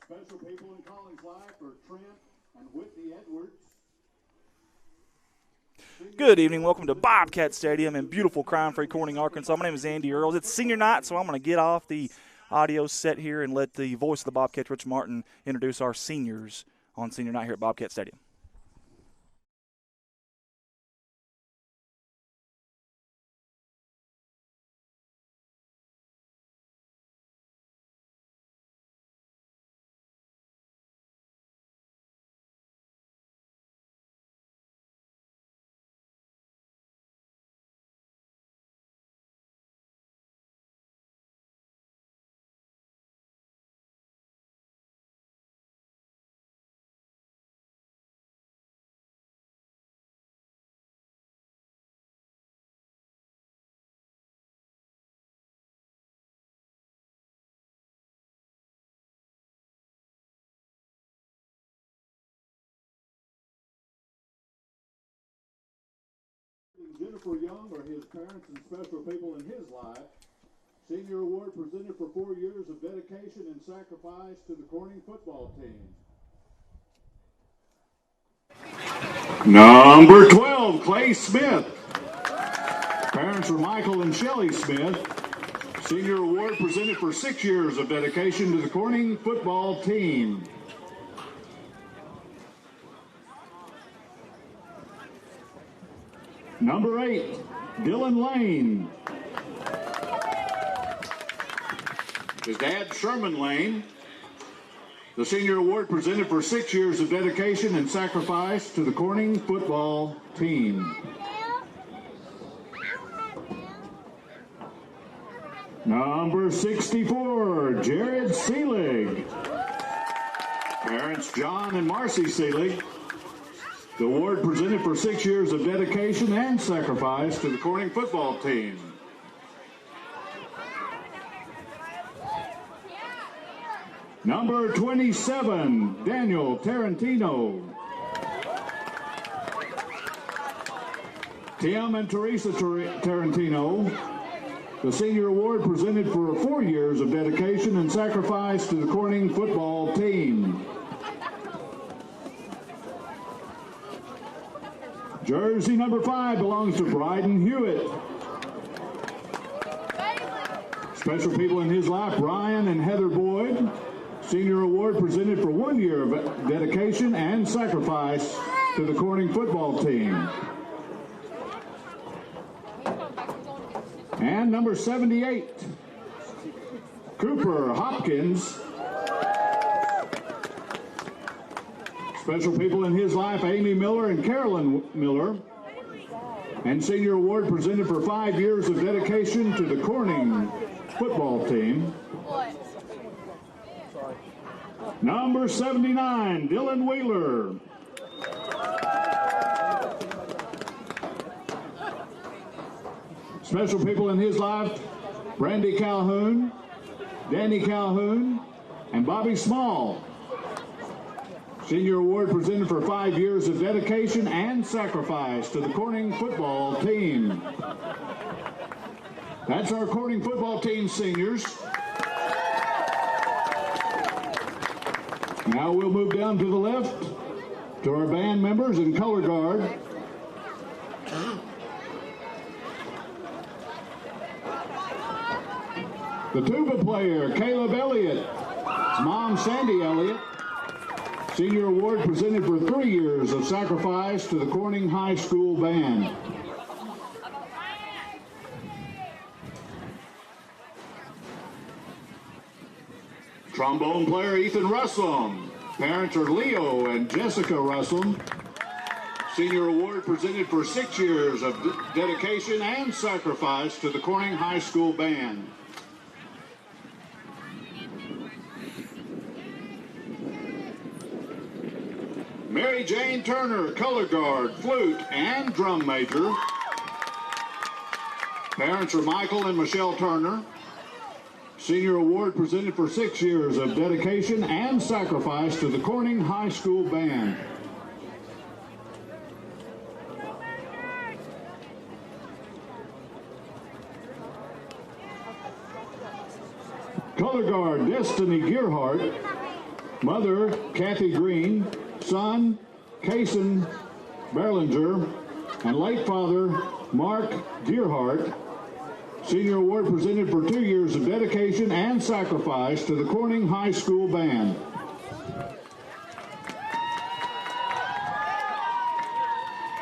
Special people in college life are Trent and Whitney Edwards. Good evening. Welcome to Bobcat Stadium in beautiful crime-free Corning, Arkansas. My name is Andy Earls. It's senior night, so I'm going to get off the audio set here and let the voice of the Bobcats, Rich Martin, introduce our seniors on senior night here at Bobcat Stadium. Jennifer Young are his parents and special people in his life. Senior award presented for 4 years of dedication and sacrifice to the Corning football team. Number 12, Clay Smith. Parents are Michael and Shelley Smith. Senior award presented for 6 years of dedication to the Corning football team. Number 8, Dylan Lane. His dad, Sherman Lane. The senior award presented for 6 years of dedication and sacrifice to the Corning football team. Number 64, Jared Seelig. Parents, John and Marcy Seelig. The award presented for 6 years of dedication and sacrifice to the Corning football team. Number 27, Daniel Tarantino. Tim and Teresa Tarantino. The senior award presented for 4 years of dedication and sacrifice to the Corning football team. Jersey number 5 belongs to Bryden Hewitt. Special people in his life, Brian and Heather Boyd. Senior award presented for 1 year of dedication and sacrifice to the Corning football team. And number 78, Cooper Hopkins. Special people in his life, Amy Miller and Carolyn Miller. And senior award presented for 5 years of dedication to the Corning football team. Number 79, Dylan Wheeler. Special people in his life, Brandy Calhoun, Danny Calhoun, and Bobby Small. Senior award presented for 5 years of dedication and sacrifice to the Corning football team. That's our Corning football team seniors. Now we'll move down to the left to our band members and color guard. The tuba player, Caleb Elliott. His mom, Sandy Elliott. Senior award presented for 3 years of sacrifice to the Corning High School band. Trombone player Ethan Russell. Parents are Leo and Jessica Russell. Senior award presented for 6 years of dedication and sacrifice to the Corning High School band. Mary Jane Turner, color guard, flute, and drum major. Parents are Michael and Michelle Turner. Senior award presented for 6 years of dedication and sacrifice to the Corning High School band. Color guard, Destiny Gearhart. Mother, Kathy Green. Son, Kason Berlinger. And late father, Mark Deerhart. Senior award presented for 2 years of dedication and sacrifice to the Corning High School Band.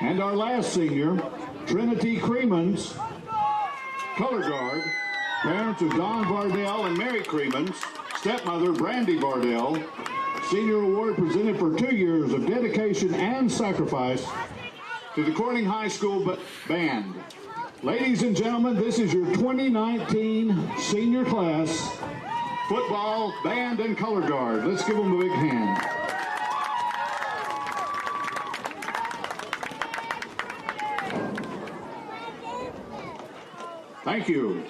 And our last senior, Trinity Creemans, color guard, parents of Don Vardell and Mary Creemans, stepmother Brandy Vardell. Senior award presented for 2 years of dedication and sacrifice to the Corning High School Band. Ladies and gentlemen, this is your 2019 senior class, football, band, and color guard. Let's give them a big hand. Thank you.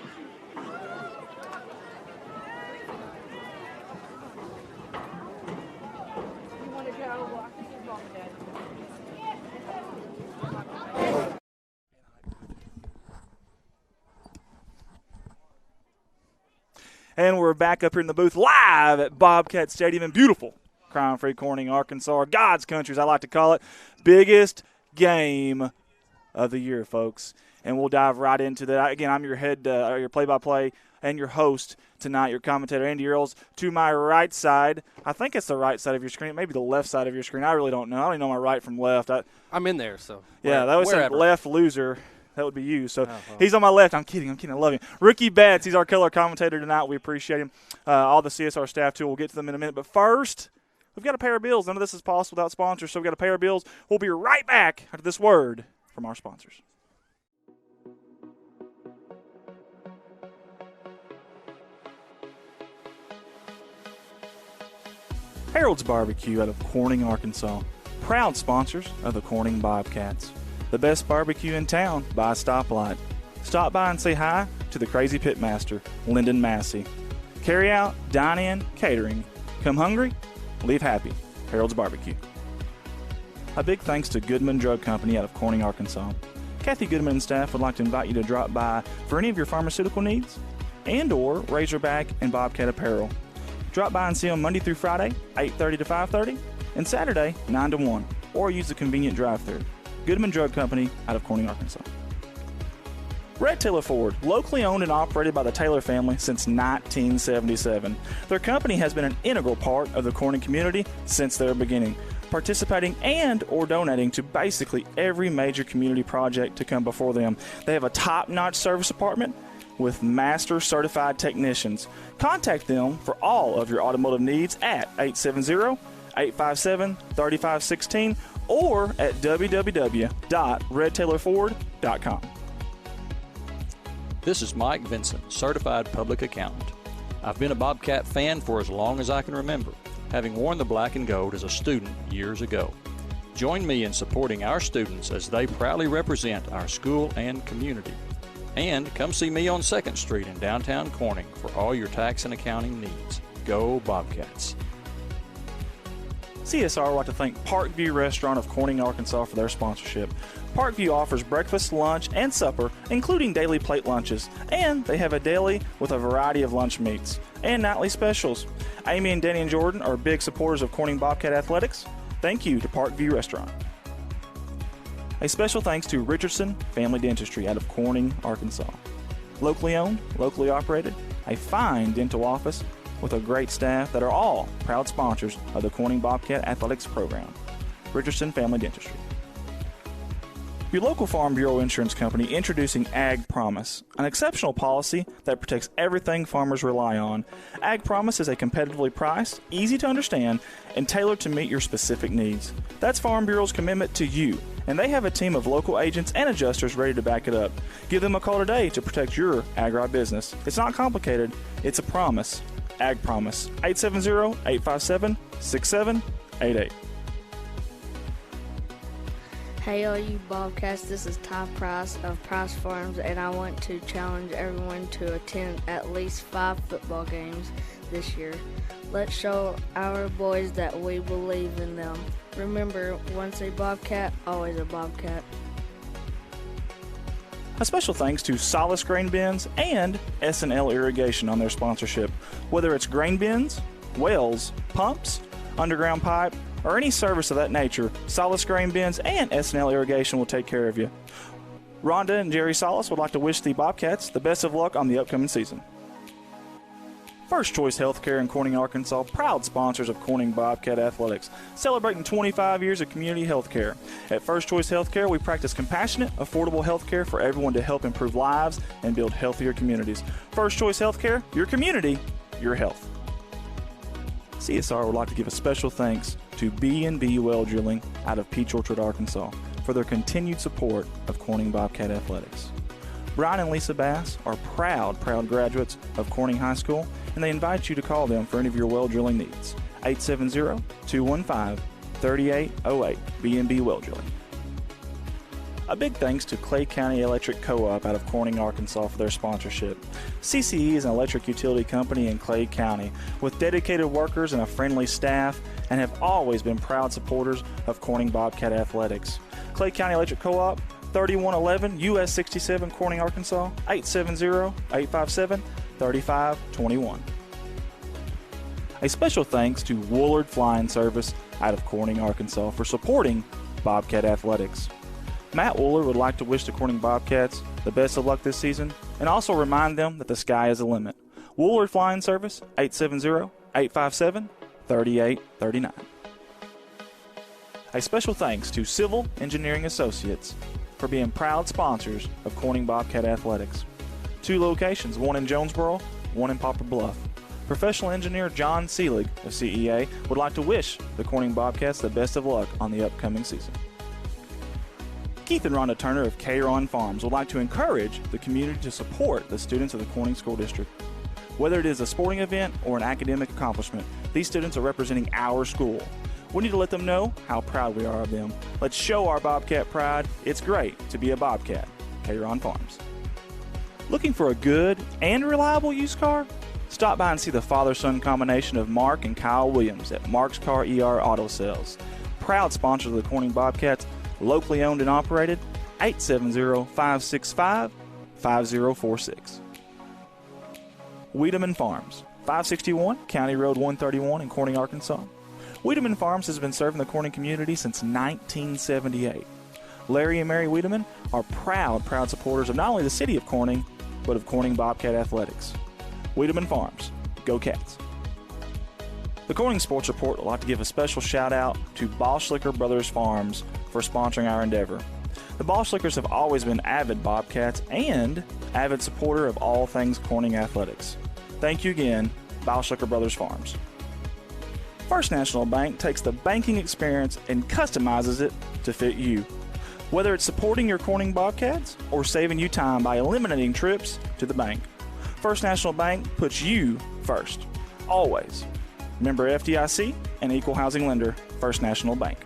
And we're back up here in the booth live at Bobcat Stadium in beautiful crime-free Corning, Arkansas, God's country, as I like to call it. Biggest game of the year, folks. And we'll dive right into that. Again, I'm your your play-by-play and your host tonight, your commentator, Andy Earls. To my right side, I think it's the right side of your screen, maybe the left side of your screen. I really don't know. I don't even know my right from left. I'm in there, so. Yeah, that was a left loser. That would be you. So he's on my left. I'm kidding. I love him. Ricky Betts, he's our color commentator tonight. We appreciate him. All the CSR staff, too. We'll get to them in a minute. But first, we've got to pay our bills. None of this is possible without sponsors, so we've got to pay our bills. We'll be right back after this word from our sponsors. Harold's Barbecue out of Corning, Arkansas. Proud sponsors of the Corning Bobcats. The best barbecue in town by a stoplight. Stop by and say hi to the crazy pitmaster, Lyndon Massey. Carry out, dine in, catering. Come hungry, leave happy. Harold's Barbecue. A big thanks to Goodman Drug Company out of Corning, Arkansas. Kathy Goodman and staff would like to invite you to drop by for any of your pharmaceutical needs and or Razorback and Bobcat apparel. Drop by and see them Monday through Friday, 8:30 to 5:30, and Saturday, 9 to 1, or use the convenient drive-thru. Goodman Drug Company out of Corning, Arkansas. Red Taylor Ford, locally owned and operated by the Taylor family since 1977. Their company has been an integral part of the Corning community since their beginning, participating and or donating to basically every major community project to come before them. They have a top-notch service department with master certified technicians. Contact them for all of your automotive needs at 870-857-3516 or at www.redtaylorford.com. This is Mike Vincent, Certified Public Accountant. I've been a Bobcat fan for as long as I can remember, having worn the black and gold as a student years ago. Join me in supporting our students as they proudly represent our school and community. And come see me on 2nd Street in downtown Corning for all your tax and accounting needs. Go Bobcats. CSR would like to thank Parkview Restaurant of Corning, Arkansas for their sponsorship. Parkview offers breakfast, lunch, and supper, including daily plate lunches, and they have a deli with a variety of lunch meats and nightly specials. Amy and Danny and Jordan are big supporters of Corning Bobcat Athletics. Thank you to Parkview Restaurant. A special thanks to Richardson Family Dentistry out of Corning, Arkansas. Locally owned, locally operated, a fine dental office with a great staff that are all proud sponsors of the Corning Bobcat Athletics program. Richardson Family Dentistry. Your local Farm Bureau insurance company introducing Ag Promise, an exceptional policy that protects everything farmers rely on. Ag Promise is a competitively priced, easy to understand, and tailored to meet your specific needs. That's Farm Bureau's commitment to you, and they have a team of local agents and adjusters ready to back it up. Give them a call today to protect your agribusiness. It's not complicated, it's a promise. Ag Promise, 870-857-6788. Hey all you Bobcats, this is Ty Price of Price Farms, and I want to challenge everyone to attend at least 5 football games this year. Let's show our boys that we believe in them. Remember, once a Bobcat, always a Bobcat. A special thanks to Solace Grain Bins and S&L Irrigation on their sponsorship. Whether it's grain bins, wells, pumps, underground pipe, or any service of that nature, Solace Grain Bins and S&L Irrigation will take care of you. Rhonda and Jerry Solis would like to wish the Bobcats the best of luck on the upcoming season. First Choice Healthcare in Corning, Arkansas, proud sponsors of Corning Bobcat Athletics, celebrating 25 years of community health care. At First Choice Healthcare, we practice compassionate, affordable health care for everyone to help improve lives and build healthier communities. First Choice Healthcare, your community, your health. CSR would like to give a special thanks to B&B Well Drilling out of Peach Orchard, Arkansas, for their continued support of Corning Bobcat Athletics. Brian and Lisa Bass are proud graduates of Corning High School, and they invite you to call them for any of your well drilling needs. 870-215-3808, B&B Well Drilling. A big thanks to Clay County Electric Co-op out of Corning, Arkansas for their sponsorship. CCE is an electric utility company in Clay County with dedicated workers and a friendly staff, and have always been proud supporters of Corning Bobcat Athletics. Clay County Electric Co-op, 3111 US 67, Corning, Arkansas, 870-857-3521. A special thanks to Woolard Flying Service out of Corning, Arkansas for supporting Bobcat Athletics. Matt Woolard would like to wish the Corning Bobcats the best of luck this season and also remind them that the sky is the limit. Woolard Flying Service, 870-857-3839. A special thanks to Civil Engineering Associates for being proud sponsors of Corning Bobcat Athletics. 2 locations, one in Jonesboro, one in Poplar Bluff. Professional engineer John Seelig of CEA would like to wish the Corning Bobcats the best of luck on the upcoming season. Keith and Rhonda Turner of K-Ron Farms would like to encourage the community to support the students of the Corning School District. Whether it is a sporting event or an academic accomplishment, these students are representing our school. We need to let them know how proud we are of them. Let's show our Bobcat pride. It's great to be a Bobcat. K-Ron Farms. Looking for a good and reliable used car? Stop by and see the father-son combination of Mark and Kyle Williams at Mark's Car ER Auto Sales. Proud sponsors of the Corning Bobcats, locally owned and operated, 870-565-5046. Wiedemann Farms, 561 County Road 131 in Corning, Arkansas. Wiedemann Farms has been serving the Corning community since 1978. Larry and Mary Wiedemann are proud supporters of not only the city of Corning, but of Corning Bobcat Athletics. Wiedemann Farms, go Cats. The Corning Sports Report would like to give a special shout out to Boschlicker Brothers Farms for sponsoring our endeavor. The Boschlickers have always been avid Bobcats and avid supporter of all things Corning athletics. Thank you again, Boschlicker Brothers Farms. First National Bank takes the banking experience and customizes it to fit you. Whether it's supporting your Corning Bobcats or saving you time by eliminating trips to the bank, First National Bank puts you first, always. Member FDIC and equal housing lender, First National Bank.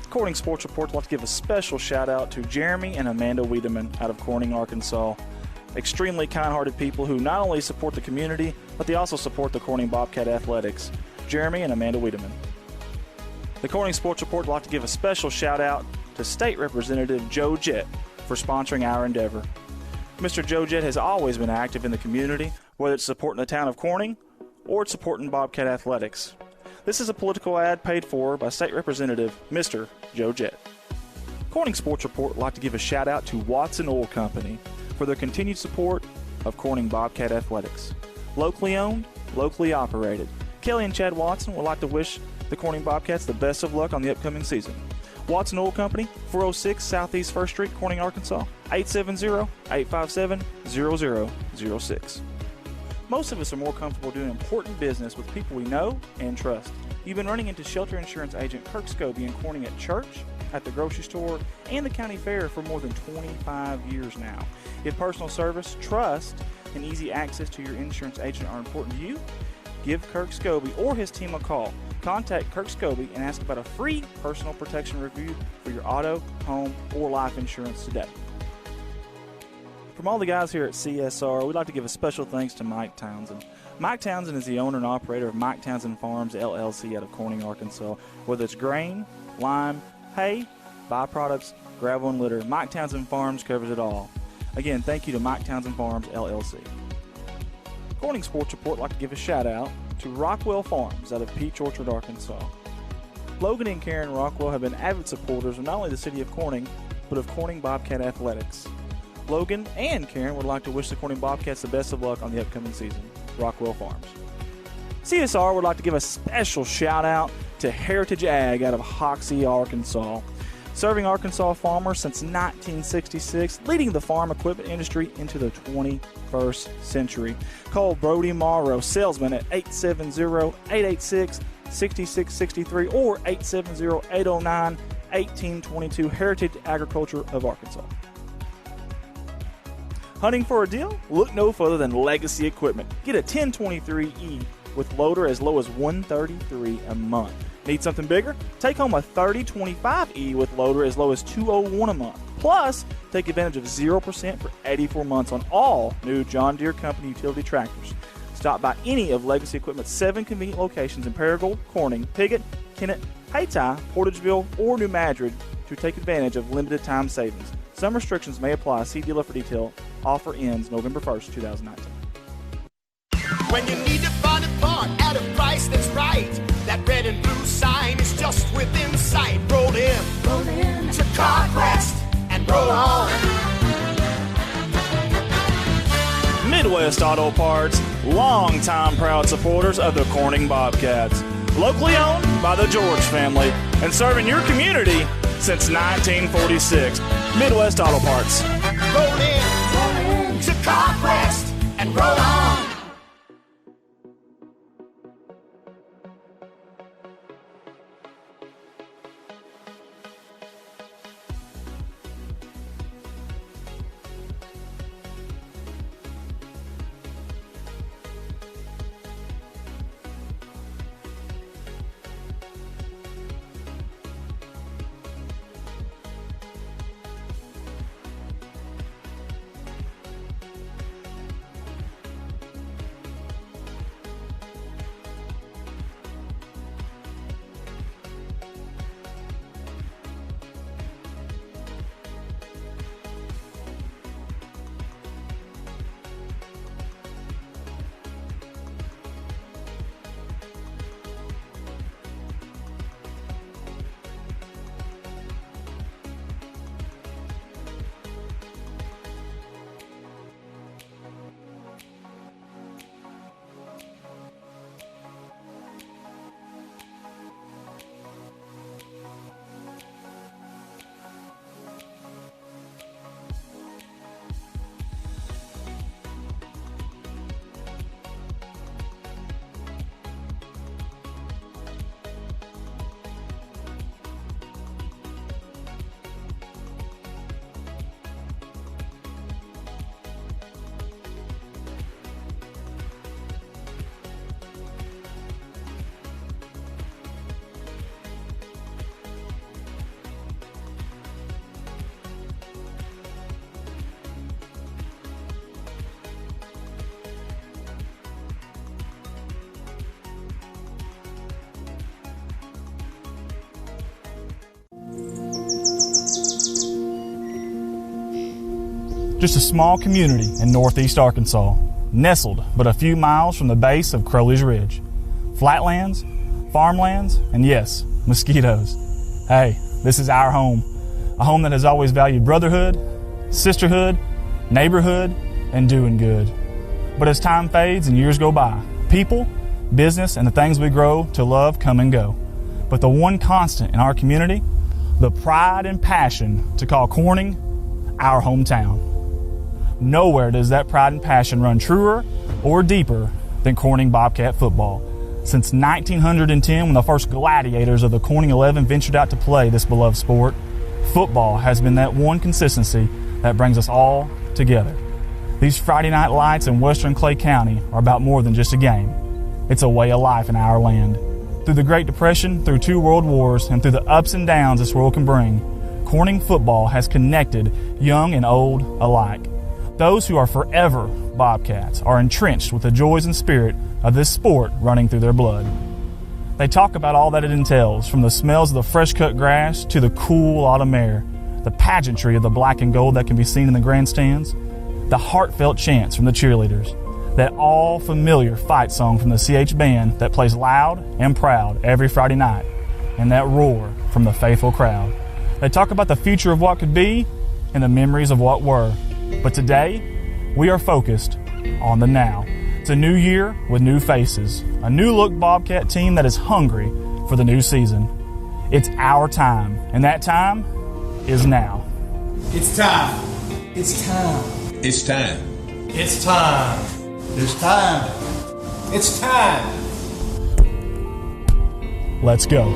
Corning Sports Report would like to give a special shout out to Jeremy and Amanda Wiedemann out of Corning, Arkansas. Extremely kind-hearted people who not only support the community, but they also support the Corning Bobcat Athletics. Jeremy and Amanda Wiedemann. The Corning Sports Report would like to give a special shout out to State Representative Joe Jett for sponsoring our endeavor. Mr. Joe Jett has always been active in the community, whether it's supporting the town of Corning or it's supporting Bobcat Athletics. This is a political ad paid for by State Representative Mr. Joe Jett. Corning Sports Report would like to give a shout out to Watson Oil Company for their continued support of Corning Bobcat Athletics. Locally owned, locally operated. Kelly and Chad Watson would like to wish the Corning Bobcats the best of luck on the upcoming season. Watson Oil Company, 406 Southeast 1st Street, Corning, Arkansas, 870-857-0006. Most of us are more comfortable doing important business with people we know and trust. You've been running into shelter insurance agent Kirk Scobie and Corning at church, at the grocery store, and the county fair for more than 25 years now. If personal service, trust, and easy access to your insurance agent are important to you, give Kirk Scobie or his team a call. Contact Kirk Scobie and ask about a free personal protection review for your auto, home, or life insurance today. From all the guys here at CSR, we'd like to give a special thanks to Mike Townsend. Mike Townsend is the owner and operator of Mike Townsend Farms, LLC out of Corning, Arkansas. Whether it's grain, lime, hay, byproducts, gravel, and litter, Mike Townsend Farms covers it all. Again, thank you to Mike Townsend Farms, LLC. Corning Sports Report would like to give a shout out to Rockwell Farms out of Peach Orchard, Arkansas. Logan and Karen Rockwell have been avid supporters of not only the city of Corning, but of Corning Bobcat Athletics. Logan and Karen would like to wish the Corning Bobcats the best of luck on the upcoming season. Rockwell Farms. CSR would like to give a special shout out to Heritage Ag out of Hoxie, Arkansas. Serving Arkansas farmers since 1966, leading the farm equipment industry into the 21st century. Call Brody Morrow, salesman, at 870-886-6663 or 870-809-1822, Heritage Agriculture of Arkansas. Hunting for a deal? Look no further than Legacy Equipment. Get a 1023E with loader as low as $133 a month. Need something bigger? Take home a 3025E with loader as low as $201 a month. Plus, take advantage of 0% for 84 months on all new John Deere Company utility tractors. Stop by any of Legacy Equipment's 7 convenient locations in Paragould, Corning, Piggott, Kennett, Hayti, Portageville, or New Madrid to take advantage of limited time savings. Some restrictions may apply. See dealer for detail. Offer ends November 1st, 2019. When you need to find a part at a price that's right, that red and blue sign is just within sight. Roll in to CarQuest and roll on. Midwest Auto Parts, longtime proud supporters of the Corning Bobcats. Locally owned by the George family and serving your community since 1946. Midwest Auto Parts. Roll in to CarQuest and roll on. Just a small community in northeast Arkansas, nestled but a few miles from the base of Crowley's Ridge. Flatlands, farmlands, and yes, mosquitoes. Hey, this is our home. A home that has always valued brotherhood, sisterhood, neighborhood, and doing good. But as time fades and years go by, people, business, and the things we grow to love come and go. But the one constant in our community, the pride and passion to call Corning our hometown. Nowhere does that pride and passion run truer or deeper than Corning Bobcat football. Since 1910, when the first gladiators of the Corning 11 ventured out to play this beloved sport, football has been that one consistency that brings us all together. These Friday night lights in western Clay County are about more than just a game. It's a way of life in our land. Through the Great Depression, through 2 world wars, and through the ups and downs this world can bring, Corning football has connected young and old alike. Those who are forever Bobcats are entrenched with the joys and spirit of this sport running through their blood. They talk about all that it entails, from the smells of the fresh-cut grass to the cool autumn air, the pageantry of the black and gold that can be seen in the grandstands, the heartfelt chants from the cheerleaders, that all familiar fight song from the CH Band that plays loud and proud every Friday night, and that roar from the faithful crowd. They talk about the future of what could be and the memories of what were. But today, we are focused on the now. It's a new year with new faces, a new-look Bobcat team that is hungry for the new season. It's our time, and that time is now. It's time. It's time. It's time. It's time. It's time. It's time. Let's go.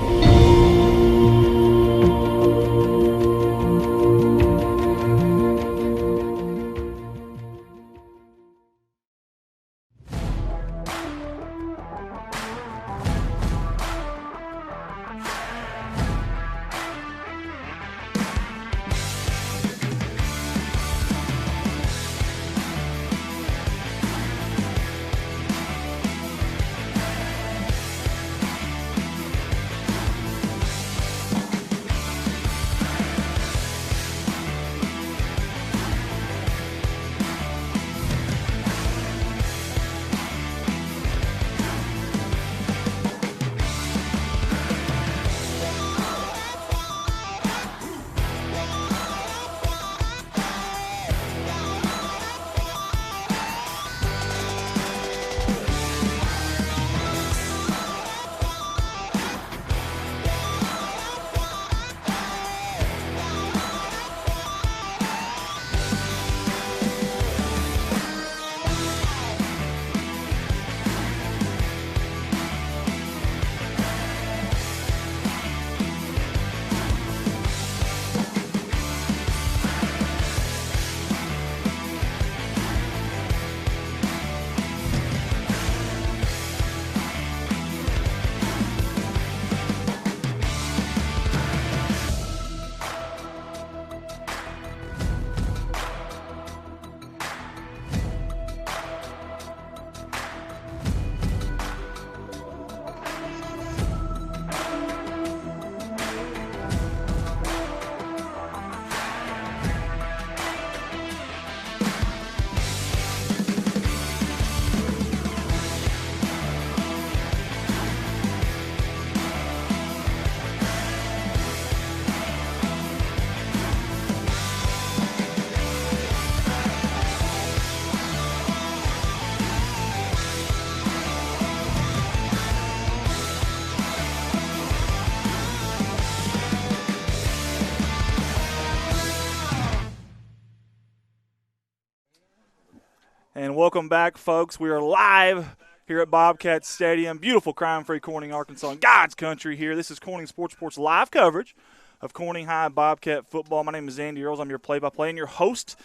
And welcome back, folks. We are live here at Bobcat Stadium. Beautiful crime-free Corning, Arkansas, in God's country here. This is Corning Sports Report's live coverage of Corning High Bobcat football. My name is Andy Earls. I'm your play-by-play and your hostess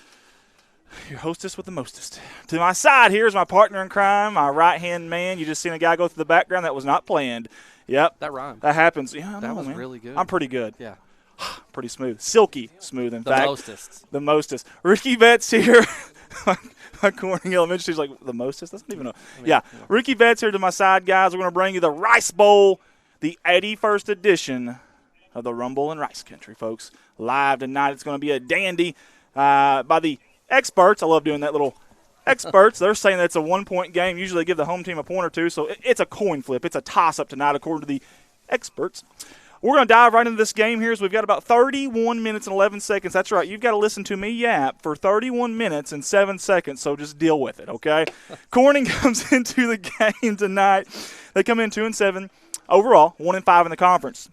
with the mostest. To my side here is my partner in crime, my right-hand man. You just seen a guy go through the background. That was not planned. Yep. That rhymed. That happens. Yeah, I know, that was man. really good. I'm pretty good. Yeah. Pretty smooth. Silky smooth, in fact. Mostest. The mostest. Ricky Betts here. My Corning Elementary, she's like, the mostest? That's not even a – yeah. Ricky Betts here to my side, guys. We're going to bring you the Rice Bowl, the 81st edition of the Rumble in Rice Country, folks. Live tonight. It's going to be a dandy by the experts. I love doing that little experts. They're saying that it's a one-point game. Usually they give the home team a point or two, so it's a coin flip. It's a toss-up tonight, according to the experts. We're going to dive right into this game here. So we've got about 31 minutes and 11 seconds. That's right. You've got to listen to me yap for 31 minutes and 7 seconds, so just deal with it, okay? Corning comes into the game tonight. They come in 2-7 overall, 1-5 in the conference.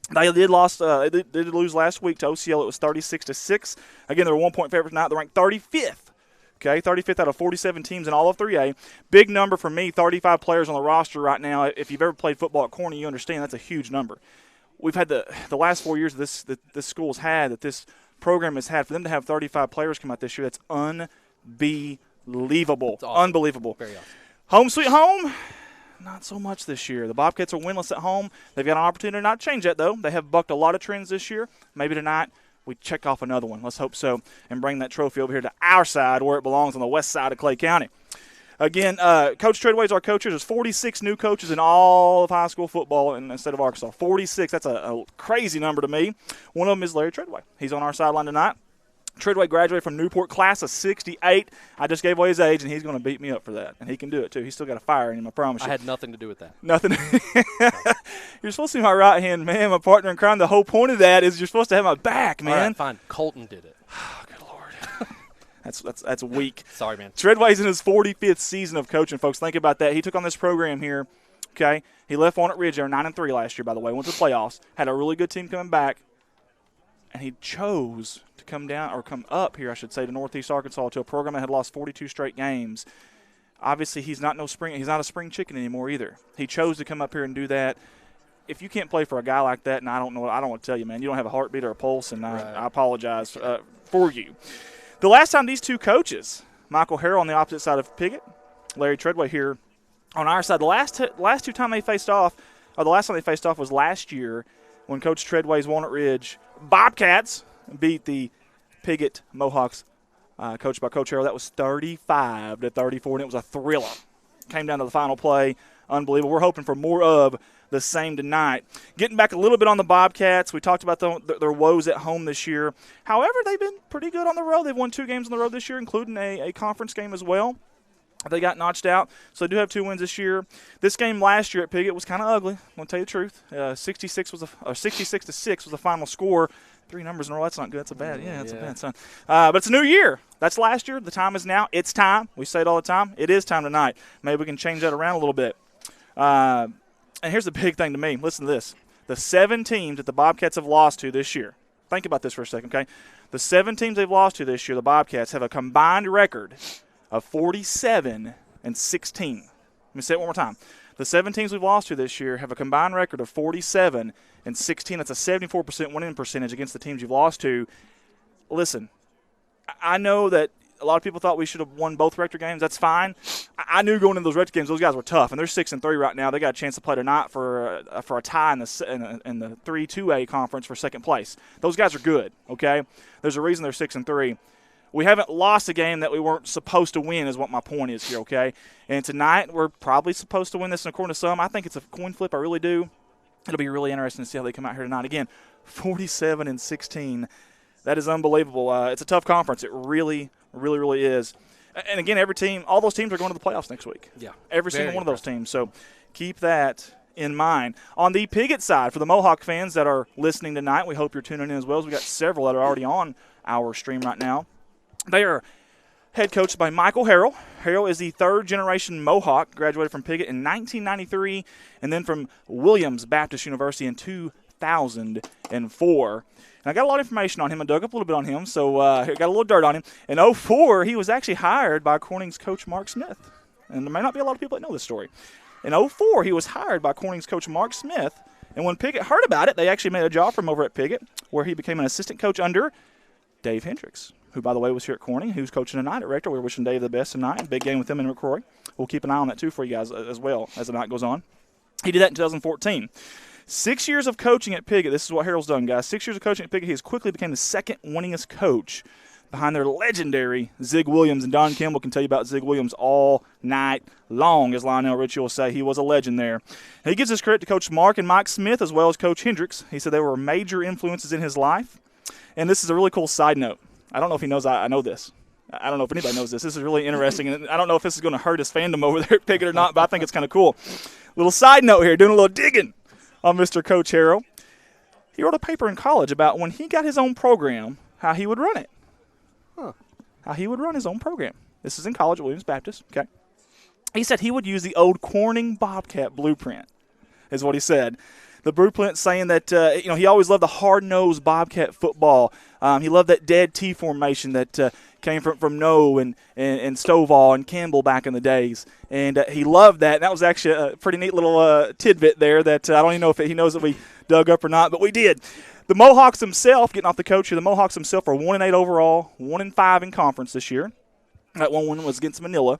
They did lose last week to OCL. It was 36-6. Again, they were 1-point favorites tonight. They're ranked 35th. Okay, 35th out of 47 teams in all of 3A. Big number for me, 35 players on the roster right now. If you've ever played football at Corning, you understand that's a huge number. We've had the last 4 years that this school's had, that this program has had. For them to have 35 players come out this year, that's unbelievable. Awesome. Unbelievable. Very awesome. Home sweet home, not so much this year. The Bobcats are winless at home. They've got an opportunity to not change that, though. They have bucked a lot of trends this year. Maybe tonight we check off another one. Let's hope so, and bring that trophy over here to our side where it belongs, on the west side of Clay County. Again, Coach Treadway is our coach. There's 46 new coaches in all of high school football in the state of Arkansas. 46, that's a crazy number to me. One of them is Larry Treadway. He's on our sideline tonight. Treadway graduated from Newport, class of 68. I just gave away his age, and he's going to beat me up for that. And he can do it, too. He's still got a fire in him, I promise you. I had nothing to do with that. Nothing. You're supposed to be my right-hand man, my partner in crime. The whole point of that is you're supposed to have my back, man. All right, fine. Colton did it. Oh, good Lord. That's weak. Sorry, man. Treadway's in his 45th season of coaching, folks. Think about that. He took on this program here, okay? He left Walnut Ridge. They were 9-3 last year, by the way. Went to the playoffs. Had a really good team coming back. And he chose to come up here, I should say, to Northeast Arkansas, to a program that had lost 42 straight games. Obviously, he's not a spring chicken anymore either. He chose to come up here and do that. If you can't play for a guy like that, and I don't want to tell you, man, you don't have a heartbeat or a pulse, and I apologize for you. The last time these two coaches, Michael Harrell on the opposite side of Piggott, Larry Treadway here on our side, the last time they faced off was last year when Coach Treadway's Walnut Ridge Bobcats beat the Piggott Mohawks, coached by Coach Harrell. That was 35-34, and it was a thriller. Came down to the final play. Unbelievable. We're hoping for more of the same tonight. Getting back a little bit on the Bobcats, we talked about their woes at home this year. However, they've been pretty good on the road. They've won 2 games on the road this year, including a conference game as well. They got notched out, so they do have 2 wins this year. This game last year at Piggott was kind of ugly. I'm going to tell you the truth. 66-6 was the final score. 3 numbers in a row. That's not good. That's a bad. Yeah, that's a bad sign. But it's a new year. That's last year. The time is now. It's time. We say it all the time. It is time tonight. Maybe we can change that around a little bit. And here's the big thing to me. Listen to this. The 7 teams that the Bobcats have lost to this year. Think about this for a second, okay? The 7 teams they've lost to this year, the Bobcats, have a combined record of 47-16. Let me say it one more time. The 7 teams we've lost to this year have a combined record of 47-16. That's a 74% winning percentage against the teams you've lost to. Listen, I know that a lot of people thought we should have won both Rector games. That's fine. I knew going into those Rector games, those guys were tough, and they're 6-3 right now. They got a chance to play tonight for a tie in the 3-2A conference for second place. Those guys are good. Okay, there's a reason they're 6-3. We haven't lost a game that we weren't supposed to win is what my point is here, okay? And tonight we're probably supposed to win this, and according to some, I think it's a coin flip. I really do. It'll be really interesting to see how they come out here tonight. Again, 47-16. That is unbelievable. It's a tough conference. It really, really, really is. And, again, all those teams are going to the playoffs next week. Yeah. Every single one of those teams. So keep that in mind. On the Piggott side, for the Mohawk fans that are listening tonight, we hope you're tuning in as well, as we got several that are already on our stream right now. They are head coached by Michael Harrell. Harrell is the 3rd-generation Mohawk, graduated from Piggott in 1993, and then from Williams Baptist University in 2004. And I got a lot of information on him. I dug up a little bit on him, so I got a little dirt on him. In 2004, he was actually hired by Corning's coach Mark Smith. And there may not be a lot of people that know this story. In 2004, he was hired by Corning's coach Mark Smith. And when Piggott heard about it, they actually made a job for him over at Piggott, where he became an assistant coach under Dave Hendricks, who, by the way, was here at Corning, who's coaching tonight at Rector. We're wishing Dave the best tonight. Big game with him and McCrory. We'll keep an eye on that, too, for you guys as well as the night goes on. He did that in 2014. 6 years of coaching at Piggott. This is what Harrell's done, guys. 6 years of coaching at Piggott. He has quickly became the 2nd winningest coach behind their legendary Zig Williams. And Don Campbell can tell you about Zig Williams all night long, as Lionel Richie will say. He was a legend there. And he gives his credit to Coach Mark and Mike Smith as well as Coach Hendricks. He said they were major influences in his life. And this is a really cool side note. I don't know if he knows I know this. I don't know if anybody knows this. This is really interesting, and I don't know if this is going to hurt his fandom over there at Piggott or not, but I think it's kind of cool. Little side note here, doing a little digging on Mr. Coach Harrell. He wrote a paper in college about when he got his own program, how he would run it. How he would run his own program. This is in college at Williams Baptist, okay? He said he would use the old Corning Bobcat blueprint, is what he said. The blueprint saying that, he always loved the hard-nosed Bobcat football. He loved that dead T formation that came from Noe and Stovall and Campbell back in the days. And he loved that. And that was actually a pretty neat little tidbit there that I don't even know if he knows that we dug up or not, but we did. The Mohawks themselves, getting off the coach here, the Mohawks themselves are 1-8 overall, 1-5 in conference this year. That one win was against Manila.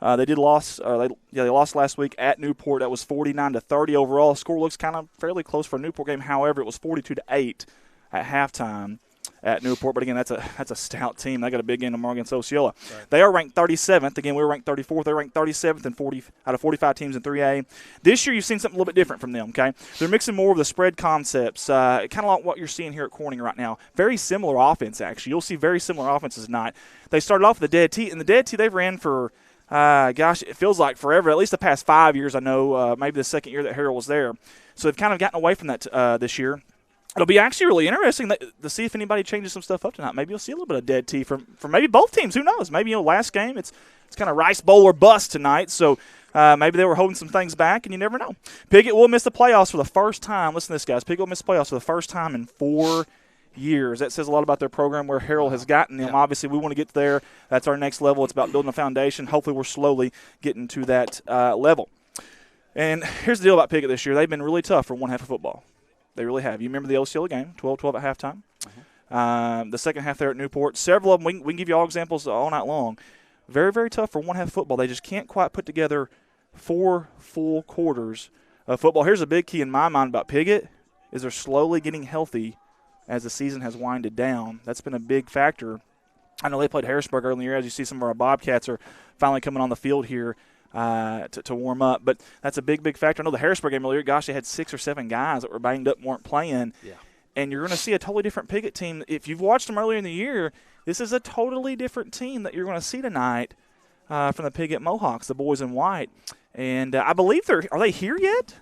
They lost last week at Newport. That was 49-30 overall. The score looks kind of fairly close for a Newport game. However, it was 42-8 at halftime. at Newport. But again, that's a stout team. They got a big game tomorrow against Osceola. Right. They are ranked 37th. Again, we were ranked 34th. They're ranked 37th in 40 out of 45 teams in 3A. This year, you've seen something a little bit different from them. Okay, they're mixing more of the spread concepts, kind of like what you're seeing here at Corning right now. Very similar offense, actually. You'll see very similar offenses tonight. They started off with the dead tee, and the dead tee they've ran for. Gosh, it feels like forever, at least the past 5 years, I know, maybe the second year that Harold was there. So they've kind of gotten away from that this year. It'll be actually really interesting to see if anybody changes some stuff up tonight. Maybe you'll see a little bit of dead tee from maybe both teams. Who knows? Maybe, last game, it's kind of Rice Bowl or bust tonight. So maybe they were holding some things back, and you never know. Piggott will miss the playoffs for the first time. Listen to this, guys. Piggott will miss the playoffs for the first time in 4 years. That says a lot about their program, where Harold has gotten them. Obviously, we want to get there. That's our next level. It's about building a foundation. Hopefully, we're slowly getting to that level. And here's the deal about Piggott this year. They've been really tough for one half of football. They really have. You remember the Osceola game, 12-12 at halftime. The second half there at Newport. Several of them, we can give you all examples all night long. Very, very tough for one half of football. They just can't quite put together 4 full quarters of football. Here's a big key in my mind about Piggott is they're slowly getting healthy as the season has winded down. That's been a big factor. I know they played Harrisburg earlier in the year. As you see, some of our Bobcats are finally coming on the field here to warm up. But that's a big, big factor. I know the Harrisburg game earlier, gosh, they had 6 or 7 guys that were banged up and weren't playing. Yeah. And you're going to see a totally different Piggott team. If you've watched them earlier in the year, this is a totally different team that you're going to see tonight from the Piggott Mohawks, the boys in white. And I believe are they here yet?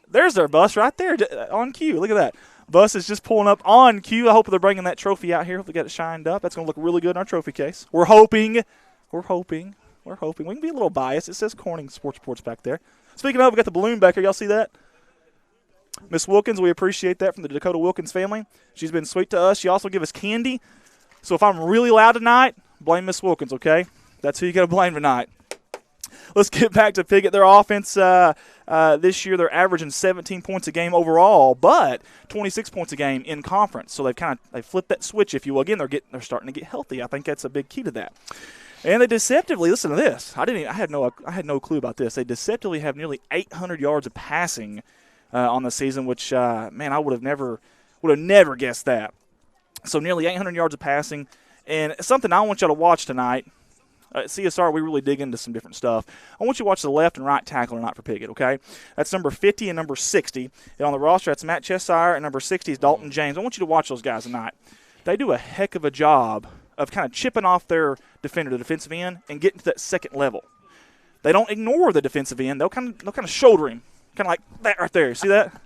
There's their bus right there on cue. Look at that. Bus is just pulling up on cue. I hope they're bringing that trophy out here. Hope they got it shined up. That's going to look really good in our trophy case. We're hoping. We can be a little biased. It says Corning Sports Reports back there. Speaking of, we got the balloon back here. Y'all see that? Miss Wilkins, we appreciate that from the Dakota Wilkins family. She's been sweet to us. She also give us candy. So if I'm really loud tonight, blame Miss Wilkins, okay? That's who you got to blame tonight. Let's get back to Piggott. Their offense this year, they're averaging 17 points a game overall, but 26 points a game in conference. So they've flipped that switch, if you will. Again, they're starting to get healthy. I think that's a big key to that. And they deceptively, listen to this. I had no clue about this. They deceptively have nearly 800 yards of passing on the season, which I would have never guessed that. So nearly 800 yards of passing, and something I want y'all to watch tonight. At CSR, we really dig into some different stuff. I want you to watch the left and right tackle tonight for Piggott, okay? That's number 50 and number 60. And on the roster, that's Matt Cheshire, and number 60 is Dalton James. I want you to watch those guys tonight. They do a heck of a job of kind of chipping off their defender, the defensive end, and getting to that second level. They don't ignore the defensive end. They'll kind of shoulder him, kind of like that right there. See that?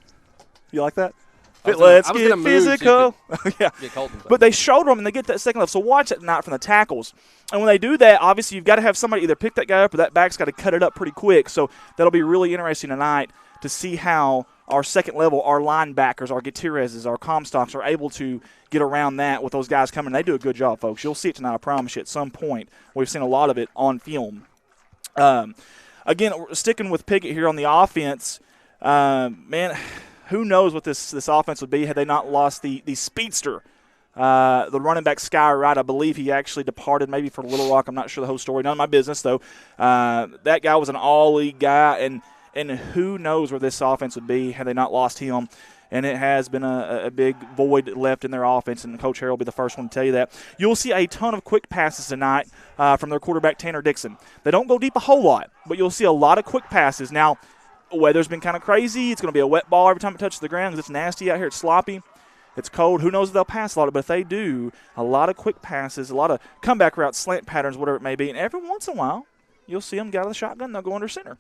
You like that? Let's get physical. Yeah. But they shoulder them, and they get that second level. So watch that tonight from the tackles. And when they do that, obviously you've got to have somebody either pick that guy up or that back's got to cut it up pretty quick. So that'll be really interesting tonight to see how our second level, our linebackers, our Gutierrez's, our Comstocks are able to get around that with those guys coming. They do a good job, folks. You'll see it tonight, I promise you, at some point. We've seen a lot of it on film. Again, sticking with Piggott here on the offense, who knows what this offense would be had they not lost the speedster, the running back Sky Wright. I believe he actually departed maybe for Little Rock. I'm not sure the whole story. None of my business, though. That guy was an all-league guy, and who knows where this offense would be had they not lost him. And it has been a big void left in their offense, and Coach Harold will be the first one to tell you that. You'll see a ton of quick passes tonight from their quarterback, Tanner Dixon. They don't go deep a whole lot, but you'll see a lot of quick passes. Now, weather's been kind of crazy. It's going to be a wet ball every time it touches the ground because it's nasty out here. It's sloppy. It's cold. Who knows if they'll pass a lot of it, but if they do, a lot of quick passes, a lot of comeback routes, slant patterns, whatever it may be. And every once in a while, you'll see them get out of the shotgun. They'll go under center.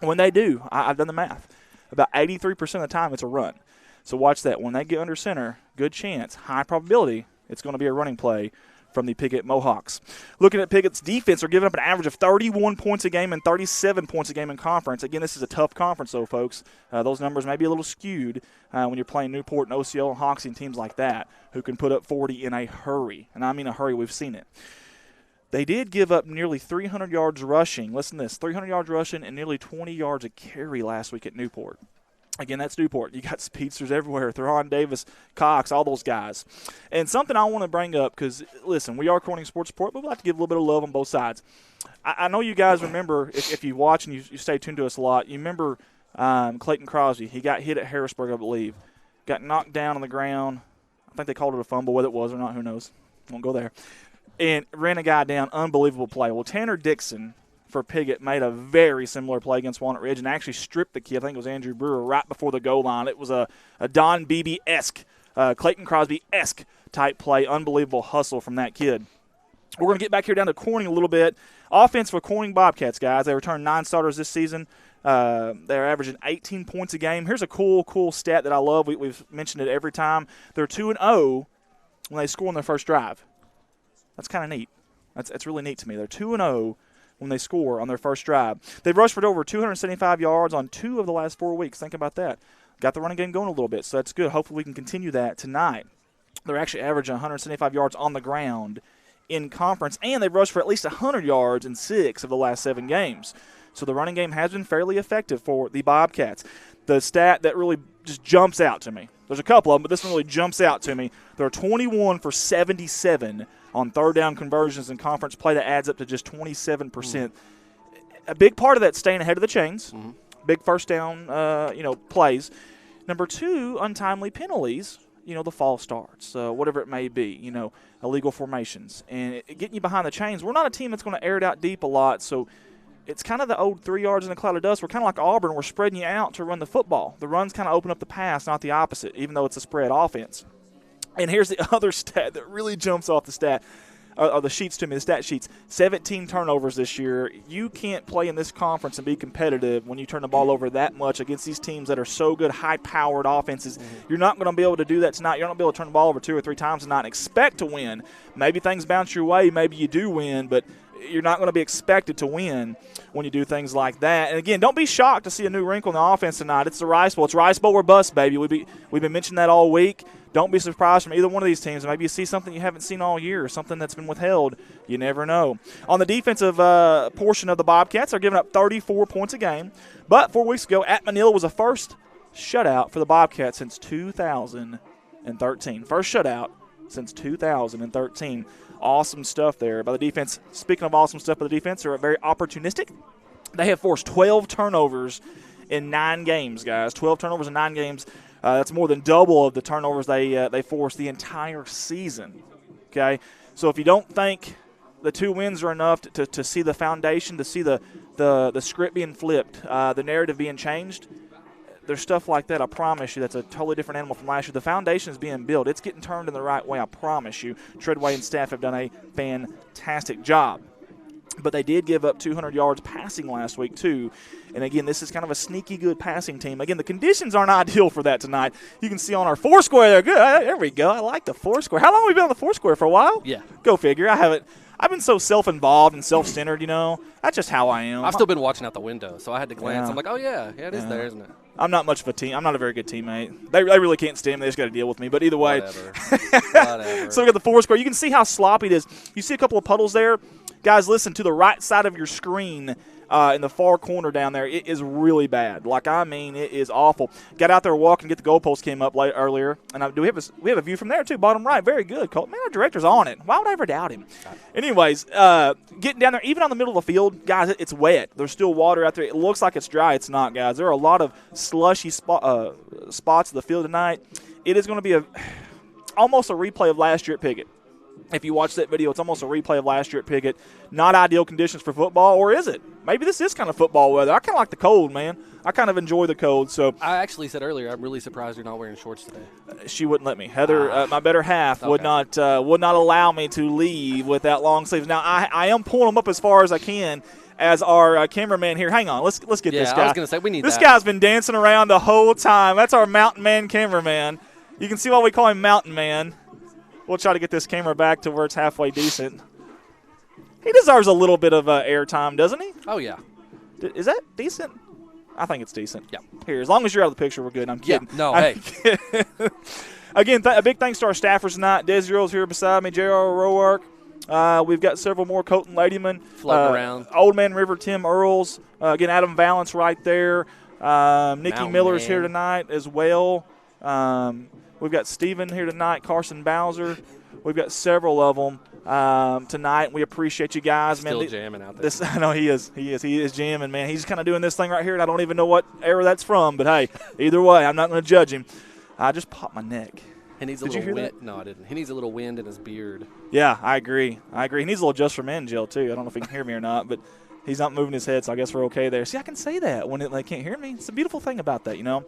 When they do, I've done the math. About 83% of the time, it's a run. So watch that. When they get under center, good chance, high probability, it's going to be a running play from the Piggott Mohawks. Looking at Piggott's defense, they're giving up an average of 31 points a game and 37 points a game in conference. Again, this is a tough conference, though, folks. Those numbers may be a little skewed when you're playing Newport and Osceola and Hoxie and teams like that who can put up 40 in a hurry. And I mean a hurry. We've seen it. They did give up nearly 300 yards rushing. Listen to this, 300 yards rushing and nearly 20 yards a carry last week at Newport. Again, that's Newport. You got speedsters everywhere. Theron Davis, Cox, all those guys. And something I want to bring up because, listen, we are Corning Sports Report, but we like to give a little bit of love on both sides. I know you guys remember, if you watch and you stay tuned to us a lot, you remember Clayton Crosby. He got hit at Harrisburg, I believe. Got knocked down on the ground. I think they called it a fumble. Whether it was or not, who knows? Won't go there. And ran a guy down. Unbelievable play. Well, Tanner Dixon for Piggott made a very similar play against Walnut Ridge and actually stripped the kid. I think it was Andrew Brewer right before the goal line. It was a Don Beebe-esque, Clayton Crosby-esque type play. Unbelievable hustle from that kid. We're going to get back here down to Corning a little bit. Offense for Corning Bobcats, guys. They returned 9 starters this season. They're averaging 18 points a game. Here's a cool stat that I love. We've mentioned it every time. They're 2-0 when they score on their first drive. That's kind of neat. That's really neat to me. They're 2-0 when they score on their first drive. They've rushed for over 275 yards on 2 of the last 4 weeks. Think about that. Got the running game going a little bit, so that's good. Hopefully we can continue that tonight. They're actually averaging 175 yards on the ground in conference, and they've rushed for at least 100 yards in 6 of the last 7 games. So the running game has been fairly effective for the Bobcats. The stat that really just jumps out to me, there's a couple of them, but this one really jumps out to me. They're 21 for 77 on third down conversions in conference play. That adds up to just 27%. A big part of that staying ahead of the chains, big first down plays. Number 2, untimely penalties, the false starts, whatever it may be, illegal formations. And getting you behind the chains, we're not a team that's going to air it out deep a lot, so it's kind of the old 3 yards in a cloud of dust. We're kind of like Auburn. We're spreading you out to run the football. The runs kind of open up the pass, not the opposite, even though it's a spread offense. And here's the other stat that really jumps off the stat sheets. 17 turnovers this year. You can't play in this conference and be competitive when you turn the ball over that much against these teams that are so good, high-powered offenses. You're not going to be able to do that tonight. You're not going to be able to turn the ball over 2 or 3 times tonight and expect to win. Maybe things bounce your way. Maybe you do win, but you're not going to be expected to win when you do things like that. And, again, don't be shocked to see a new wrinkle in the offense tonight. It's the Rice Bowl. It's Rice Bowl or bust, baby. We've been mentioning that all week. Don't be surprised from either one of these teams. Maybe you see something you haven't seen all year, something that's been withheld. You never know. On the defensive portion of the Bobcats, they're giving up 34 points a game. But 4 weeks ago at Manila was the first shutout for the Bobcats since 2013. First shutout since 2013. Awesome stuff there by the defense. Speaking of awesome stuff by the defense, they're very opportunistic. They have forced 12 turnovers in 9 games, guys. 12 turnovers in 9 games. That's more than double of the turnovers they forced the entire season. Okay, so if you don't think the 2 wins are enough to see the foundation, to see the script being flipped, the narrative being changed, there's stuff like that. I promise you, that's a totally different animal from last year. The foundation is being built. It's getting turned in the right way. I promise you. Treadway and staff have done a fantastic job. But they did give up 200 yards passing last week, too. And, again, this is kind of a sneaky good passing team. Again, the conditions aren't ideal for that tonight. You can see on our Foursquare there. Good. There we go. I like the Foursquare. How long have we been on the Foursquare? For a while? Yeah. Go figure. I've been so self-involved and self-centered, That's just how I am. I've still been watching out the window, so I had to glance. Yeah. I'm like, oh, yeah, it is there, isn't it? I'm not much of a team. I'm not a very good teammate. They really can't stand me. They just got to deal with me. But either way. Whatever. So we got the Foursquare. You can see how sloppy it is. You see a couple of puddles there. Guys, listen, to the right side of your screen in the far corner down there, it is really bad. It is awful. Got out there walking, get the goalpost came up earlier. And we have a view from there, too, bottom right. Very good, Colt. Man, our director's on it. Why would I ever doubt him? Anyways, getting down there, even on the middle of the field, guys, it's wet. There's still water out there. It looks like it's dry. It's not, guys. There are a lot of slushy spots of the field tonight. It is going to be almost a replay of last year at Piggott. If you watch that video, it's almost a replay of last year at Piggott. Not ideal conditions for football, or is it? Maybe this is kind of football weather. I kind of like the cold, man. I kind of enjoy the cold. So I actually said earlier, I'm really surprised you're not wearing shorts today. She wouldn't let me. Heather, my better half, would not allow me to leave without long sleeves. Now I am pulling them up as far as I can. As our cameraman here, hang on, let's get this guy. I was going to say we need this that. Guy's been dancing around the whole time. That's our Mountain Man cameraman. You can see why we call him Mountain Man. We'll try to get this camera back to where it's halfway decent. He deserves a little bit of airtime, doesn't he? Oh, yeah. Is that decent? I think it's decent. Yeah. Here, as long as you're out of the picture, we're good. I'm kidding. Yeah. No, hey. Again, a big thanks to our staffers tonight. Desi Earl's here beside me, J.R. Roark. We've got several more. Colton Ladyman. Floating around. Old Man River, Tim Earls. Again, Adam Valance right there. Nikki Mountain Miller's Man. here tonight as well. We've got Steven here tonight, Carson Bowser. We've got several of them tonight. We appreciate you guys, man. Still jamming out there. I know he is. He is jamming, man. He's kind of doing this thing right here, and I don't even know what era that's from. But, hey, either way, I'm not going to judge him. I just popped my neck. He needs a Did you little hear wind. No, I didn't. He needs a little wind in his beard. Yeah, I agree. He needs a little Just for Men gel, too. I don't know if he can hear me or not, but he's not moving his head, so I guess we're okay there. See, I can say that when they can't hear me. It's a beautiful thing about that, you know.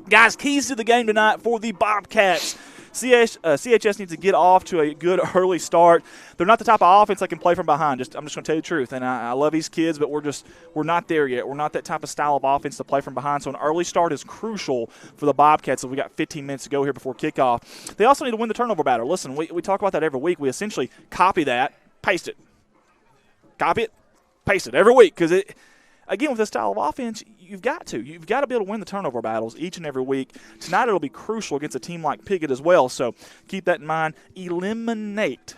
Guys, keys to the game tonight for the Bobcats. CHS needs to get off to a good early start. They're not the type of offense that can play from behind. I'm just going to tell you the truth. And I love these kids, but we're not there yet. We're not that type of style of offense to play from behind. So an early start is crucial for the Bobcats. So we got 15 minutes to go here before kickoff. They also need to win the turnover battle. Listen, we talk about that every week. We essentially copy that, paste it. Copy it, paste it every week because again, with this style of offense, you've got to be able to win the turnover battles each and every week. Tonight it'll be crucial against a team like Piggott as well, so keep that in mind. Eliminate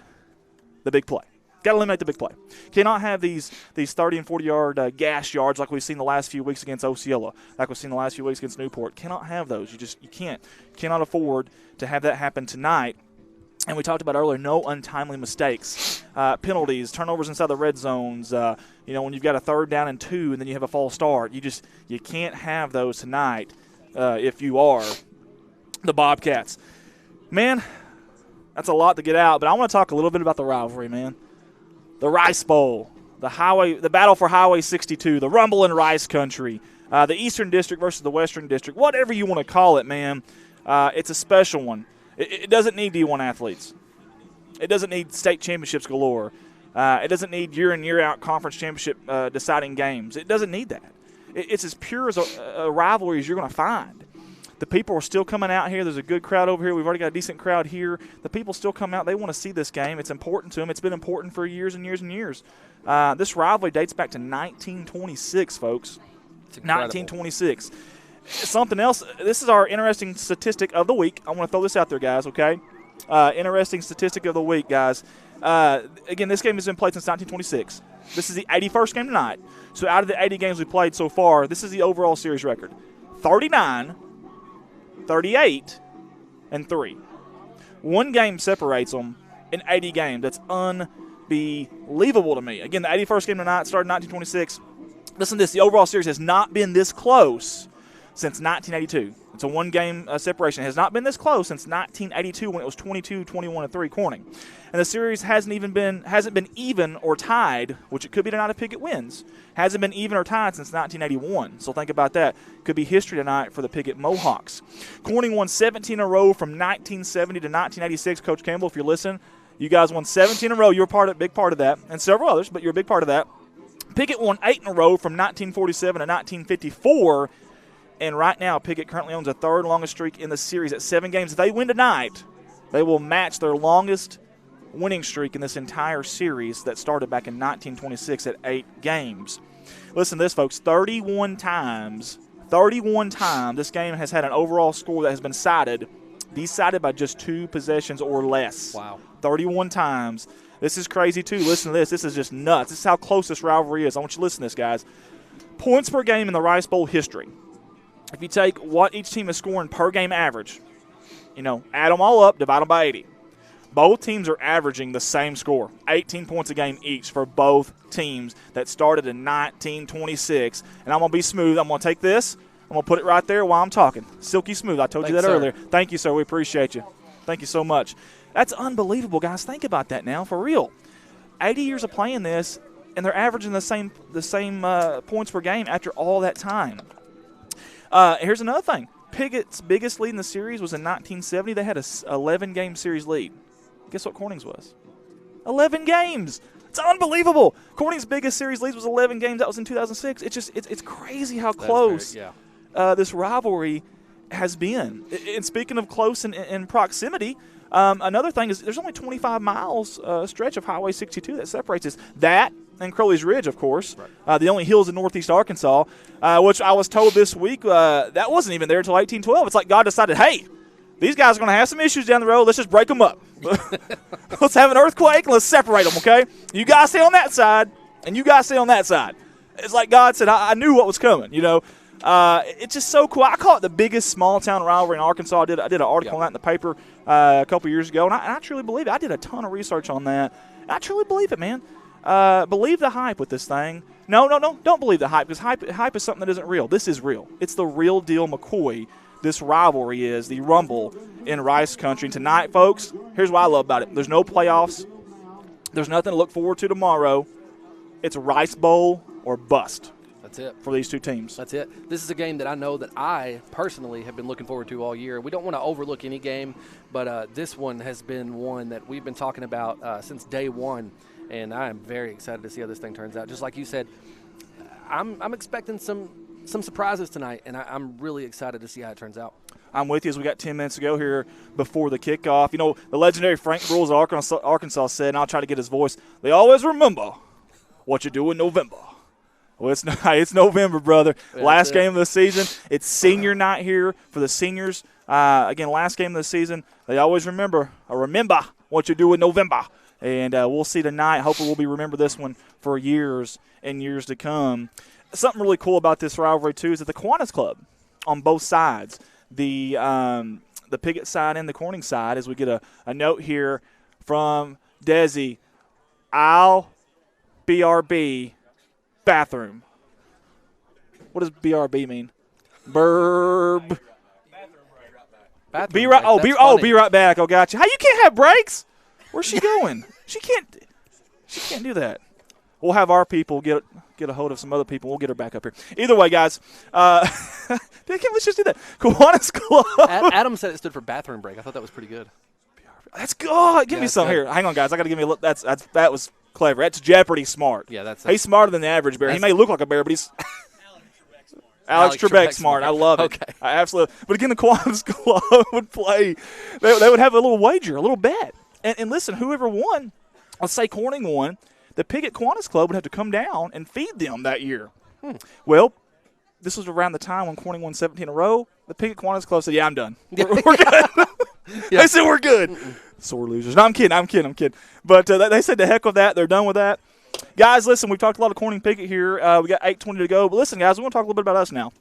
the big play. Got to eliminate the big play. Cannot have these 30 and 40-yard gas yards like we've seen the last few weeks against Osceola, like we've seen the last few weeks against Newport. Cannot have those. You can't. Cannot afford to have that happen tonight. And we talked about earlier, no untimely mistakes, penalties, turnovers inside the red zones. When you've got a 3rd down and 2 and then you have a false start, you can't have those tonight if you are the Bobcats. Man, that's a lot to get out, but I want to talk a little bit about the rivalry, man. The Rice Bowl, the battle for Highway 62, the rumble in Rice Country, the Eastern District versus the Western District, whatever you want to call it, man. It's a special one. It doesn't need D1 athletes. It doesn't need state championships galore. It doesn't need year in, year out conference championship deciding games. It doesn't need that. It's as pure as a rivalry as you're going to find. The people are still coming out here. There's a good crowd over here. We've already got a decent crowd here. The people still come out. They want to see this game. It's important to them. It's been important for years and years and years. This rivalry dates back to 1926, folks. 1926. Something else, this is our interesting statistic of the week. I want to throw this out there, guys, okay? Interesting statistic of the week, guys. Again, this game has been played since 1926. This is the 81st game tonight. So out of the 80 games we played so far, this is the overall series record. 39, 38, and 3. One game separates them in 80 games. That's unbelievable to me. Again, the 81st game tonight started in 1926. Listen to this. The overall series has not been this close since 1982. It's a one-game separation. It has not been this close since 1982 when it was 22, 21, and 3 Corning. And the series hasn't been even or tied, which it could be tonight if Piggott wins. Hasn't been even or tied since 1981. So think about that. Could be history tonight for the Piggott Mohawks. Corning won 17 in a row from 1970 to 1986. Coach Campbell, if you're listening, you guys won 17 in a row. You're big part of that, and several others, but you're a big part of that. Piggott won 8 in a row from 1947 to 1954. And right now, Piggott currently owns a 3rd longest streak in the series at 7 games. If they win tonight, they will match their longest winning streak in this entire series that started back in 1926 at 8 games. Listen to this, folks. 31 times this game has had an overall score that has been decided by just 2 possessions or less. Wow. 31 times. This is crazy, too. Listen to this. This is just nuts. This is how close this rivalry is. I want you to listen to this, guys. Points per game in the Rice Bowl history. If you take what each team is scoring per game average, add them all up, divide them by 80. Both teams are averaging the same score, 18 points a game each for both teams that started in 1926. And I'm going to be smooth. I'm going to take this. I'm going to put it right there while I'm talking. Silky smooth. I told you that earlier. Thank you, sir. We appreciate you. Thank you so much. That's unbelievable, guys. Think about that now, for real. 80 years of playing this, and they're averaging the same points per game after all that time. Here's another thing. Piggott's biggest lead in the series was in 1970. They had a 11-game series lead. Guess what Corning's was? 11 games. It's unbelievable. Corning's biggest series lead was 11 games. That was in 2006. It's crazy how close this rivalry has been. And speaking of close in proximity, another thing is there's only 25 miles stretch of Highway 62 that separates us. That and Crowley's Ridge, of course, the only hills in northeast Arkansas, which I was told this week that wasn't even there until 1812. It's like God decided, hey, these guys are going to have some issues down the road. Let's just break them up. Let's have an earthquake and let's separate them, okay? You guys stay on that side, and you guys stay on that side. It's like God said, I knew what was coming, It's just so cool. I call it the biggest small-town rivalry in Arkansas. I did an article on that in the paper a couple years ago, and I truly believe it. I did a ton of research on that. I truly believe it, man. Believe the hype with this thing. No, don't believe the hype, because hype is something that isn't real. This is real. It's the real deal McCoy. this rivalry is, the Rumble in Rice Country. And tonight, folks, here's what I love about it. There's no playoffs. There's nothing to look forward to tomorrow. It's a Rice Bowl or bust. That's it. For these two teams. That's it. This is a game that I know that I personally have been looking forward to all year. We don't want to overlook any game, but this one has been one that we've been talking about since day one, and I am very excited to see how this thing turns out. Just like you said, I'm expecting some surprises tonight, and I'm really excited to see how it turns out. I'm with you as we got 10 minutes to go here before the kickoff. You know, the legendary Frank Brules of Arkansas said, and I'll try to get his voice, they always remember what you do in November. Well, it's November, brother. Yeah, last game of the season. It's senior night here for the seniors. Again, last game of the season. They always remember what you do in November. And we'll see tonight. Hopefully we'll be remember this one for years and years to come. Something really cool about this rivalry, too, is that the Kiwanis Club on both sides, the Piggott side and the Corning side, as we get a note here from Desi, I'll BRB bathroom. What does BRB mean? Burb. Be right back. Oh, gotcha. How you can't have breaks? Where's she going? She can't do that. We'll have our people get a hold of some other people. We'll get her back up here. Either way, guys, let's just do that. Kiwanis Club. Adam said it stood for bathroom break. I thought that was pretty good. That's good. Give me some here. Hang on, guys. I got to give me a look. That was clever. That's Jeopardy smart. Yeah, he's smarter than the average bear. He may look like a bear, but he's Alex Trebek smart. I love it. Okay. I absolutely. But again, the Kiwanis Club would play. They would have a little wager, a little bet. And listen, whoever won, let's say Corning won, the Piggott Kiwanis Club would have to come down and feed them that year. Well, this was around the time when Corning won 17 in a row. The Piggott Kiwanis Club said, "Yeah, I'm done. We're good." They said we're good. Sore losers. No, I'm kidding. But they said the heck with that. They're done with that. Guys, listen, we've talked a lot of Corning Piggott here. We got 8:20 to go. But listen, guys, we want to talk a little bit about us now.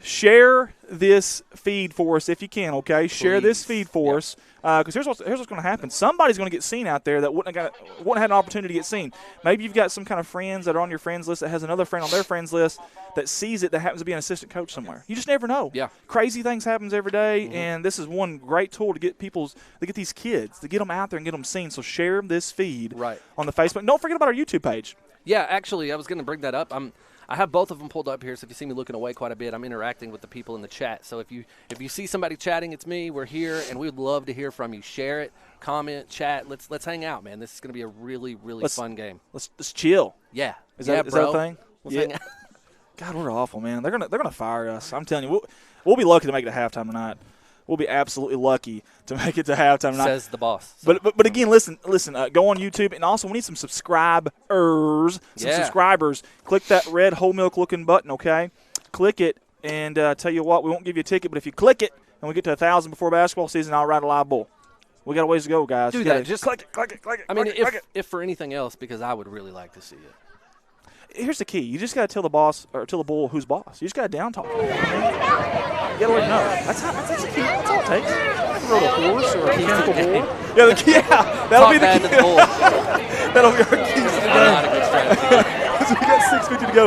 Share this feed for us if you can, okay? Share this feed for us. Because here's what's going to happen. Somebody's going to get seen out there that wouldn't have had an opportunity to get seen. Maybe you've got some kind of friends that are on your friends list that has another friend on their friends list that sees it that happens to be an assistant coach somewhere. You just never know. Yeah. Crazy things happens every day, and this is one great tool to get these kids, to get them out there and get them seen. So share this feed on the Facebook. Don't forget about our YouTube page. Yeah, actually, I was going to bring that up. I have both of them pulled up here, so if you see me looking away quite a bit, I'm interacting with the people in the chat. So if you see somebody chatting, it's me. We're here, and we would love to hear from you. Share it, comment, chat. Let's hang out, man. This is going to be a really, really fun game. Let's chill. Yeah. Is that a thing? Let's hang out. God, we're awful, man. They're gonna fire us. I'm telling you, we'll be lucky to make it to halftime tonight. We'll be absolutely lucky to make it to halftime tonight. Says the boss. So. But again, listen. Go on YouTube, and also we need some subscribers. Subscribers. Click that red whole milk looking button. Okay, click it, and tell you what, we won't give you a ticket, but if you click it and we get to 1,000 before basketball season, I'll ride a live bull. We got a ways to go, guys. Do that. Just click it. I mean, if for anything else, because I would really like to see it. Here's the key. You just got to tell the boss or tell the bull who's boss. You just got to down talk. You got to let him know. That's the key. That's all it takes. Throw a horse or a mechanical bull. That'll be the key. That'll be our key. Not a good strategy. So we got 6:50 to go.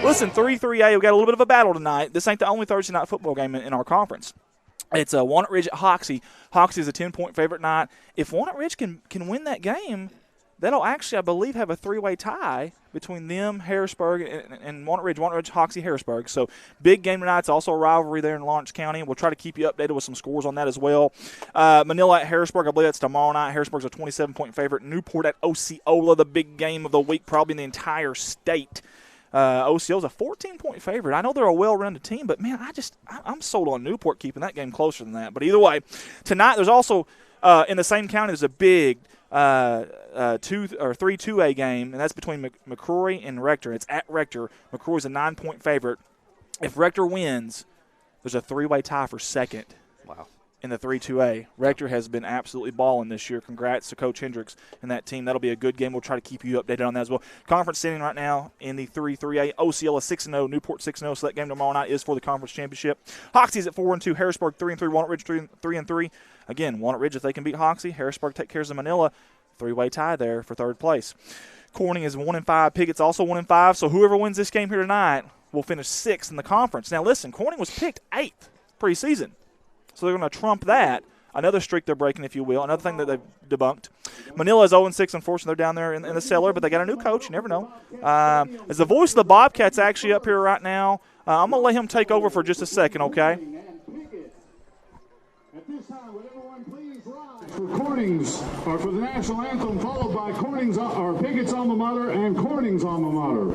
Listen, 3-3A. We got a little bit of a battle tonight. This ain't the only Thursday night football game in our conference. It's Walnut Ridge at Hoxie. Hoxie is a 10-point favorite night. If Walnut Ridge can win that game, that'll actually, I believe, have a three-way tie between them, Harrisburg, and Walnut Ridge, Hoxie, Harrisburg. So big game tonight. It's also a rivalry there in Lawrence County. We'll try to keep you updated with some scores on that as well. Manila at Harrisburg, I believe that's tomorrow night. Harrisburg's a 27-point favorite. Newport at Osceola, the big game of the week, probably in the entire state. Osceola's a 14-point favorite. I know they're a well-rounded team, but, man, I'm sold on Newport keeping that game closer than that. But either way, tonight there's also, in the same county, there's a big 3-2A game, and that's between McCrory and Rector. It's at Rector. McCrory's a 9-point favorite. If Rector wins, there's a three-way tie for second. Wow. In the 3-2A. Rector has been absolutely balling this year. Congrats to Coach Hendricks and that team. That'll be a good game. We'll try to keep you updated on that as well. Conference standing right now in the 3-3A. Osceola 6-0, Newport 6-0. So that game tomorrow night is for the conference championship. Hoxie's at 4-2, Harrisburg 3-3, Walnut Ridge 3-3. Again, Walnut Ridge, if they can beat Hoxie, Harrisburg take care of Manila. Three-way tie there for third place. Corning is 1-5. Piggott's also 1-5. So whoever wins this game here tonight will finish 6th in the conference. Now, listen, Corning was picked 8th preseason, so they're going to trump that. Another streak they're breaking, if you will. Another thing that they've debunked. Manila is 0-6. Unfortunately, they're down there in the cellar, but they got a new coach. You never know. As the voice of the Bobcats actually up here right now, I'm going to let him take over for just a second, okay? At this time, would everyone please rise for Corning's, or for the national anthem, followed by Corning's, or Piggott's alma mater and Corning's alma mater.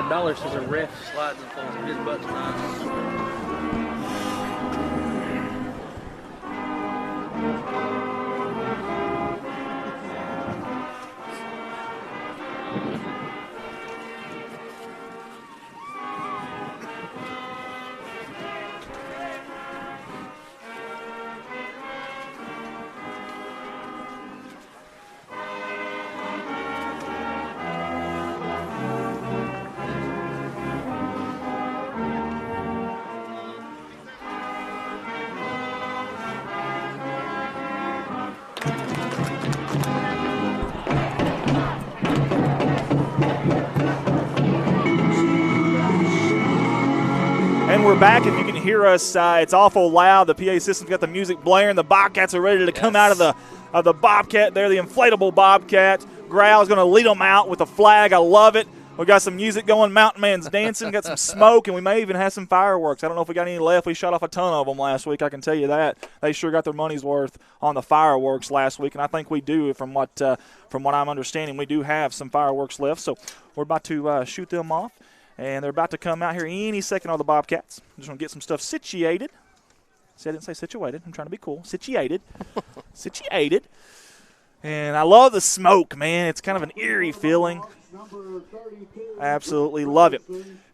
$1 says a ref slides and falls on his butt tonight. And we're back. If you can hear us, it's awful loud. The PA system's got the music blaring. The Bobcats are ready to come out of the Bobcat there, the inflatable Bobcat. Growl's going to lead them out with a flag. I love it. We got some music going. Mountain Man's dancing. Got some smoke, and we may even have some fireworks. I don't know if we got any left. We shot off a ton of them last week. I can tell you that. They sure got their money's worth on the fireworks last week, and I think we do. From what I'm understanding, we do have some fireworks left. So we're about to shoot them off. And they're about to come out here any second on the Bobcats. Just want to get some stuff situated. See, I didn't say situated. I'm trying to be cool. Situated. Situated. And I love the smoke, man. It's kind of an eerie feeling. Absolutely love it.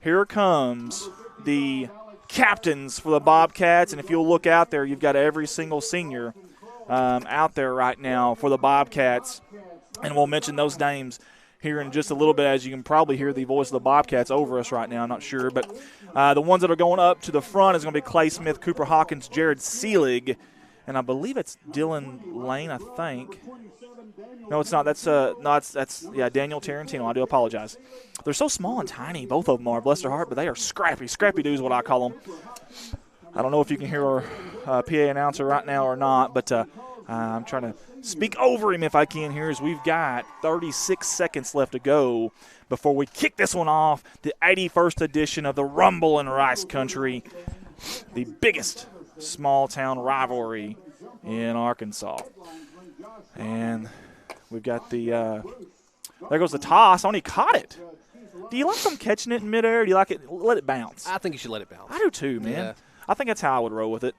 Here comes the captains for the Bobcats. And if you'll look out there, you've got every single senior out there right now for the Bobcats. And we'll mention those names here in just a little bit, as you can probably hear the voice of the Bobcats over us right now. I'm not sure. But the ones that are going up to the front is going to be Clay Smith, Cooper Hawkins, Jared Seelig, and I believe it's Dylan Lane, I think. No, it's not. That's Daniel Tarantino. I do apologize. They're so small and tiny, both of them are, bless their heart, but they are scrappy. Scrappy dudes, what I call them. I don't know if you can hear our PA announcer right now or not, but I'm trying to speak over him if I can here, as we've got 36 seconds left to go before we kick this one off, the 81st edition of the Rumble in Rice Country, the biggest small-town rivalry in Arkansas. And we've got the there goes the toss. Only caught it. Do you like them catching it in midair? Or do you like it? Let it bounce. I think you should let it bounce. I do too, man. Yeah. I think that's how I would roll with it.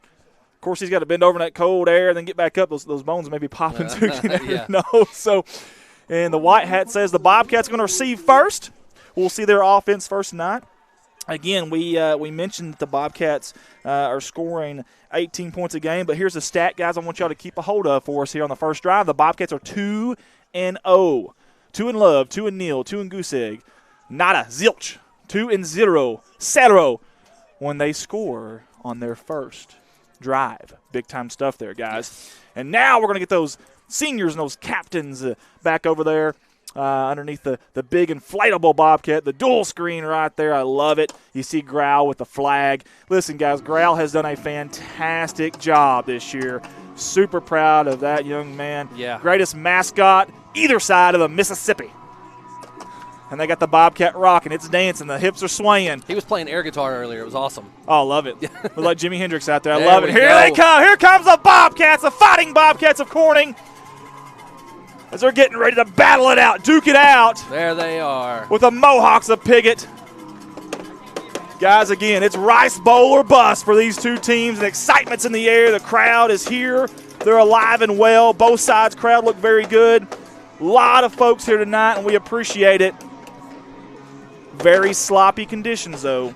Of course, he's got to bend over in that cold air and then get back up. Those bones may be popping too. You never know. So, and the white hat says the Bobcats going to receive first. We'll see their offense first tonight. Again, we mentioned that the Bobcats are scoring 18 points a game, but here's the stat, guys, I want y'all to keep a hold of for us here on the first drive. The Bobcats are 2-0. 2 in Love, 2 in Neal, 2 in Goose Egg. Nada, zilch, 2-0, 0 when they score on their first drive. Big-time stuff there, guys. And now we're going to get those seniors and those captains back over there underneath the big inflatable Bobcat, the dual screen right there. I love it. You see Growl with the flag. Listen, guys, Growl has done a fantastic job this year. Super proud of that young man. Yeah. Greatest mascot either side of the Mississippi. And they got the Bobcat rocking. It's dancing. The hips are swaying. He was playing air guitar earlier. It was awesome. Oh, I love it. Look like Jimi Hendrix out there. I There love it. we Here go. they come. Here comes the Bobcats, the Fighting Bobcats of Corning, as they're getting ready to battle it out, duke it out There they are. with the Mohawks of Piggott. Guys, again, it's Rice Bowl or bust for these two teams. The excitement's in the air. The crowd is here. They're alive and well. Both sides' crowd look very good. A lot of folks here tonight, and we appreciate it. Very sloppy conditions, though.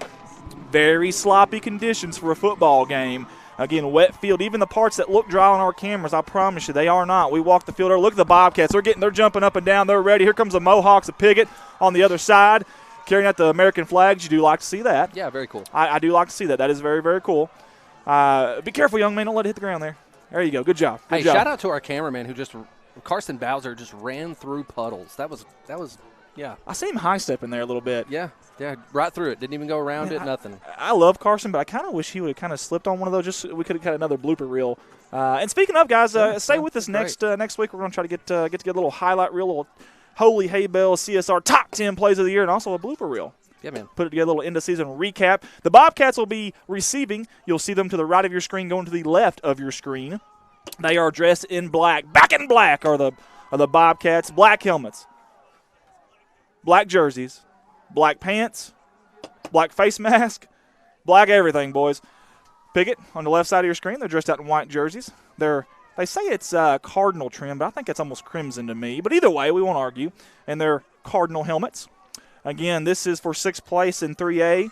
Very sloppy conditions for a football game. Again, wet field. Even the parts that look dry on our cameras, I promise you, they are not. We walk the field there. Look at the Bobcats. They're jumping up and down. They're ready. Here comes the Mohawks of Piggott on the other side, carrying out the American flags. You do like to see that. Yeah, very cool. I do like to see that. That is very, very cool. Be careful, young man. Don't let it hit the ground there. There you go. Good job. Good Hey, job. shout out to our cameraman Carson Bowser just ran through puddles. That was, yeah. I see him high-stepping there a little bit. Yeah, right through it. Didn't even go around it, nothing. I love Carson, but I kind of wish he would have kind of slipped on one of those. Just we could have got another blooper reel. And speaking of, guys, stay with us next week. We're going to try to get together a little highlight reel, a little Holy Hay Bell CSR top 10 plays of the year, and also a blooper reel. Yeah, man. Put it together, a little end-of-season recap. The Bobcats will be receiving. You'll see them to the right of your screen, going to the left of your screen. They are dressed in black. Back in black are the Bobcats. Black helmets, black jerseys, black pants, black face mask, black everything, boys. Piggott on the left side of your screen. They're dressed out in white jerseys. They say it's cardinal trim, but I think it's almost crimson to me. But either way, we won't argue. And they're cardinal helmets. Again, this is for 6th place in 3A,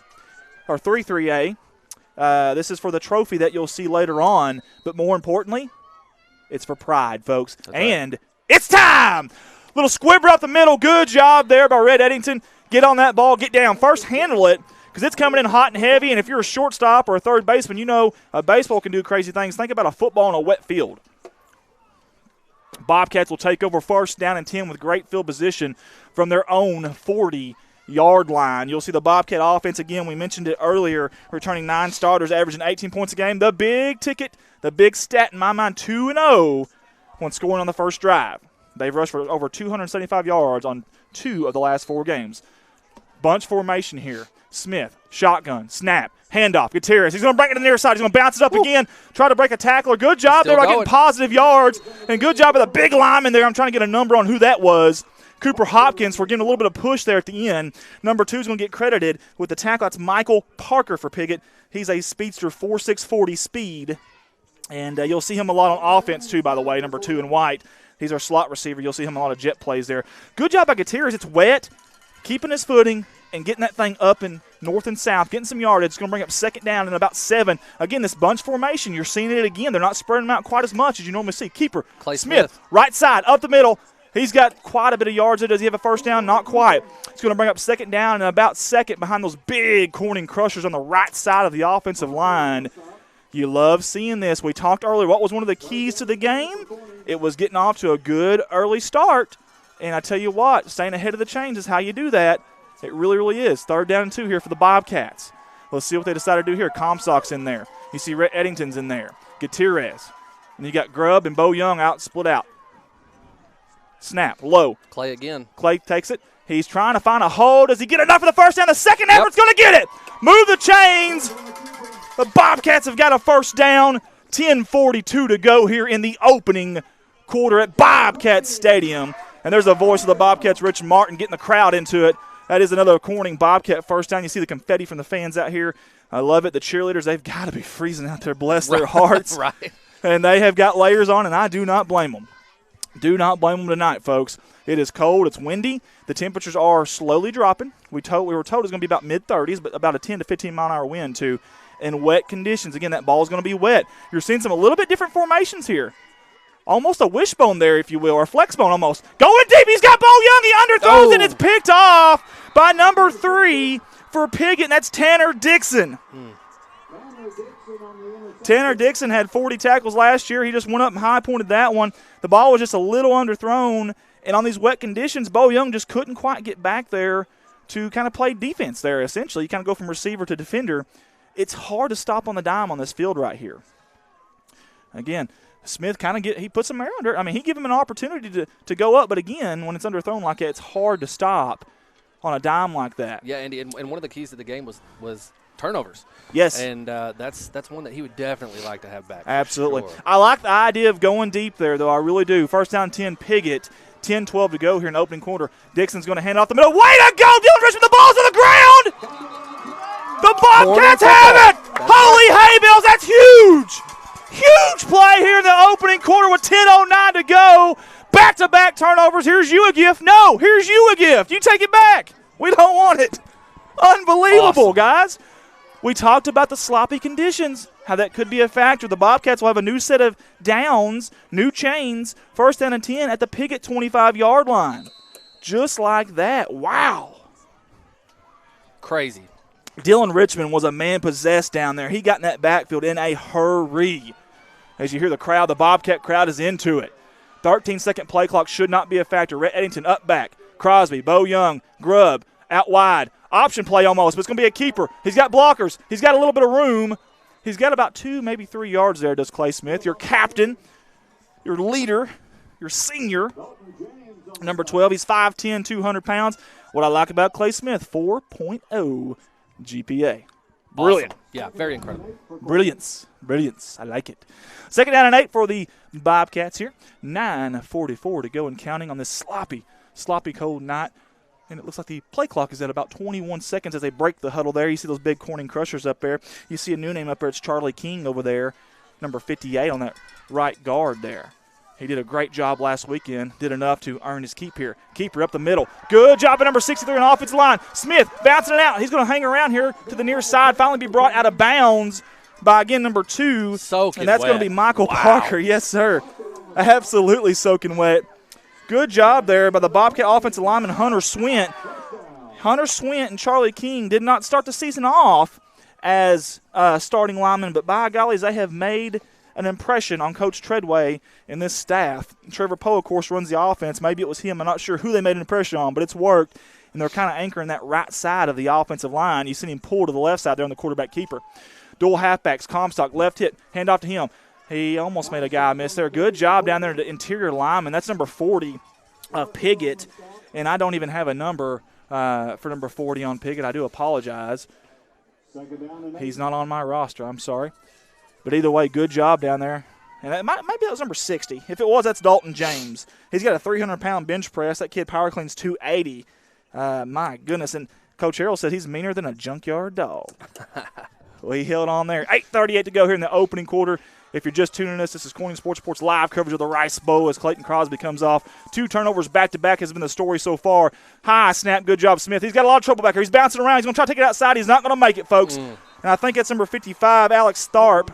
or 3A. This is for the trophy that you'll see later on. But more importantly, it's for pride, folks. That's and right. It's time! Little squibber up the middle. Good job there by Red Eddington. Get on that ball. Get down. First, handle it, because it's coming in hot and heavy. And if you're a shortstop or a third baseman, you know a baseball can do crazy things. Think about a football in a wet field. Bobcats will take over first down and 10 with great field position from their own 40-yard line. You'll see the Bobcat offense, again, we mentioned it earlier, returning 9 starters, averaging 18 points a game. The big ticket, the big stat in my mind, 2-0 when scoring on the first drive. They've rushed for over 275 yards on 2 of the last 4 games. Bunch formation here. Smith, shotgun, snap, handoff. Gutierrez, he's going to bring it to the near side. He's going to bounce it up again, try to break a tackler. Good job there by getting positive yards, and good job by the big lineman there. I'm trying to get a number on who that was. Cooper Hopkins for getting a little bit of push there at the end. Number 2 is going to get credited with the tackle. That's Michael Parker for Piggott. He's a speedster, 4.6 40 speed. And you'll see him a lot on offense, too, by the way, number 2 in white. He's our slot receiver. You'll see him a lot of jet plays there. Good job by Gutierrez. It's wet, keeping his footing, and getting that thing up in north and south, getting some yardage. It's going to bring up 2nd down and about 7. Again, this bunch formation, you're seeing it again. They're not spreading them out quite as much as you normally see. Keeper, Clay Smith, right side, up the middle. He's got quite a bit of yards there. Does he have a first down? Not quite. It's going to bring up 2nd down and about 2nd behind those big Corning crushers on the right side of the offensive line. You love seeing this. We talked earlier, what was one of the keys to the game? It was getting off to a good early start. And I tell you what, staying ahead of the chains is how you do that. It really, really is. 3rd down and 2 here for the Bobcats. Let's see what they decide to do here. Comstock's in there. You see Red Eddington's in there. Gutierrez And you got Grubb and Bo Young out, split out. Snap, low. Clay again. Clay takes it. He's trying to find a hole. Does he get enough for the first down? The second effort's going to get it. Move the chains. The Bobcats have got a first down. 10:42 to go here in the opening quarter at Bobcat Stadium. And there's the voice of the Bobcats, Rich Martin, getting the crowd into it. That is another Corning Bobcat first down. You see the confetti from the fans out here. I love it. The cheerleaders, they've got to be freezing out there. Bless their hearts. Right. And they have got layers on, and I do not blame them. Do not blame them tonight, folks. It is cold. It's windy. The temperatures are slowly dropping. We were told it's going to be about mid-30s, but about a 10 to 15-mile-an-hour wind, too. And wet conditions. Again, that ball is going to be wet. You're seeing some a little bit different formations here. Almost a wishbone there, if you will, or a flex bone almost. Going deep. He's got Bo Young. He underthrows, and it's picked off by number 3 for Piggott, and that's Tanner Dixon. Tanner Dixon had 40 tackles last year. He just went up and high-pointed that one. The ball was just a little underthrown, and on these wet conditions, Bo Young just couldn't quite get back there to kind of play defense there, essentially. You kind of go from receiver to defender. It's hard to stop on the dime on this field right here. Again, Smith he puts him under. I mean, he gave him an opportunity to go up, but again, when it's underthrown like that, it's hard to stop on a dime like that. Yeah, Andy, and one of the keys to the game was turnovers. Yes. And that's one that he would definitely like to have back. Absolutely. Sure. I like the idea of going deep there, though. I really do. First down 10, Piggott. 10-12 to go here in the opening quarter. Dixon's going to hand off the middle. Way to go! Dylan Rich with the ball's on the ground! The Bobcats have it! Holy hay bales, that's huge! Huge play here in the opening quarter with 10:09 to go. Back-to-back turnovers. Here's you a gift. No, here's you a gift. You take it back. We don't want it. Unbelievable, Awesome. guys. We talked about the sloppy conditions, how that could be a factor. The Bobcats will have a new set of downs, new chains, first down and 10 at the Piggott 25-yard line. Just like that. Wow. Crazy. Dylan Richmond was a man possessed down there. He got in that backfield in a hurry. As you hear the crowd, the Bobcat crowd is into it. 13-second play clock should not be a factor. Rhett Eddington up back. Crosby, Bo Young, Grubb, out wide. Option play almost, but it's going to be a keeper. He's got blockers. He's got a little bit of room. He's got about 2, maybe 3 yards there, does Clay Smith. Your captain, your leader, your senior, number 12. He's 5'10", 200 pounds. What I like about Clay Smith, 4.0 GPA. Brilliant. Awesome. Yeah, very incredible. Brilliance. I like it. Second down and 8 for the Bobcats here. 9:44 to go and counting on this sloppy cold night. And it looks like the play clock is at about 21 seconds as they break the huddle there. You see those big Corning Crushers up there. You see a new name up there. It's Charlie King over there, number 58 on that right guard there. He did a great job last weekend, did enough to earn his keep here. Keeper up the middle. Good job at number 63 on offensive line. Smith bouncing it out. He's going to hang around here to the near side, finally be brought out of bounds by, again, number 2. Soaking and that's wet. going to be Michael Parker. Yes, sir. Absolutely soaking wet. Good job there by the Bobcat offensive lineman, Hunter Swint. Hunter Swint and Charlie King did not start the season off as starting linemen, but by golly, they have made an impression on Coach Treadway and this staff. Trevor Poe, of course, runs the offense. Maybe it was him. I'm not sure who they made an impression on, but it's worked, and they're kind of anchoring that right side of the offensive line. You see him pull to the left side there on the quarterback keeper. Dual halfbacks, Comstock, left hit, hand off to him. He almost made a guy miss there. Good job down there at the interior lineman. That's number 40 of Piggott, and I don't even have a number for number 40 on Piggott. I do apologize. He's not on my roster. I'm sorry. But either way, good job down there. And maybe that was number 60. If it was, that's Dalton James. He's got a 300-pound bench press. That kid power cleans 280. My goodness. And Coach Harrell said he's meaner than a junkyard dog. Well, he held on there. 8:38 to go here in the opening quarter. If you're just tuning in, this is Corning Sports Report's live coverage of the Rice Bowl as Clayton Crosby comes off. 2 turnovers back-to-back has been the story so far. High snap, good job, Smith. He's got a lot of trouble back here. He's bouncing around. He's going to try to take it outside. He's not going to make it, folks. And I think that's number 55, Alex Tharp,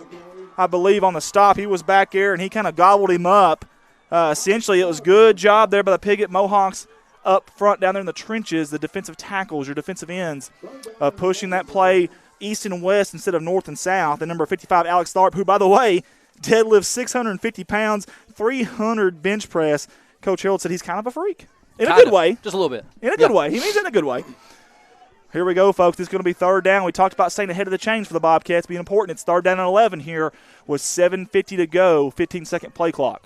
I believe, on the stop. He was back there, and he kind of gobbled him up. Essentially, it was good job there by the Piggott Mohawks up front down there in the trenches, the defensive tackles, your defensive ends, pushing that play east and west instead of north and south. And number 55, Alex Tharp, who, by the way, deadlifts 650 pounds, 300 bench press. Coach Harold said he's kind of a freak. In a good way. Just a little bit. In a good way. He means it in a good way. Here we go, folks. This is going to be third down. We talked about staying ahead of the chains for the Bobcats being important. It's third down and 11 here with 7:50 to go, 15-second play clock.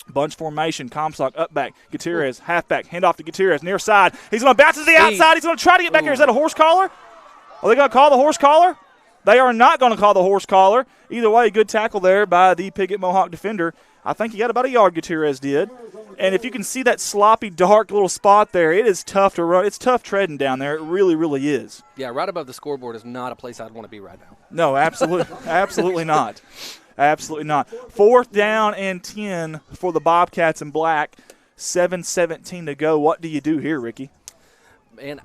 Bunch formation, Comstock up back, Gutierrez, halfback, handoff to Gutierrez, near side. He's going to bounce to the outside. He's going to try to get back here. Is that a horse collar? Are they going to call the horse collar? They are not going to call the horse collar. Either way, good tackle there by the Piggott Mohawk defender. I think he got about a yard, Gutierrez did. And if you can see that sloppy, dark little spot there, it is tough to run. It's tough treading down there. It really, really is. Yeah, right above the scoreboard is not a place I'd want to be right now. No, absolutely, absolutely not. Absolutely not. Fourth down and 10 for the Bobcats in black. 7:17 to go. What do you do here, Ricky? And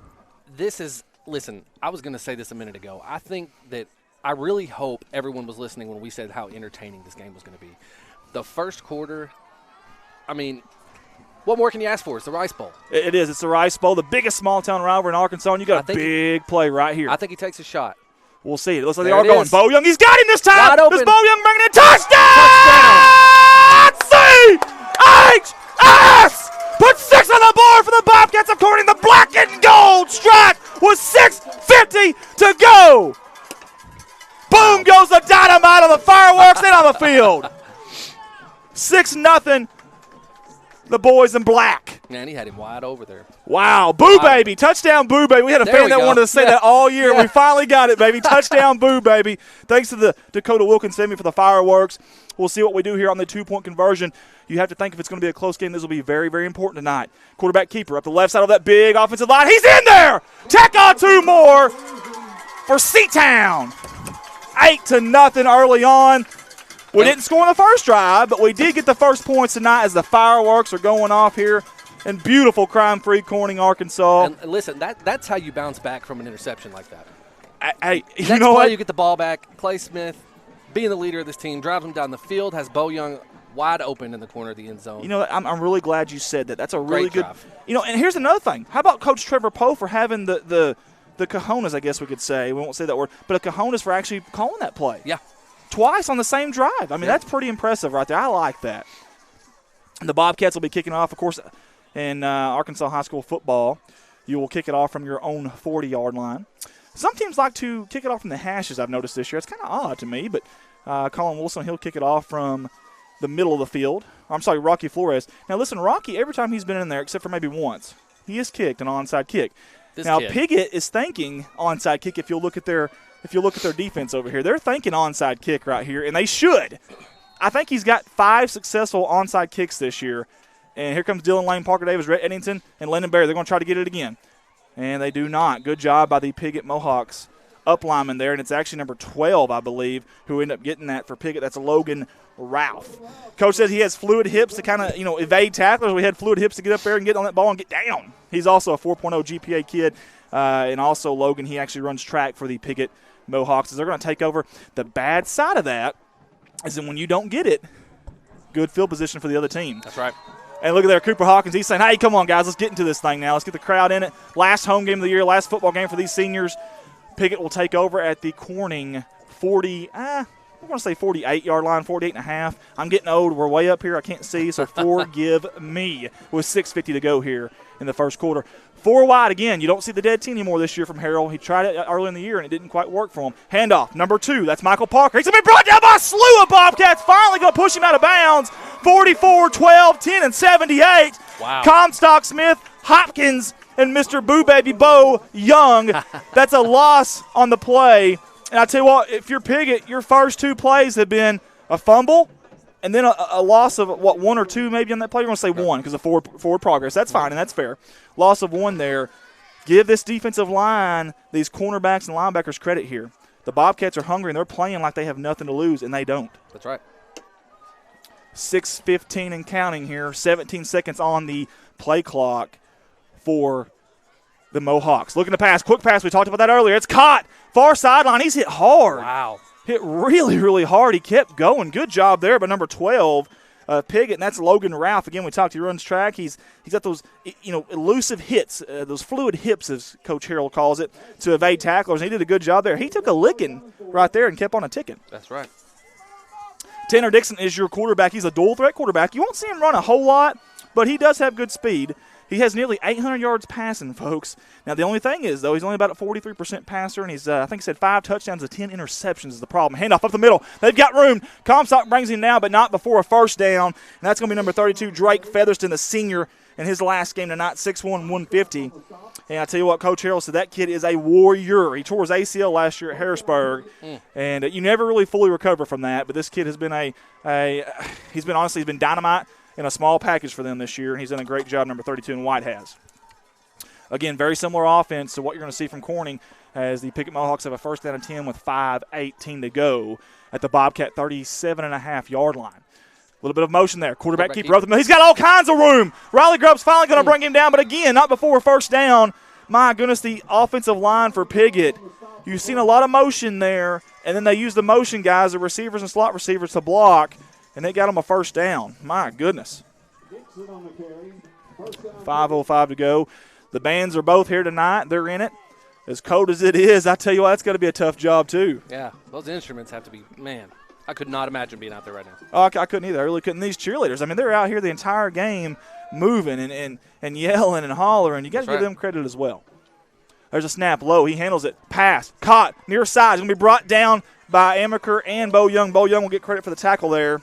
this is – listen, I was going to say this a minute ago. I think that I really hope everyone was listening when we said how entertaining this game was going to be. The first quarter, I mean – what more can you ask for? It's the Rice Bowl. It is. It's the Rice Bowl, the biggest small-town rivalry in Arkansas, and you got a big play right here. I think he takes a shot. We'll see. It looks like they are going. Is. Bo Young, he's got him this time. Wide open. Does Bo Young bring it in? Touchdown! C-H-S! Put 6 on the board for the Bobcats according to the black and gold stripe with 6:50 to go. Boom goes the dynamite on the fireworks and on the field. 6-0. The boys in black. Man, he had him wide over there. Wow. Boo Baby. Touchdown Boo Baby. We had a fan that wanted to say that all year. We finally got it, baby. Touchdown Boo Baby. Thanks to the Dakota Wilkins semi for the fireworks. We'll see what we do here on the 2-point conversion. You have to think if it's going to be a close game, this will be very, very important tonight. Quarterback keeper up the left side of that big offensive line. He's in there. Tack on 2 more for C-Town. 8-0 early on. We didn't score on the first drive, but we did get the first points tonight as the fireworks are going off here in beautiful crime-free Corning, Arkansas. And listen, that's how you bounce back from an interception like that. Hey, you know what? You get the ball back. Clay Smith, being the leader of this team, drives them down the field, has Bo Young wide open in the corner of the end zone. You know, I'm really glad you said that. That's a really Great good drive. You know, and here's another thing. How about Coach Trevor Poe for having the cojones, I guess we could say. We won't say that word, but a cojones for actually calling that play. Yeah. Twice on the same drive. I mean, that's pretty impressive right there. I like that. And the Bobcats will be kicking off, of course, in Arkansas high school football. You will kick it off from your own 40-yard line. Some teams like to kick it off from the hashes, I've noticed this year. It's kind of odd to me, but Colin Wilson, he'll kick it off from the middle of the field. I'm sorry, Rocky Flores. Now, listen, Rocky, every time he's been in there, except for maybe once, he has kicked an onside kick. Piggott is thinking onside kick if you'll look at their defense over here. They're thinking onside kick right here, and they should. I think he's got 5 successful onside kicks this year. And here comes Dylan Lane, Parker Davis, Rhett Eddington, and Lennon Berry. They're going to try to get it again. And they do not. Good job by the Piggott Mohawks up lineman there, and it's actually number 12, I believe, who ended up getting that for Piggott. That's Logan Ralph. Coach says he has fluid hips to kind of, evade tacklers. We had fluid hips to get up there and get on that ball and get down. He's also a 4.0 GPA kid. And also Logan, he actually runs track for the Piggott Mohawks. As they're going to take over. The bad side of that is that when you don't get it, good field position for the other team. That's right. And look at there, Cooper Hawkins. He's saying, hey, come on, guys, let's get into this thing now. Let's get the crowd in it. Last home game of the year, last football game for these seniors. Piggott will take over at the Corning 40, I'm going to say 48-yard line, 48.5. I'm getting old. We're way up here. I can't see, so forgive me. With 6:50 to go here in the first quarter. 4 wide again. You don't see the dead team anymore this year from Harrell. He tried it early in the year, and it didn't quite work for him. Handoff, number 2. That's Michael Parker. He's going to be brought down by a slew of Bobcats. Finally going to push him out of bounds. 44, 12, 10, and 78. Wow. Comstock, Smith, Hopkins, and Mr. Boo Baby Bo Young. That's a loss on the play. And I tell you what, if you're Piggott, your first 2 plays have been a fumble and then a loss of, 1 or 2 maybe on that play. You're going to say 1 because of forward progress. That's fine, and that's fair. Loss of 1 there. Give this defensive line, these cornerbacks and linebackers credit here. The Bobcats are hungry, and they're playing like they have nothing to lose, and they don't. That's right. 6:15 and counting here. 17 seconds on the play clock for the Mohawks. Looking to pass. Quick pass. We talked about that earlier. It's caught. Far sideline. He's hit hard. Wow. Hit really, really hard. He kept going. Good job there by number 12, Piggott, and that's Logan Ralph. Again, we talked. He runs track. He's got those, elusive hits, those fluid hips, as Coach Harrell calls it, to evade tacklers. And he did a good job there. He took a licking right there and kept on a ticking. That's right. Tanner Dixon is your quarterback. He's a dual threat quarterback. You won't see him run a whole lot, but he does have good speed. He has nearly 800 yards passing, folks. Now, the only thing is, though, he's only about a 43% passer, and he's, I think he said 5 touchdowns and 10 interceptions is the problem. Handoff up the middle. They've got room. Comstock brings him down, but not before a first down, and that's going to be number 32, Drake Featherston, the senior, in his last game tonight, 6'1", 150. And I tell you what, Coach Harrell said that kid is a warrior. He tore his ACL last year at Harrisburg, and you never really fully recover from that, but this kid has been he's been dynamite in a small package for them this year, and he's done a great job, number 32 in white has. Again, very similar offense to what you're going to see from Corning as the Piggott Mohawks have a first down and 10 with 5:18 to go at the Bobcat 37.5-yard line. A little bit of motion there. Quarterback keeper up the middle. He's got all kinds of room. Riley Grubb's finally going to bring him down, but again, not before a first down. My goodness, the offensive line for Piggott. You've seen a lot of motion there, and then they use the motion guys, the receivers and slot receivers, to block, and they got them a first down. My goodness. 5:05 to go. The bands are both here tonight. They're in it. As cold as it is, I tell you what, that's going to be a tough job too. Yeah, those instruments have to be, man, I could not imagine being out there right now. Oh, I couldn't either. I really couldn't. These cheerleaders, I mean, they're out here the entire game moving and yelling and hollering. You got to give them credit as well. There's a snap low. He handles it. Pass. Caught. Near side. It's going to be brought down by Amaker and Bo Young. Bo Young will get credit for the tackle there.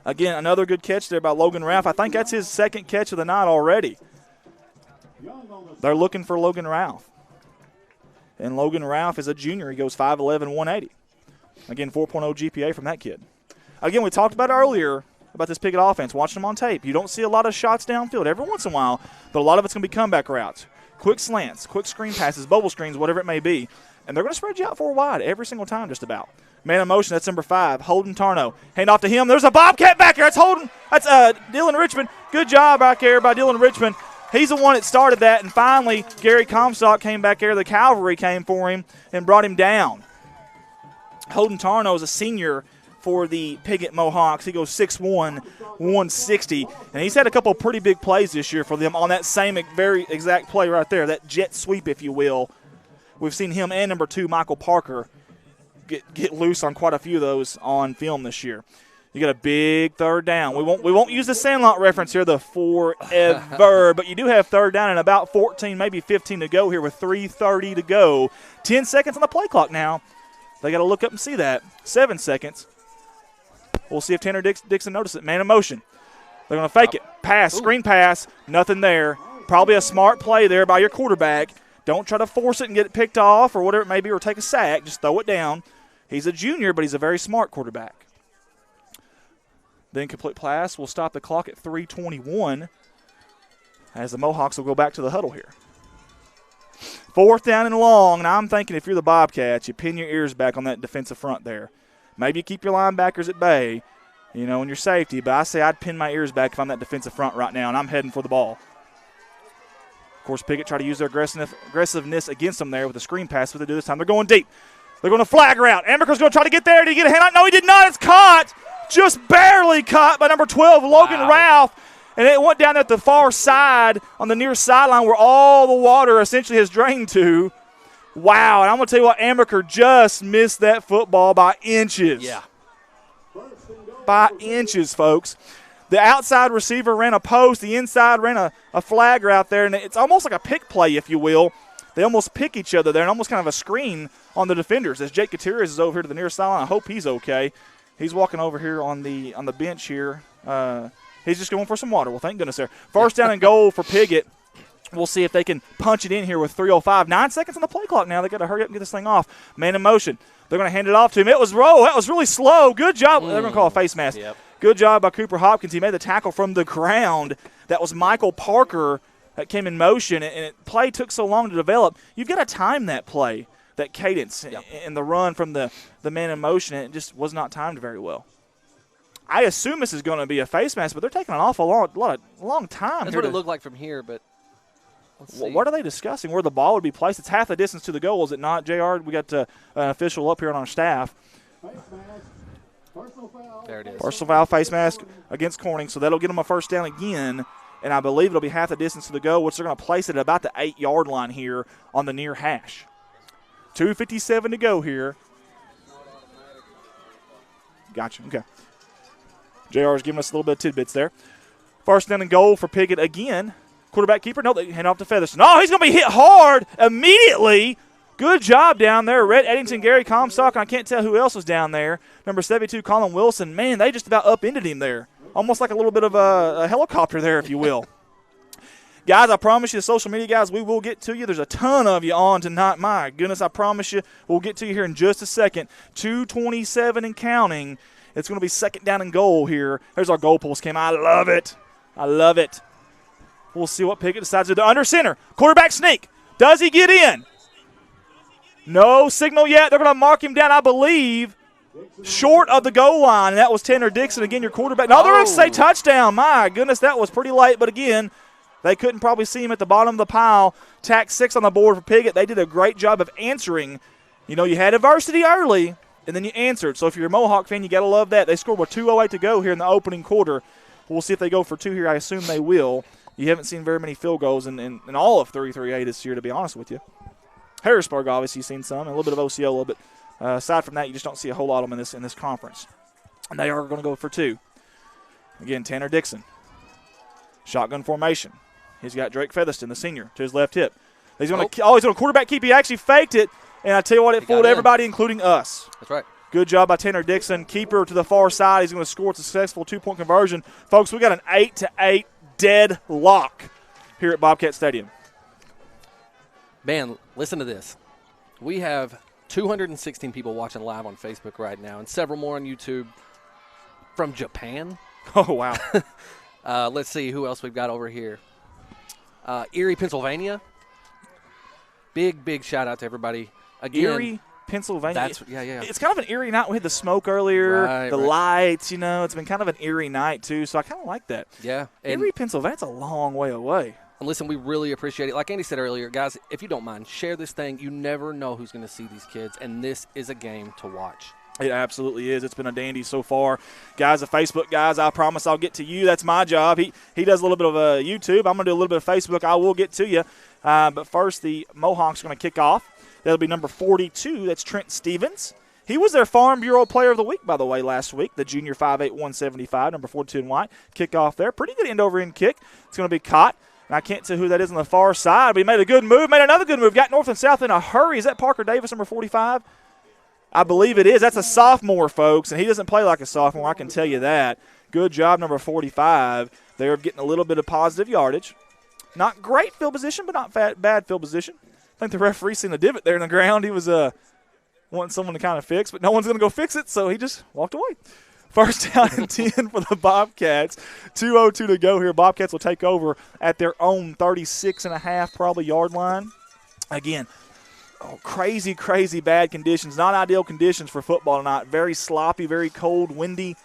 Again, another good catch there by Logan Ralph. I think that's his second catch of the night already. They're looking for Logan Ralph. And Logan Ralph is a junior. He goes 5'11", 180. Again, 4.0 GPA from that kid. Again, we talked about earlier about this Piggott offense, watching them on tape. You don't see a lot of shots downfield every once in a while, but a lot of it's going to be comeback routes. Quick slants, quick screen passes, bubble screens, whatever it may be. And they're going to spread you out 4 wide every single time just about. Man in motion, that's number 5, Holden Tarno. Hand off to him. There's a Bobcat back there. That's Holden. That's Dylan Richmond. Good job back there by Dylan Richmond. He's the one that started that, and finally Gary Comstock came back there. The Cavalry came for him and brought him down. Holden Tarno is a senior for the Piggott Mohawks. He goes 6'1", 160, and he's had a couple of pretty big plays this year for them on that same very exact play right there, that jet sweep, if you will. We've seen him and number 2, Michael Parker, get loose on quite a few of those on film this year. You got a big third down. We won't use the Sandlot reference here, the forever, but you do have third down and about 14, maybe 15 to go here with 3:30 to go. 10 seconds on the play clock now. They got to look up and see that. 7 seconds. We'll see if Tanner Dixon notices it. Man in motion. They're going to fake it. Pass, screen pass, nothing there. Probably a smart play there by your quarterback. Don't try to force it and get it picked off or whatever it may be, or take a sack. Just throw it down. He's a junior, but he's a very smart quarterback. The incomplete pass will stop the clock at 3:21 as the Mohawks will go back to the huddle here. 4th down and long, and I'm thinking if you're the Bobcats, you pin your ears back on that defensive front there. Maybe you keep your linebackers at bay, and your safety, but I say I'd pin my ears back if I'm that defensive front right now, and I'm heading for the ball. Of course, Piggott try to use their aggressiveness against them there with a screen pass. What they do this time, they're going deep. They're going to flag route. Amaker's going to try to get there. Did he get a handout? No, he did not. It's caught. Just barely caught by number 12, Logan Ralph. And it went down at the far side on the near sideline where all the water essentially has drained to. Wow, and I'm going to tell you what, Amaker just missed that football by inches. Yeah. By inches, folks. The outside receiver ran a post. The inside ran a flag route there, and it's almost like a pick play, if you will. They almost pick each other there, and almost kind of a screen on the defenders as Jake Gutierrez is over here to the near sideline. I hope he's okay. He's walking over here on the bench here. He's just going for some water. Well, thank goodness there. First down and goal for Piggott. We'll see if they can punch it in here with 3:05. 9 seconds on the play clock now. They got to hurry up and get this thing off. Man in motion. They're going to hand it off to him. That was really slow. Good job. They're going to call a face mask. Yep. Good job by Cooper Hopkins. He made the tackle from the ground. That was Michael Parker that came in motion, and play took so long to develop. You've got to time that play, that cadence, and the run from the man in motion. It just was not timed very well. I assume this is going to be a face mask, but they're taking an awful long time. That's what it looked like from here, but let's see. What are they discussing? Where the ball would be placed? It's half the distance to the goal, is it not, JR? We got an official up here on our staff. There it is. Personal foul, face mask against Corning, so that'll get them a first down again, and I believe it'll be half the distance to the goal, which they're going to place it at about the 8-yard line here on the near hash. 2:57 to go here. Gotcha, okay. JR is giving us a little bit of tidbits there. First down and goal for Piggott again. Quarterback keeper. No, they hand off to Featherston. Oh, he's going to be hit hard immediately. Good job down there. Red Eddington, Gary Comstock, and I can't tell who else was down there. Number 72, Colin Wilson. Man, they just about upended him there. Almost like a little bit of a helicopter there, if you will. Guys, I promise you, the social media guys, we will get to you. There's a ton of you on tonight. My goodness, I promise you, we'll get to you here in just a second. 2:27 and counting. It's going to be second down and goal here. There's our goalpost cam. I love it. I love it. We'll see what Piggott decides to do. Under center, quarterback sneak. Does he get in? No signal yet. They're going to mark him down, I believe, short of the goal line, and that was Tanner Dixon. Again, your quarterback. No, they're going to say touchdown. My goodness, that was pretty late, but again, they couldn't probably see him at the bottom of the pile. Tack 6 on the board for Piggott. They did a great job of answering. You know, you had adversity early, and then you answered. So if you're a Mohawk fan, you got to love that. They scored with 2:08 to go here in the opening quarter. We'll see if they go for 2 here. I assume they will. You haven't seen very many field goals in all of 3-3-A this year, to be honest with you. Harrisburg, obviously, you've seen some, and a little bit of Osceola, but aside from that, you just don't see a whole lot of them in this conference. And they are going to go for 2. Again, Tanner Dixon. Shotgun formation. He's got Drake Featherston, the senior, to his left hip. He's going to quarterback keep. He actually faked it, and I tell you what, it fooled everybody, including us. That's right. Good job by Tanner Dixon. Keeper to the far side. He's going to score a successful 2-point conversion. Folks, we got an 8-8 deadlock here at Bobcat Stadium. Man, listen to this. We have 216 people watching live on Facebook right now and several more on YouTube from Japan. Oh, wow. Let's see who else we've got over here. Erie, Pennsylvania. Big shout out to everybody. Again, Erie, Pennsylvania. Yeah. It's kind of an eerie night. We had the smoke earlier, the lights, you know. It's been kind of an eerie night, too, so I kind of like that. Yeah. Erie, Pennsylvania, that's a long way away. And listen, we really appreciate it. Like Andy said earlier, guys, if you don't mind, share this thing. You never know who's going to see these kids, and this is a game to watch. It absolutely is. It's been a dandy so far. Guys, the Facebook guys, I promise I'll get to you. That's my job. He does a little bit of YouTube. I'm going to do a little bit of Facebook. I will get to you. But first, the Mohawks are going to kick off. That'll be number 42. That's Trent Stevens. He was their Farm Bureau Player of the Week, by the way, last week. The junior 5'8", 175, number 42 in white. Kickoff there. Pretty good end-over-end kick. It's going to be caught. And I can't tell who that is on the far side, but he made a good move, made another good move. Got north and south in a hurry. Is that Parker Davis, number 45? I believe it is. That's a sophomore, folks, and he doesn't play like a sophomore. I can tell you that. Good job, number 45. They're getting a little bit of positive yardage. Not great field position, but not bad field position. I think the referee seen a divot there in the ground. He was wanting someone to kind of fix, but no one's going to go fix it, so he just walked away. First down and 10 for the Bobcats. 2:02 to go here. Bobcats will take over at their own 36.5 probably yard line. Again, crazy bad conditions. Not ideal conditions for football tonight. Very sloppy, very cold, windy,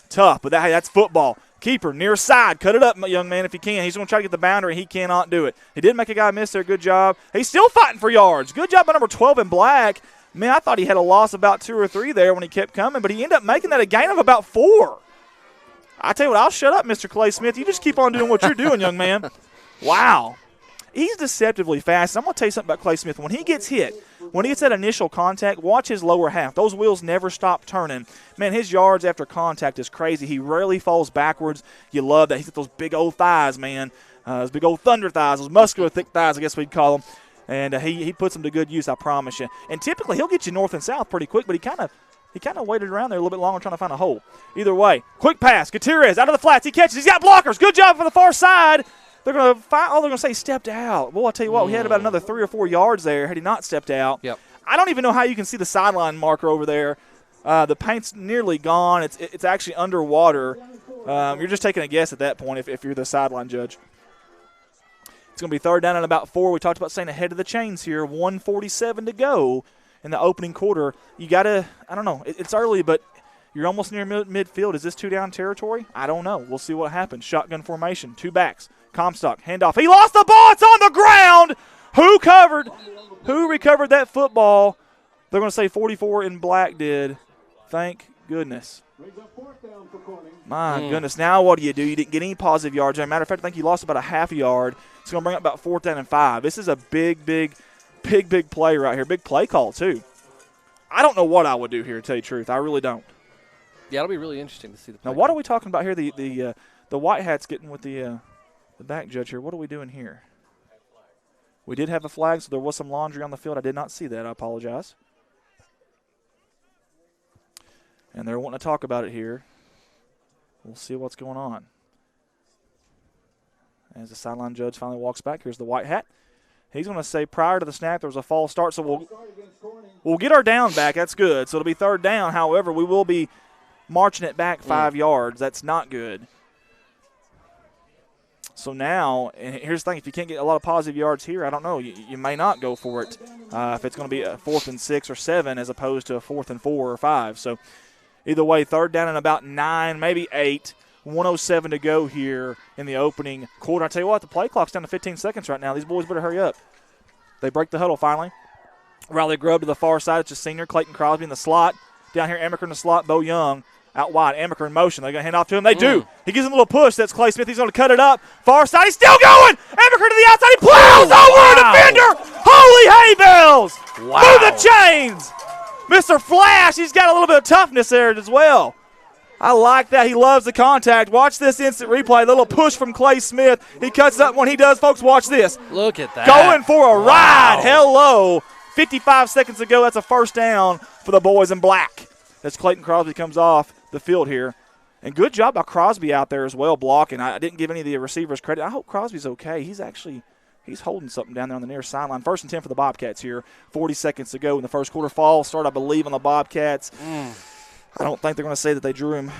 tough. But that's football. Keeper, near side. Cut it up, young man, if you can. He's going to try to get the boundary. He cannot do it. He did make a guy miss there. Good job. He's still fighting for yards. Good job by number 12 in black. Man, I thought he had a loss about 2 or 3 there when he kept coming, but he ended up making that a gain of about 4. I tell you what, I'll shut up, Mr. Clay Smith. You just keep on doing what you're doing, young man. Wow. He's deceptively fast. I'm going to tell you something about Clay Smith. When he gets hit, when he gets that initial contact, watch his lower half. Those wheels never stop turning. Man, his yards after contact is crazy. He rarely falls backwards. You love that. He's got those big old thighs, man. Those big old thunder thighs, those muscular thick thighs, I guess we'd call them. And he puts them to good use, I promise you. And typically he'll get you north and south pretty quick, but he kind of waited around there a little bit longer trying to find a hole. Either way, quick pass. Gutierrez out of the flats. He catches. He's got blockers. Good job for the far side. They're going to say he stepped out. Boy, I'll tell you what, we had about another 3 or 4 yards there had he not stepped out. Yep. I don't even know how you can see the sideline marker over there. The paint's nearly gone. It's actually underwater. You're just taking a guess at that point if you're the sideline judge. It's going to be third down and about 4. We talked about staying ahead of the chains here. 1:47 to go in the opening quarter. You got to, I don't know, it's early, but you're almost near midfield. Is this 2-down territory? I don't know. We'll see what happens. Shotgun formation, 2 backs. Comstock, handoff. He lost the ball. It's on the ground. Who covered? Who recovered that football? They're going to say 44 in black did. Thank goodness. My goodness. Now what do? You didn't get any positive yards. As a matter of fact, I think you lost about a half a yard. It's going to bring up about 4th down and 5. This is a big play right here. Big play call, too. I don't know what I would do here, to tell you the truth. I really don't. Yeah, it'll be really interesting to see the play. Now, what are we talking about here? The white hats getting with the the back judge here. What are we doing here? We did have a flag, so there was some laundry on the field. I did not see that. I apologize. And they're wanting to talk about it here. We'll see what's going on. As the sideline judge finally walks back, here's the white hat. He's going to say prior to the snap there was a false start, so we'll get our down back. That's good. So it'll be third down. However, we will be marching it back 5 yards. That's not good. So now, and here's the thing, if you can't get a lot of positive yards here, I don't know, you may not go for it if it's going to be a 4th and 6 or 7 as opposed to a 4th and 4 or 5. So either way, third down and about 9, maybe 8, 1:07 to go here in the opening quarter. I tell you what, the play clock's down to 15 seconds right now. These boys better hurry up. They break the huddle finally. Riley Grubb to the far side. It's a senior. Clayton Crosby in the slot. Down here, Amaker in the slot. Bo Young out wide. Amaker in motion. They're going to hand off to him. They do. He gives him a little push. That's Clay Smith. He's going to cut it up. Far side. He's still going. Amaker to the outside. He plows over a defender. Holy hay bells. Wow. Through the chains. Mr. Flash, he's got a little bit of toughness there as well. I like that. He loves the contact. Watch this instant replay. A little push from Clay Smith. He cuts it up. When he does, folks, watch this. Look at that. Going for a ride. Hello. 55 seconds ago, that's a first down for the boys in black. As Clayton Crosby comes off the field here. And good job by Crosby out there as well, blocking. I didn't give any of the receivers credit. I hope Crosby's okay. He's holding something down there on the near sideline. 1st and 10 for the Bobcats here. 40 seconds to go in the first quarter. False start, I believe, on the Bobcats. I don't think they're going to say that they drew him.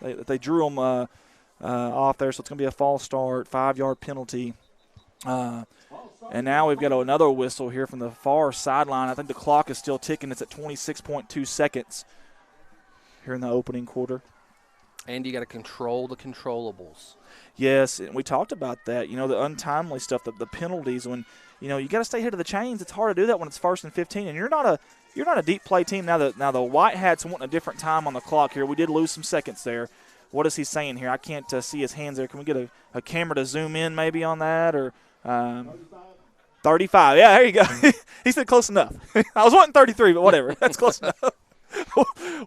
They drew him off there, so it's going to be a false start, 5-yard penalty. And now we've got another whistle here from the far sideline. I think the clock is still ticking. It's at 26.2 seconds here in the opening quarter. And you got to control the controllables. Yes, and we talked about that. The untimely stuff, the penalties. When you got to stay ahead of the chains. It's hard to do that when it's 1st and 15, and you're not a deep play team. Now the White Hats want a different time on the clock here. We did lose some seconds there. What is he saying here? I can't see his hands there. Can we get a camera to zoom in maybe on that or? 35. Yeah, there you go. He said close enough. I was wanting 33, but whatever. That's close enough.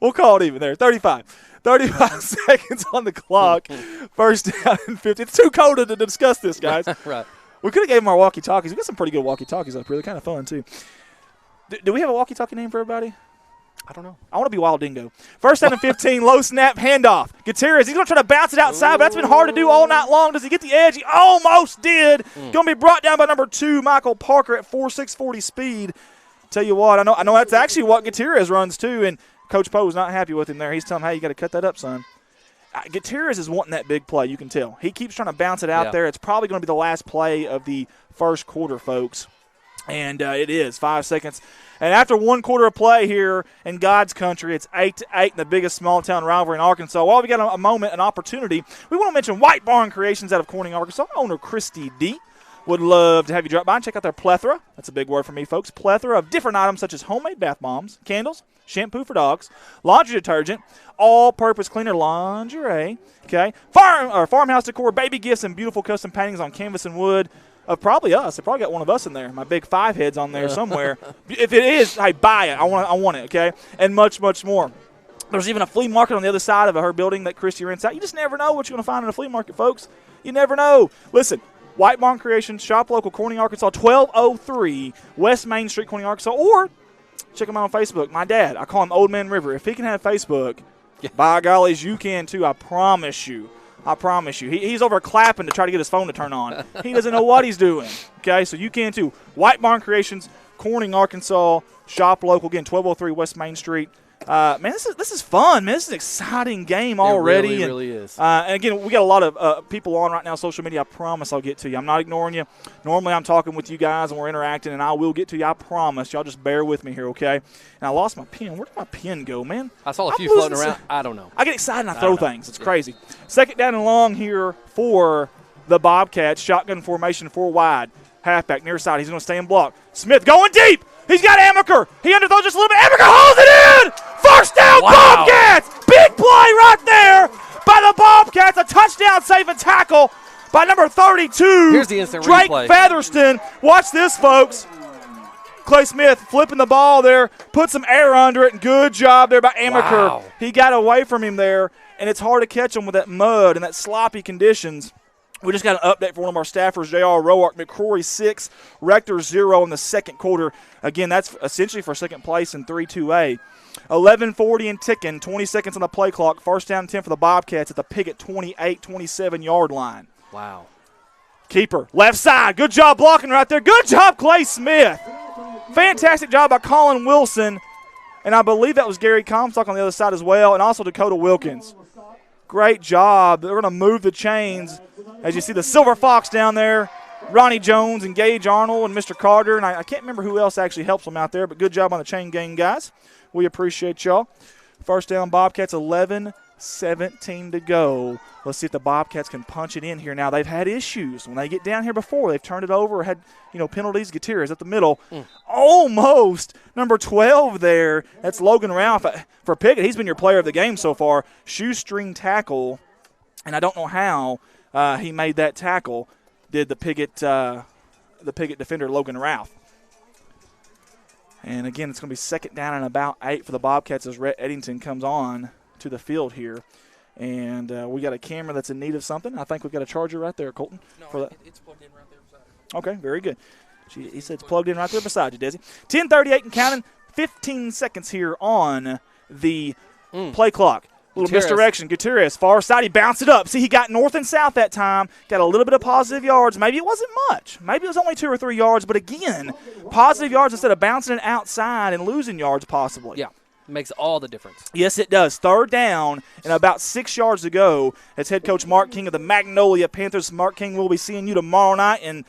We'll call it even there. 35 seconds on the clock. First down and 50. It's too cold to discuss this, guys. Right. We could have gave them our walkie-talkies. We got some pretty good walkie-talkies up here. They're kind of fun, too. Do we have a walkie-talkie name for everybody? I don't know. I want to be Wild Dingo. First down and 15, low snap, handoff. Gutierrez, he's going to try to bounce it outside, but that's been hard to do all night long. Does he get the edge? He almost did. Going to be brought down by number 2, Michael Parker, at 4.640 speed. Tell you what, I know that's actually what Gutierrez runs, too, and Coach Poe's not happy with him there. He's telling him, hey, you got to cut that up, son. Gutierrez is wanting that big play, you can tell. He keeps trying to bounce it out there. It's probably going to be the last play of the first quarter, folks. And it is 5 seconds. And after one quarter of play here in God's country, it's 8-8 in the biggest small-town rivalry in Arkansas. While we got a moment, an opportunity, we want to mention White Barn Creations out of Corning, Arkansas. Owner Christy D. would love to have you drop by and check out their plethora. That's a big word for me, folks. Plethora of different items such as homemade bath bombs, candles, shampoo for dogs, laundry detergent, all-purpose cleaner lingerie, okay, farmhouse decor, baby gifts, and beautiful custom paintings on canvas and wood. Of probably us. They probably got one of us in there. My big 5 heads on there somewhere. If it is, hey, buy it. I want it, okay? And much, much more. There's even a flea market on the other side of her building that Christy rents out. You just never know what you're going to find in a flea market, folks. You never know. Listen, White Barn Creations, shop local, Corning, Arkansas, 1203 West Main Street, Corning, Arkansas. Or check him out on Facebook. My dad, I call him Old Man River. If he can have Facebook, by gollies, you can too. I promise you. He's over clapping to try to get his phone to turn on. He doesn't know what he's doing. Okay, so you can too. White Barn Creations, Corning, Arkansas. Shop local, again, 1203 West Main Street. Man, this is fun, man. This is an exciting game already. It really is. And again, we got a lot of people on right now, social media. I promise I'll get to you. I'm not ignoring you. Normally I'm talking with you guys and we're interacting, and I will get to you. I promise. Y'all just bear with me here, okay? And I lost my pen. Where did my pen go, man? I saw a few floating around. I don't know. I get excited and I throw things. It's crazy. Second down and long here for the Bobcats. Shotgun formation, 4 wide. Halfback, near side. He's going to stay in block. Smith going deep. He's got Amaker. He underthrows just a little bit. Amaker holds it in. First down, wow. Bobcats. Big play right there by the Bobcats. A touchdown save and tackle by number 32. Here's the instant Drake replay. Featherston. Watch this, folks. Clay Smith flipping the ball there. Put some air under it. And good job there by Amaker. Wow. He got away from him there. And it's hard to catch him with that mud and that sloppy conditions. We just got an update for one of our staffers, J.R. Roark. McCrory 6, Rector 0 in the second quarter. Again, that's essentially for second place in 3-2A. 11:40 and ticking, 20 seconds on the play clock. First down 10 for the Bobcats at the Piggott 28-27-yard line. Wow. Keeper, left side. Good job blocking right there. Good job, Clay Smith. Fantastic job by Colin Wilson. And I believe that was Gary Comstock on the other side as well, and also Dakota Wilkins. Great job. They're going to move the chains. As you see the Silver Fox down there, Ronnie Jones and Gage Arnold and Mr. Carter. And I can't remember who else actually helps them out there, but good job on the chain gang, guys. We appreciate y'all. First down, Bobcats, 11:17 to go. Let's see if the Bobcats can punch it in here. Now, they've had issues. When they get down here before, they've turned it over, had, penalties. Gutierrez at the middle. Almost. Number 12 there. That's Logan Ralph. For Piggott, he's been your player of the game so far. Shoestring tackle. And I don't know how he made that tackle, did the Piggott defender, Logan Ralph. And, again, it's going to be second down and about 8 for the Bobcats as Rhett Eddington comes on to the field here. And we got a camera that's in need of something. I think we've got a charger right there, Colton. No, for that. it's plugged in right there beside you. Okay, very good. He said it's plugged in right there beside you, Desi. 10:38 and counting. 15 seconds here on the play clock. Little Gutierrez. misdirection. Gutierrez, far side. He bounced it up. See, he got north and south that time. Got a little bit of positive yards. Maybe it wasn't much. Maybe it was only 2 or 3 yards. But, again, positive yards instead of bouncing it outside and losing yards possibly. Yeah, makes all the difference. Yes, it does. Third down and about 6 yards to go. As head coach Mark King of the Magnolia Panthers. Mark King will be seeing you tomorrow night in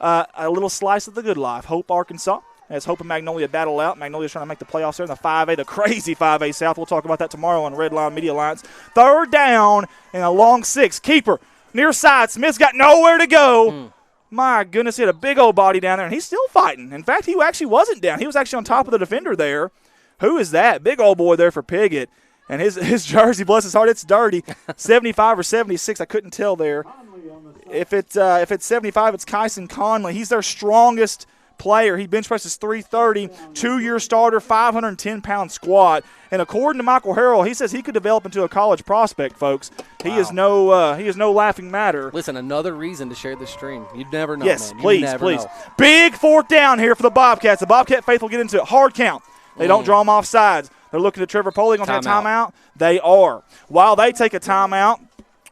a little slice of the good life. Hope, Arkansas. As Hope and Magnolia battle out. Magnolia's trying to make the playoffs there in the 5A, the crazy 5A South. We'll talk about that tomorrow on Redline Media Alliance. Third down and a long 6. Keeper, near side. Smith's got nowhere to go. My goodness, he had a big old body down there, and he's still fighting. In fact, he actually wasn't down. He was actually on top of the defender there. Who is that? Big old boy there for Piggott. And his jersey, bless his heart, it's dirty. 75 or 76, I couldn't tell there. If it's 75, it's Kyson Conley. He's their strongest player. He bench presses 330, 2-year starter, 510-pound squat. And according to Michael Harrell, he says he could develop into a college prospect, folks. He is no laughing matter. Listen, another reason to share this stream. You'd never know, yes, man. Please. Know. Big fourth down here for the Bobcats. The Bobcat faithful get into it. Hard count. They don't draw them off sides. They're looking at Trevor Poley. Going to take a timeout. They are. While they take a timeout,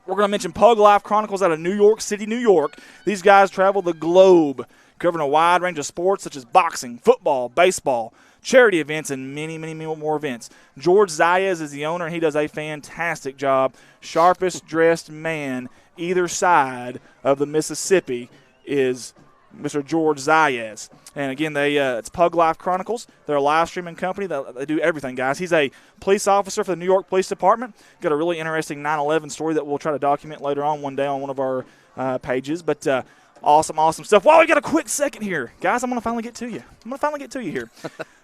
we're going to mention Pug Life Chronicles out of New York City, New York. These guys travel the globe, covering a wide range of sports such as boxing, football, baseball, charity events, and many, many more events. George Zayas is the owner, and he does a fantastic job. Sharpest dressed man either side of the Mississippi is Mr. George Zayas. And, again, it's Pug Life Chronicles. They're a live streaming company. They do everything, guys. He's a police officer for the New York Police Department. Got a really interesting 9/11 story that we'll try to document later on one day on one of our pages. But awesome stuff. Well, we got a quick second here. Guys, I'm going to finally get to you. Here.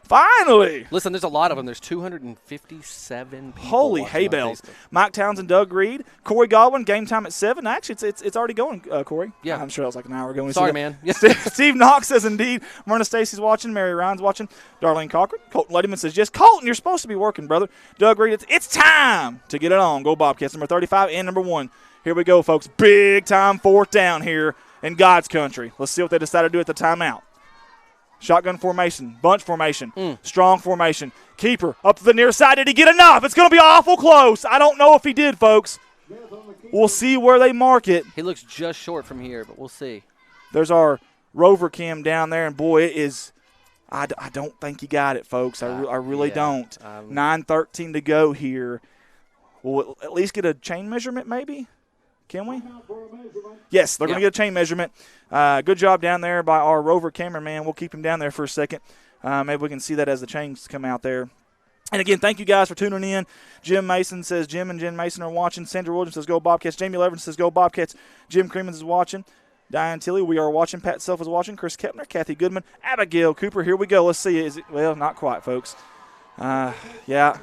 Finally. Listen, there's a lot of them. There's 257 people. Holy hay bales. Mike Townsend, Doug Reed, Corey Godwin, game time at 7. Actually, it's already going, Corey. Yeah. I'm sure that was like an hour ago. Sorry, man. Steve Knox says, indeed. Myrna Stacy's watching. Mary Ryan's watching. Darlene Cochran. Colton Lettyman says, yes, Colton, you're supposed to be working, brother. Doug Reed, it's time to get it on. Go Bobcats, number 35 and number 1. Here we go, folks. Big time fourth down here in God's country. Let's see what they decide to do at the timeout. Shotgun formation, bunch formation, strong formation. Keeper up to the near side. Did he get enough? It's going to be awful close. I don't know if he did, folks. We'll see where they mark it. He looks just short from here, but we'll see. There's our rover cam down there, and boy, it is. I don't think he got it, folks. I really don't. 9:13 to go here. We'll at least get a chain measurement, maybe. Can we? Yes, they're going to get a chain measurement. Good job down there by our rover cameraman. We'll keep him down there for a second. Maybe we can see that as the chains come out there. And, again, thank you guys for tuning in. Jim Mason says Jim and Jen Mason are watching. Sandra Williams says go Bobcats. Jamie Levin says go Bobcats. Jim Creemans is watching. Diane Tilley, we are watching. Pat Self is watching. Chris Kepner, Kathy Goodman, Abigail Cooper. Here we go. Let's see. Is it? Well, not quite, folks. Yeah.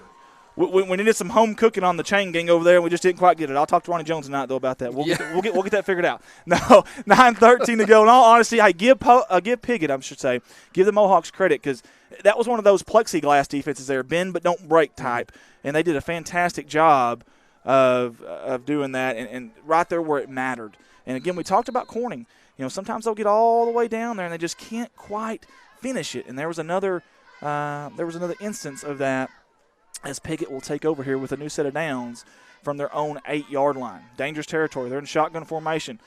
We needed some home cooking on the chain gang over there, and we just didn't quite get it. I'll talk to Ronnie Jones tonight, though, about that. We'll get that figured out. No, 9:13 to go. In all honesty, I give Piggott, I should say, give the Mohawks credit because that was one of those plexiglass defenses there, bend but don't break type, and they did a fantastic job of doing that, and right there where it mattered. And, again, we talked about Corning. Sometimes they'll get all the way down there and they just can't quite finish it. And there was another instance of that as Piggott will take over here with a new set of downs from their own 8-yard line. Dangerous territory. They're in shotgun formation.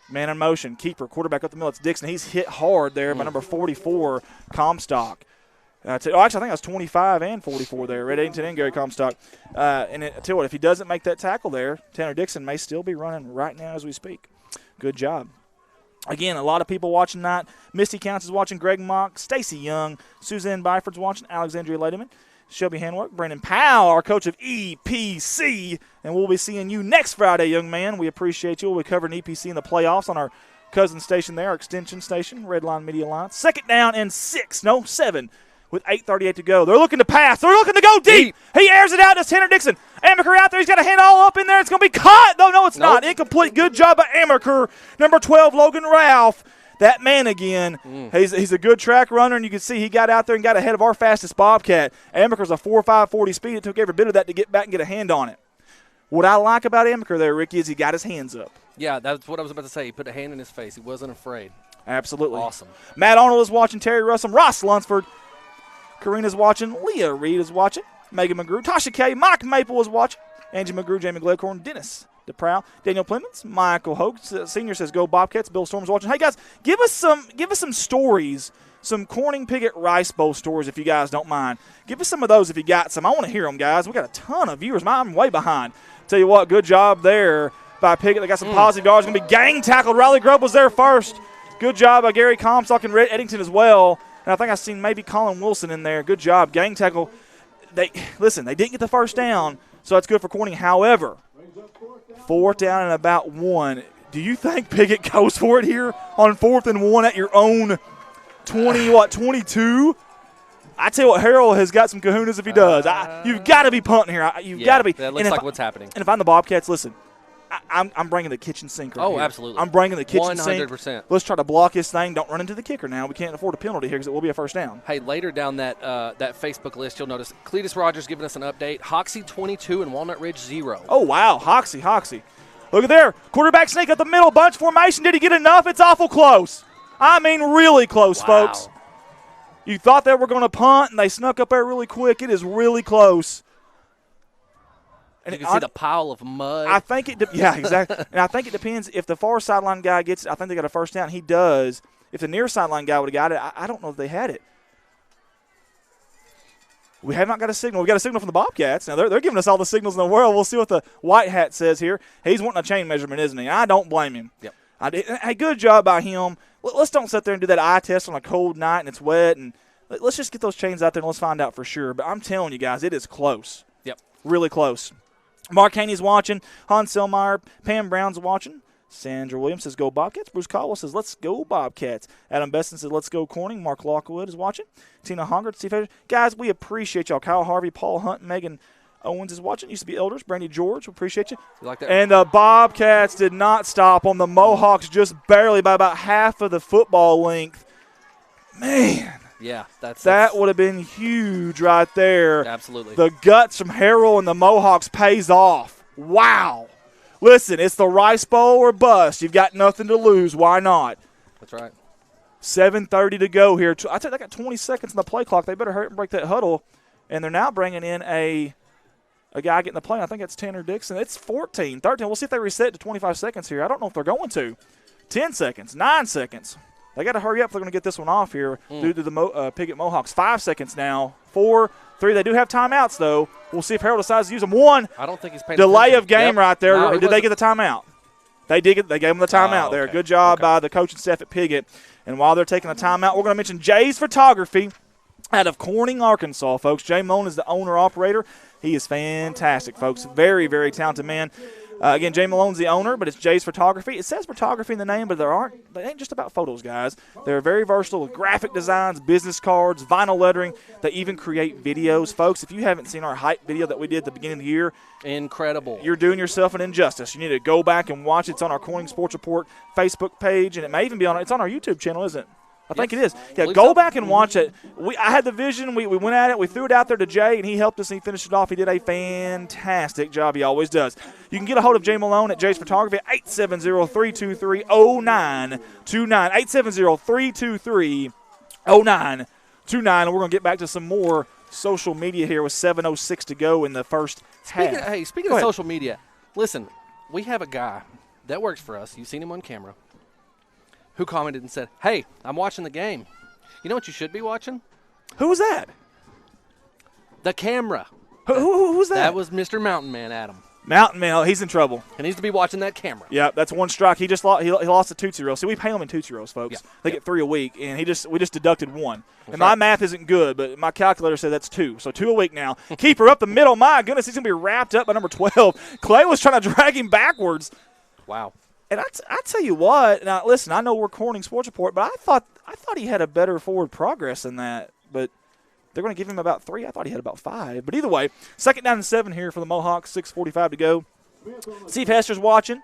Man in motion. Keeper. Quarterback up the middle. It's Dixon. He's hit hard there by number 44, Comstock. Actually, I think that was 25 and 44 there. Red Eddington and Gary Comstock. And I tell you what, if he doesn't make that tackle there, Tanner Dixon may still be running right now as we speak. Good job. Again, a lot of people watching tonight. Misty Counts is watching. Greg Mock, Stacy Young, Suzanne Byford's watching. Alexandria Ladyman, Shelby Handwork, Brandon Powell, our coach of EPC. And we'll be seeing you next Friday, young man. We appreciate you. We'll be covering EPC in the playoffs on our cousin station there, our extension station, Redline Media Alliance. 2nd down and 7 with 8:38 to go. They're looking to pass. They're looking to go deep. He airs it out to Tanner Dixon. Amaker out there. He's got a hand all up in there. It's going to be caught. No, it's not. Incomplete. Good job by Amaker. Number 12, Logan Ralph. That man again, he's a good track runner, and you can see he got out there and got ahead of our fastest Bobcat. Amaker's a 4.5 40 speed. It took every bit of that to get back and get a hand on it. What I like about Amaker there, Ricky, is he got his hands up. Yeah, that's what I was about to say. He put a hand in his face. He wasn't afraid. Absolutely. Awesome. Matt Arnold is watching. Terry Russell, Ross Lunsford. Karina's watching. Leah Reed is watching. Megan McGrew. Tasha Kay. Mike Maple is watching. Angie McGrew, Jamie Gledcorn, Dennis DeProw, Daniel Plemons, Michael Hogue, Senior says go Bobcats. Bill Storm's watching. Hey guys, give us some stories, some Corning Piggott Rice Bowl stories if you guys don't mind. Give us some of those if you got some. I want to hear them, guys. We got a ton of viewers. I'm way behind. Tell you what, good job there by Piggott. They got some positive yards. Going to be gang tackled. Riley Grubb was there first. Good job by Gary Comstock and Red Eddington as well. And I think I seen maybe Colin Wilson in there. Good job. Gang tackle. They didn't get the first down, so that's good for Corning. However, 4th down and about 1. Do you think Piggott goes for it here on 4th and 1 at your own 22? I tell you what, Harold has got some kahunas if he does. You've got to be punting here. You've got to be. That looks like what's happening. And if I'm the Bobcats, listen, I'm bringing the kitchen sink right here. Absolutely. I'm bringing the kitchen 100%. sink. Let's try to block this thing. Don't run into the kicker now. We can't afford a penalty here because it will be a first down. Hey, later down that Facebook list, you'll notice Cletus Rogers giving us an update. Hoxie 22 and Walnut Ridge 0. Oh, wow. Hoxie. Look at there. Quarterback sneak up the middle. Bunch formation. Did he get enough? It's awful close. I mean really close, folks. You thought they were going to punt, and they snuck up there really quick. It is really close. And you can see the pile of mud. I think exactly. And I think it depends. If the far sideline guy gets it, I think they got a first down. He does. If the near sideline guy would have got it, I don't know if they had it. We have not got a signal. We got a signal from the Bobcats. Now, they're giving us all the signals in the world. We'll see what the white hat says here. He's wanting a chain measurement, isn't he? I don't blame him. Yep. Hey, good job by him. Let's don't sit there and do that eye test on a cold night and it's wet. And let's just get those chains out there and let's find out for sure. But I'm telling you guys, it is close. Yep. Really close. Mark Haney's watching. Hans Selmeyer. Pam Brown's watching. Sandra Williams says, go Bobcats. Bruce Caldwell says, let's go Bobcats. Adam Besson says, let's go Corning. Mark Lockwood is watching. Tina Hongard, Steve Hedges. Guys, we appreciate y'all. Kyle Harvey, Paul Hunt, Megan Owens is watching. Used to be Elders. Brandy George, we appreciate you. You like that? And the Bobcats did not stop on the Mohawks just barely by about half of the football length. Man. Yeah, that would have been huge right there. Absolutely. The guts from Harrell and the Mohawks pays off. Wow. Listen, it's the Rice Bowl or bust. You've got nothing to lose. Why not? That's right. 7:30 to go here. I tell you, they got 20 seconds on the play clock. They better hurry and break that huddle. And they're now bringing in a guy getting the play. I think it's Tanner Dixon. It's 14, 13. We'll see if they reset to 25 seconds here. I don't know if they're going to. 10 seconds, 9 seconds. They got to hurry up if they're going to get this one off here due to the Piggott Mohawks. 5 seconds now. 4, 3. They do have timeouts, though. We'll see if Harold decides to use them. 1. I don't think he's paying delay attention. of game right there. No, or did they get the timeout? They did. They gave them the timeout there. Okay. Good job by the coaching staff at Piggott. And while they're taking the timeout, we're going to mention Jay's Photography out of Corning, Arkansas, folks. Jay Malone is the owner-operator. He is fantastic, folks. Very, very talented man. Again, Jay Malone's the owner, but it's Jay's Photography. It says photography in the name, but they ain't just about photos, guys. They're very versatile with graphic designs, business cards, vinyl lettering. They even create videos. Folks, if you haven't seen our hype video that we did at the beginning of the year, incredible. You're doing yourself an injustice. You need to go back and watch it. It's on our Corning Sports Report Facebook page, and it may even be it's on our YouTube channel, isn't it? I think it is. Yeah, Believe go so. back and watch it. I had the vision. We went at it. We threw it out there to Jay, and he helped us, and he finished it off. He did a fantastic job. He always does. You can get a hold of Jay Malone at Jay's Photography at 870-323-0929. 870-323-0929. And we're going to get back to some more social media here with 7:06 to go in the first half. Speaking of social media, listen, we have a guy that works for us. You've seen him on camera, who commented and said, "Hey, I'm watching the game. You know what you should be watching? Who was that? The camera." Who's that? That was Mr. Mountain Man, Adam. Mountain Man. Oh, he's in trouble. He needs to be watching that camera. Yeah, that's one strike. He just lost. He lost a Tootsie Roll. See, we pay them in Tootsie Rolls, folks. Yeah. They get 3 a week, and we just deducted 1. That's and my right. math isn't good, but my calculator said that's 2. So 2 a week now. Keeper up the middle. My goodness, he's gonna be wrapped up by number 12. Clay was trying to drag him backwards. Wow. And I tell you what. Now listen, I know we're Corning Sports Report, but I thought he had a better forward progress than that. But they're going to give him about 3. I thought he had about 5. But either way, 2nd down and 7 here for the Mohawks. 6:45 to go. Steve Hester's watching.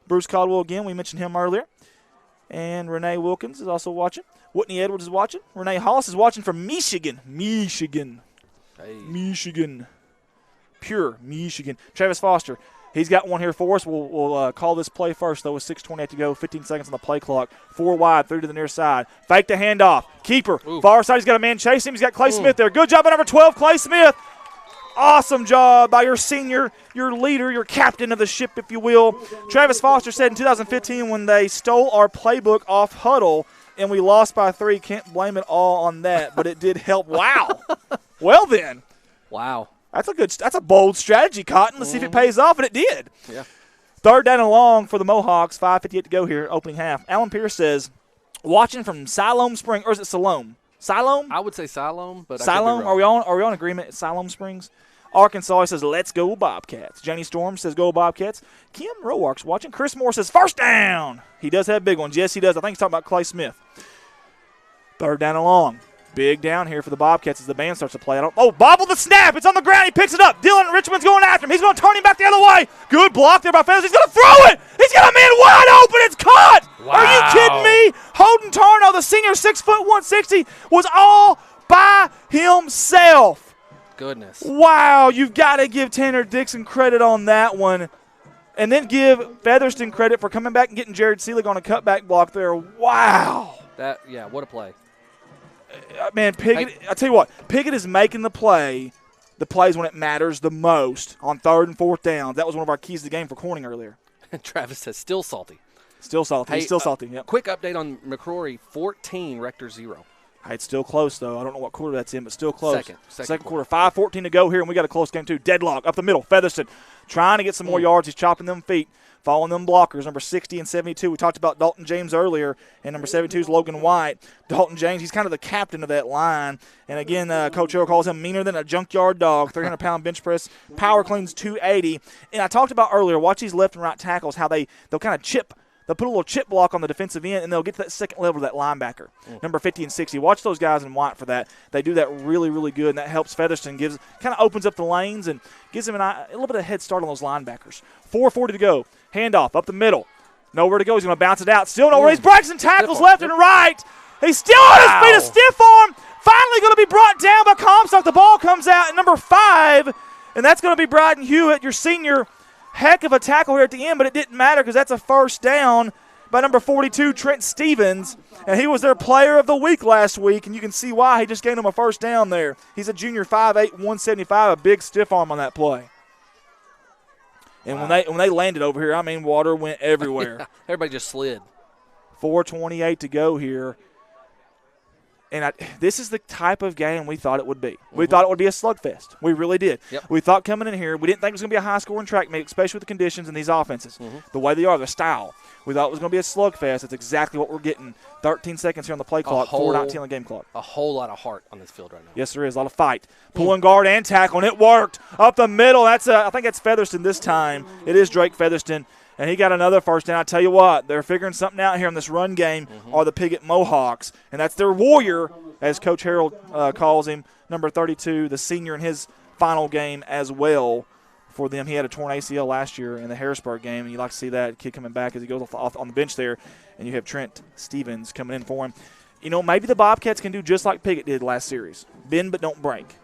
Bruce Caldwell again. We mentioned him earlier. And Renee Wilkins is also watching. Whitney Edwards is watching. Renee Hollis is watching from Michigan. Michigan. Pure Michigan. Travis Foster. He's got one here for us. We'll call this play first, though, with 6:28 to go. 15 seconds on the play clock. 4 wide, 3 to the near side. Fake the handoff. Keeper. Ooh. Far side. He's got a man chasing him. He's got Clay Smith there. Good job by number 12, Clay Smith. Awesome job by your senior, your leader, your captain of the ship, if you will. Travis Foster said in 2015 when they stole our playbook off Huddle and we lost by 3, can't blame it all on that, but it did help. Wow. Well then. Wow. That's a bold strategy, Cotton. Let's see if it pays off, and it did. Yeah. 3rd down and long for the Mohawks. 5:58 to go here, opening half. Alan Pierce says, watching from Siloam Spring, or is it Siloam? Siloam? I would say Siloam, but Siloam? I could be wrong. Are we on agreement at Siloam Springs? Arkansas says, let's go Bobcats. Janie Storm says, go Bobcats. Kim Rowark's watching. Chris Moore says, first down. He does have big ones. Yes, he does. I think he's talking about Clay Smith. 3rd down and long. Big down here for the Bobcats as the band starts to play. Bobble the snap. It's on the ground. He picks it up. Dylan Richmond's going after him. He's going to turn him back the other way. Good block there by Feathers. He's going to throw it. He's got a man wide open. It's caught. Wow. Are you kidding me? Holden Tarnow, the senior 6'1", 160, was all by himself. Goodness. Wow, you've got to give Tanner Dixon credit on that one. And then give Featherston credit for coming back and getting Jared Seelig on a cutback block there. Wow. What a play. Man, Piggott, I tell you what, Piggott is making the plays when it matters the most on 3rd and 4th downs. That was one of our keys to the game for Corning earlier. Travis says, still salty. Still salty. He's still salty. Yep. Quick update on McCrory, 14, Rector 0. It's still close, though. I don't know what quarter that's in, but still close. Second quarter. 5:14 to go here, and we got a close game, too. Deadlock up the middle. Featherston trying to get some more yards. He's chopping them feet. Following them blockers, number 60 and 72. We talked about Dalton James earlier, and number 72 is Logan White. Dalton James, he's kind of the captain of that line. And again, Coach Earl calls him meaner than a junkyard dog, 300-pound bench press, power cleans 280. And I talked about earlier, watch these left and right tackles, how they'll kind of chip. They'll put a little chip block on the defensive end, and they'll get to that second level of that linebacker, number 50 and 60. Watch those guys in white for that. They do that really, really good, and that helps Featherston, kind of opens up the lanes and gives him a little bit of head start on those linebackers. 4:40 to go. Handoff up the middle. Nowhere to go. He's going to bounce it out. Still nowhere. He's breaks and tackles left and right. He's still on his feet. A stiff arm. Finally going to be brought down by Comstock. The ball comes out at number 5, and that's going to be Bryden Hewitt, your senior. Heck of a tackle here at the end, but it didn't matter because that's a first down by number 42, Trent Stevens. And he was their player of the week last week, and you can see why. He just gained him a first down there. He's a junior, 5'8", 175, a big stiff arm on that play. And when they landed over here, I mean, water went everywhere. Everybody just slid. 4:28 to go here. And this is the type of game we thought it would be. We thought it would be a slugfest. We really did. Yep. We thought coming in here, we didn't think it was going to be a high-scoring track meet, especially with the conditions and these offenses, the way they are, the style. We thought it was going to be a slugfest. That's exactly what we're getting. 13 seconds here on the play clock, 4:19 on the game clock. A whole lot of heart on this field right now. Yes, there is. A lot of fight. Pulling guard and tackle, and it worked. Up the middle. I think that's Featherston this time. It is Drake Featherston. And he got another first down. I tell you what, they're figuring something out here in this run game are the Piggott Mohawks. And that's their warrior, as Coach Harold calls him, number 32, the senior in his final game as well for them. He had a torn ACL last year in the Harrisburg game, and you like to see that kid coming back as he goes off on the bench there. And you have Trent Stevens coming in for him. you know, maybe the Bobcats can do just like Piggott did last series. Bend but don't break.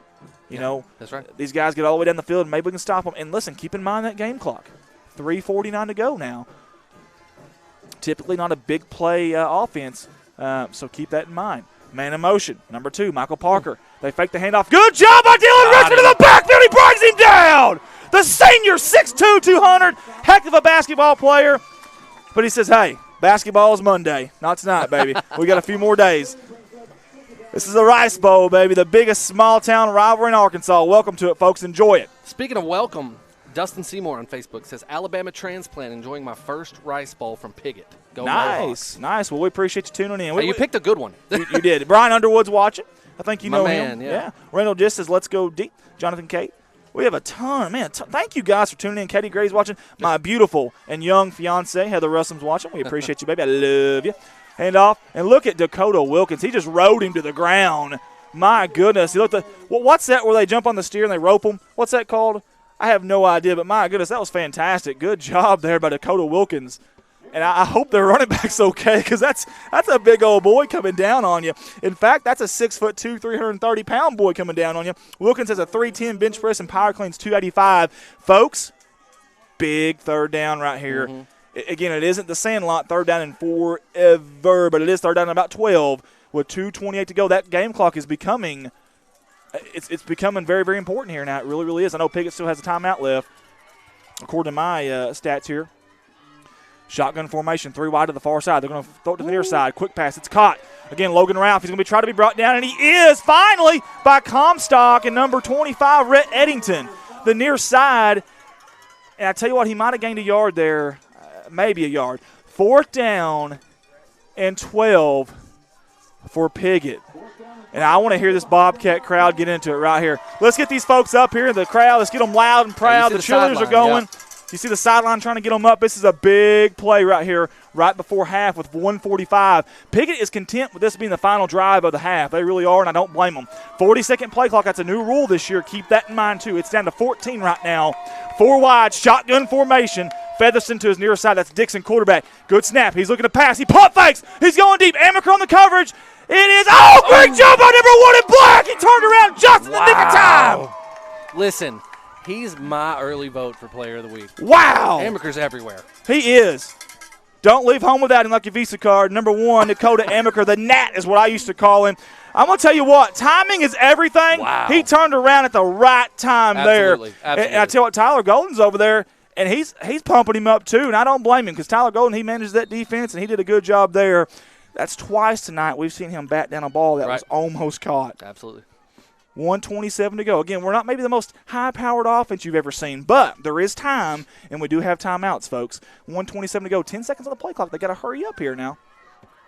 You know, that's right. These guys get all the way down the field, and maybe we can stop them. And listen, keep in mind that game clock. 3:49 to go now. Typically not a big play offense, so keep that in mind. Man in motion, number 2, Michael Parker. They fake the handoff. Good job by Dylan Richard to the backfield. He brings him down. The senior, 6'2", 200, heck of a basketball player. But he says, hey, basketball is Monday, not tonight, baby. We got a few more days. This is the Rice Bowl, baby, the biggest small-town rivalry in Arkansas. Welcome to it, folks. Enjoy it. Speaking of welcome, Dustin Seymour on Facebook says, Alabama transplant enjoying my first Rice Bowl from Piggott. Go Nice, Mohawks. nice. Well, we appreciate you tuning in. Hey, you picked a good one. You did. Brian Underwood's watching. I think you My know man, him. yeah. Randall just says, let's go deep. Jonathan Kate. We have a ton, man. Thank you guys for tuning in. Katie Gray's watching. My beautiful and young fiance, Heather Russell's watching. We appreciate you, baby. I love you. Hand off. And look at Dakota Wilkins. He just rode him to the ground. My goodness. He looked at, what's that where they jump on the steer and they rope them? What's that called? I have no idea, but my goodness, that was fantastic. Good job there by Dakota Wilkins. And I hope their running back's okay, because that's a big old boy coming down on you. In fact, that's a 6'2", 330-pound boy coming down on you. Wilkins has a 310 bench press and power cleans 285. Folks, big third down right here. Again, it isn't the Sandlot third down in forever, but it is third down in about 12 with 2:28 to go. That game clock is becoming it's becoming very, very important here now. It really, really is. I know Piggott still has a timeout left, according to my stats here. Shotgun formation, 3 wide to the far side. They're going to throw it to the near side. Quick pass. It's caught. Again, Logan Ralph. He's going to be trying to be brought down, and he is finally by Comstock and number 25, Rhett Eddington, the near side. And I tell you what, he might have gained a yard there, maybe a yard. 4th down and 12 for Piggott. And I want to hear this Bobcat crowd get into it right here. Let's get these folks up here in the crowd. Let's get them loud and proud. The cheerleaders are going. Yeah. You see the sideline trying to get them up. This is a big play right here, right before half with 1:45. Piggott is content with this being the final drive of the half. They really are, and I don't blame them. 40-second play clock. That's a new rule this year. Keep that in mind, too. It's down to 14 right now. 4 wide, shotgun formation. Featherston to his near side. That's Dixon, quarterback. Good snap. He's looking to pass. He pump fakes. He's going deep. Amaker on the coverage. It is. Oh, great job by number 1 in black. He turned around just in the nick of time. Listen, he's my early vote for player of the week. Wow. Amaker's everywhere. He is. Don't leave home without him like your Visa card. Number 1, Dakota Amaker. The Gnat is what I used to call him. I'm going to tell you what, timing is everything. Wow. He turned around at the right time Absolutely. there. Absolutely. And I tell you what, Tyler Golden's over there, and he's pumping him up too, and I don't blame him because Tyler Golden, he manages that defense, and he did a good job there. That's twice tonight we've seen him bat down a ball that was almost caught. Absolutely. 1:27 to go. Again, we're not maybe the most high-powered offense you've ever seen, but there is time, and we do have timeouts, folks. 1:27 to go. 10 seconds on the play clock. They got to hurry up here now.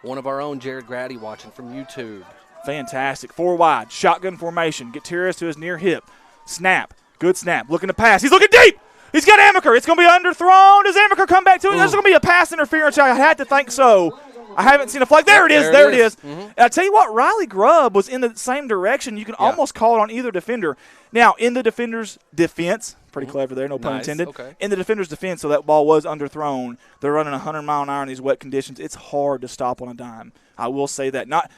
One of our own, Jared Grady, watching from YouTube. Fantastic. 4 wide. Shotgun formation. Gutierrez to his near hip. Snap. Good snap. Looking to pass. He's looking deep. He's got Amaker. It's going to be underthrown. Does Amaker come back to it? There's going to be a pass interference. I had to think so. I haven't seen a flag. There it is. There it is. Mm-hmm. And I tell you what, Riley Grubb was in the same direction. You can almost call it on either defender. Now, in the defender's defense, pretty clever there, no pun intended. Okay. In the defender's defense, so that ball was underthrown. They're running 100-mile-an-hour in these wet conditions. It's hard to stop on a dime. I will say that. Not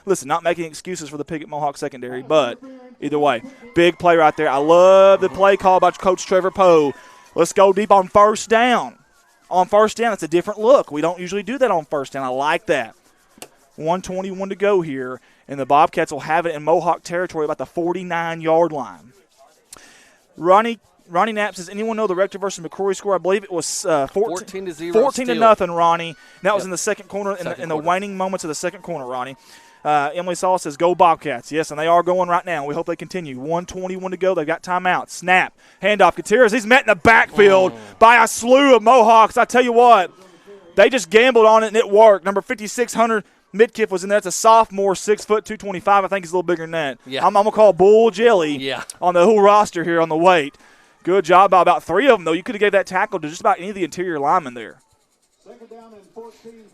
making excuses for the Piggott Mohawk secondary, but either way, big play right there. I love the play call by Coach Trevor Poe. Let's go deep on first down. On first down, it's a different look. We don't usually do that on first down. I like that. 1:21 to go here, and the Bobcats will have it in Mohawk territory about the 49-yard line. Ronnie Knapp says, anyone know the Rector versus McCrory score? I believe it was 14-0. 14-0, Ronnie. That was in the second corner, in the waning moments of the second corner, Ronnie. Emily Saul says, go Bobcats. Yes, and they are going right now. We hope they continue. 1:21 to go. They've got timeout. Snap. Handoff. Gutierrez, he's met in the backfield by a slew of Mohawks. I tell you what, they just gambled on it, and it worked. Number 5,600 Midkiff was in there. It's a sophomore, 6 foot, 225. I think he's a little bigger than that. Yeah. I'm going to call Bull Jelly on the whole roster here on the weight. Good job by about 3 of them, though. You could have gave that tackle to just about any of the interior linemen there.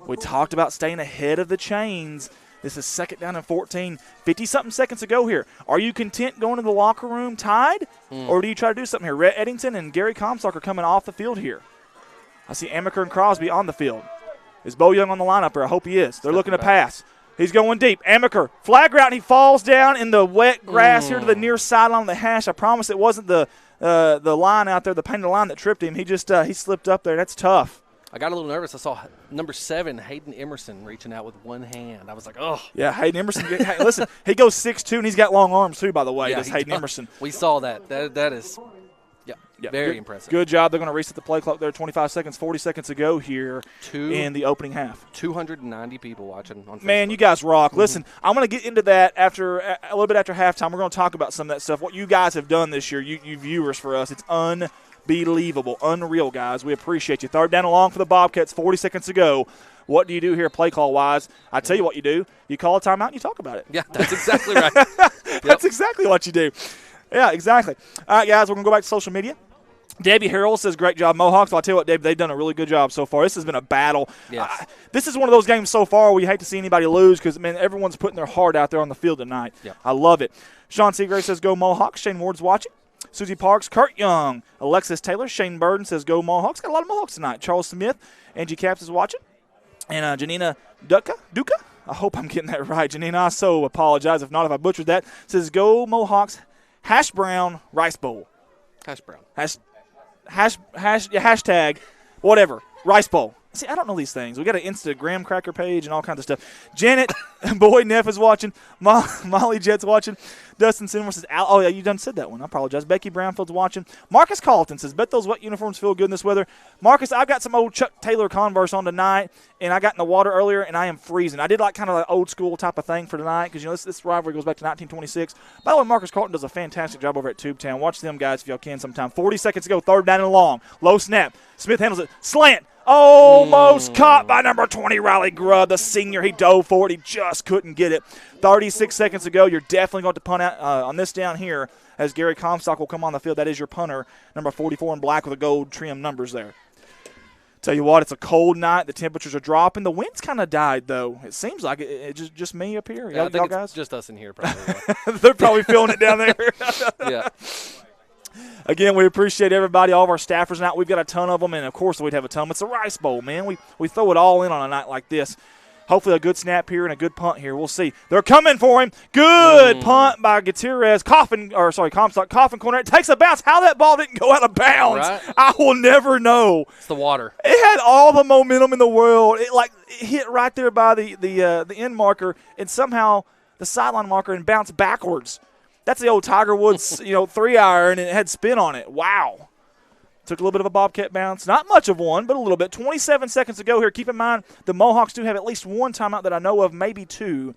We talked about staying ahead of the chains. This is 2nd down and 14. 50-something seconds to go here. Are you content going to the locker room tied, or do you try to do something here? Rhett Eddington and Gary Comstock are coming off the field here. I see Amaker and Crosby on the field. Is Bo Young on the lineup here? I hope he is. They're looking to pass. He's going deep. Amaker, flag route, and he falls down in the wet grass here to the near sideline of the hash. I promise it wasn't the line out there, the painted line that tripped him. He just he slipped up there. That's tough. I got a little nervous. I saw number 7, Hayden Emerson, reaching out with one hand. I was like, oh. Yeah, Hayden Emerson. Hey, listen, he goes 6'2", and he's got long arms too, by the way, this Hayden Emerson. We saw that. That is very impressive. Good job. They're going to reset the play clock there. 25 seconds, 40 seconds to go here in the opening half. 290 people watching on Facebook. Man, you guys rock. Listen, I'm going to get into that after a little bit after halftime. We're going to talk about some of that stuff, what you guys have done this year, you viewers for us. It's unbelievable, unreal, guys. We appreciate you. Third down and long for the Bobcats, 40 seconds to go. What do you do here play call-wise? I tell you what you do. You call a timeout and you talk about it. Yeah, that's exactly right. That's exactly what you do. Yeah, exactly. All right, guys, we're going to go back to social media. Debbie Harrell says, great job, Mohawks. Well, I'll tell you what, Debbie, they've done a really good job so far. This has been a battle. Yes. This is one of those games so far where you hate to see anybody lose because, man, everyone's putting their heart out there on the field tonight. Yep. I love it. Sean Seagrave says, go Mohawks. Shane Ward's watching. Susie Parks, Kurt Young, Alexis Taylor, Shane Burden says, go Mohawks. Got a lot of Mohawks tonight. Charles Smith, Angie Capps is watching. And Janina Duka, I hope I'm getting that right. Janina, I so apologize if not, if I butchered that. Says, go Mohawks, hash brown, rice bowl. Hash brown. Hashtag, whatever, rice bowl. See, I don't know these things. We got an Instagram cracker page and all kinds of stuff. Janet Boyd Neff is watching. Molly Jet's watching. Dustin Sinmore says, oh, yeah, you done said that one. I apologize. Becky Brownfield's watching. Marcus Carlton says, bet those wet uniforms feel good in this weather. Marcus, I've got some old Chuck Taylor Converse on tonight, and I got in the water earlier, and I am freezing. I did like kind of an old school type of thing for tonight because, you know, this rivalry goes back to 1926. By the way, Marcus Carlton does a fantastic job over at Tubetown. Watch them guys if y'all can sometime. 40 seconds to go, third down and long. Low snap. Smith handles it. Slant. Almost caught by number 20, Riley Grubb, the senior. He dove for it. He just couldn't get it. 36 seconds to go. You're definitely going to punt out on this down here as Gary Comstock will come on the field. That is your punter, number 44 in black with the gold trim numbers there. Tell you what, it's a cold night. The temperatures are dropping. The wind's kind of died, though. It seems like it's just me up here. Yeah, I think y'all guys? it's just us in here, probably. They're probably feeling it down there. Yeah. Again, we appreciate everybody, all of our staffers now. We've got a ton of them, and, of course, we'd have a ton. It's a rice bowl, man. We throw it all in on a night like this. Hopefully a good snap here and a good punt here. We'll see. They're coming for him. Good punt by Gutierrez. Comstock. Coffin corner. It takes a bounce. How that ball didn't go out of bounds, right. I will never know. It's the water. It had all the momentum in the world. It hit right there by the end marker, and somehow the sideline marker and bounced backwards. That's the old Tiger Woods, 3-iron, and it had spin on it. Wow. Took a little bit of a Bobcat bounce. Not much of one, but a little bit. 27 seconds to go here. Keep in mind, the Mohawks do have at least one timeout that I know of, maybe two.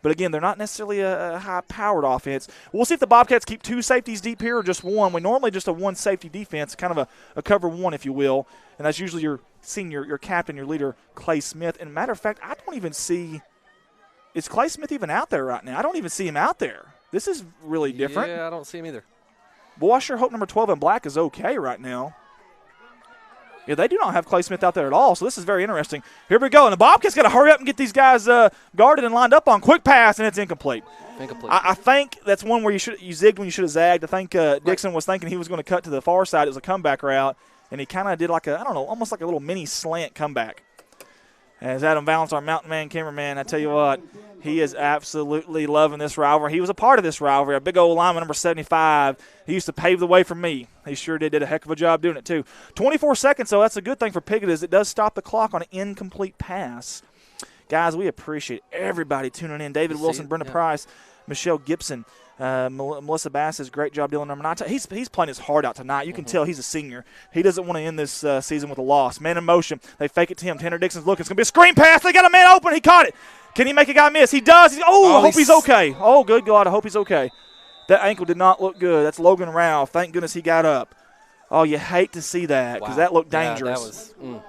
But, again, they're not necessarily a high-powered offense. We'll see if the Bobcats keep two safeties deep here or just one. We normally just a one-safety defense, kind of a cover one, if you will. And that's usually your senior, your captain, your leader, Clay Smith. And, matter of fact, I don't even see – is Clay Smith even out there right now? I don't even see him out there. This is really different. Yeah, I don't see him either. Well, I sure hope number 12 in black is okay right now. Yeah, they do not have Clay Smith out there at all, so this is very interesting. Here we go, and the Bobcats got to hurry up and get these guys guarded and lined up on. Quick pass, and it's incomplete. I think that's one where you zigged when you should have zagged. I think Dixon was thinking he was going to cut to the far side. It was a comeback route, and he kind of did almost like a little mini slant comeback. As Adam Valance, our mountain man cameraman, I tell you what, he is absolutely loving this rivalry. He was a part of this rivalry, a big old lineman, number 75. He used to pave the way for me. He sure did a heck of a job doing it, too. 24 seconds, so that's a good thing for Piggott, is it does stop the clock on an incomplete pass. Guys, we appreciate everybody tuning in. David Wilson, Brenda Price, Michelle Gibson, Melissa Bass says, great job dealing number 9. He's playing his heart out tonight. You can tell he's a senior. He doesn't want to end this season with a loss. Man in motion. They fake it to him. Tanner Dixon's looking. It's going to be a screen pass. They got a man open. He caught it. Can he make a guy miss? He does. I hope he's okay. Oh, good God. I hope he's okay. That ankle did not look good. That's Logan Rao. Thank goodness he got up. Oh, you hate to see that because that looked dangerous. Yeah, that was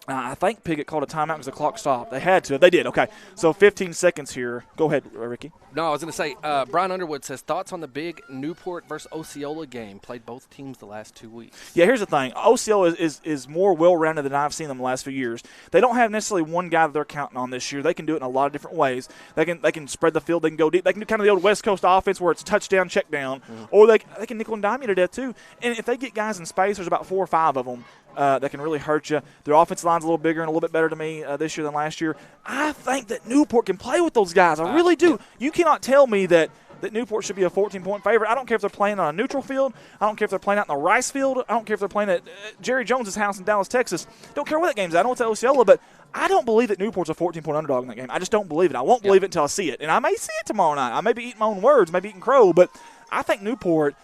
I think Piggott called a timeout because the clock stopped. They had to. They did. Okay. So 15 seconds here. Go ahead, Ricky. No, I was going to say, Brian Underwood says, thoughts on the big Newport versus Osceola game? Played both teams the last 2 weeks. Yeah, here's the thing. Osceola is more well-rounded than I've seen them the last few years. They don't have necessarily one guy that they're counting on this year. They can do it in a lot of different ways. They can spread the field. They can go deep. They can do kind of the old West Coast offense where it's touchdown, check down, or they can nickel and dime you to death too. And if they get guys in space, there's about 4 or 5 of them that can really hurt you. Their offensive line's a little bigger and a little bit better to me this year than last year. I think that Newport can play with those guys. I really do. You cannot tell me that Newport should be a 14-point favorite. I don't care if they're playing on a neutral field. I don't care if they're playing out in the Rice field. I don't care if they're playing at Jerry Jones's house in Dallas, Texas. Don't care what that game's at. I know it's at Osceola, but I don't believe that Newport's a 14-point underdog in that game. I just don't believe it. I won't believe it until I see it. And I may see it tomorrow night. I may be eating my own words, maybe eating crow, but I think Newport,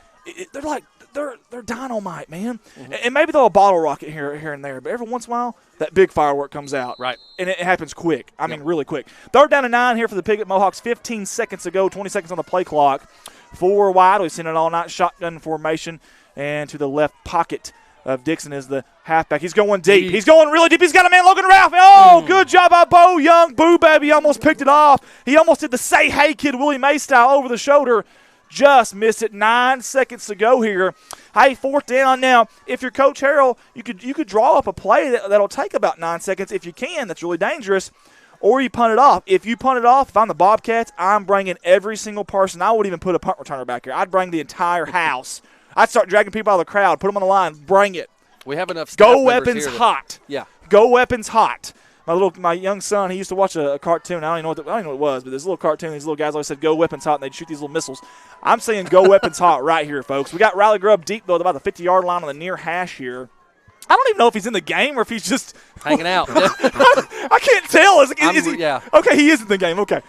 they're dynamite, man. And maybe they'll a bottle rocket here and there, but every once in a while, that big firework comes out. Right. And it happens quick. I mean, really quick. 3rd down and 9 here for the Piggott Mohawks. 15 seconds to go, 20 seconds on the play clock. 4 wide. We've seen it all night. Shotgun formation. And to the left pocket of Dixon is the halfback. He's going deep. He's going really deep. He's got a man, Logan Ralph. Oh, good job by Bo Young. Boo, baby. He almost picked it off. He almost did the say hey kid Willie May style over the shoulder. Just missed it. 9 seconds to go here. Hey, 4th down now. If you're Coach Harrell, you could draw up a play that'll take about 9 seconds if you can. That's really dangerous. Or you punt it off. If you punt it off, if I'm the Bobcats, I'm bringing every single person. I would even put a punt returner back here. I'd bring the entire house. I'd start dragging people out of the crowd, put them on the line, bring it. We have enough. Go Weapons hot. Yeah. Go Weapons hot. My young son, he used to watch a cartoon. I don't even know what it was, but this little cartoon, these little guys always said, "Go Weapons hot," and they'd shoot these little missiles. I'm saying go Weapons hot right here, folks. We got Riley Grubb deep, though, at about the 50-yard line on the near hash here. I don't even know if he's in the game or if he's just hanging out. I can't tell. Is he? Yeah. Okay, he is in the game. Okay.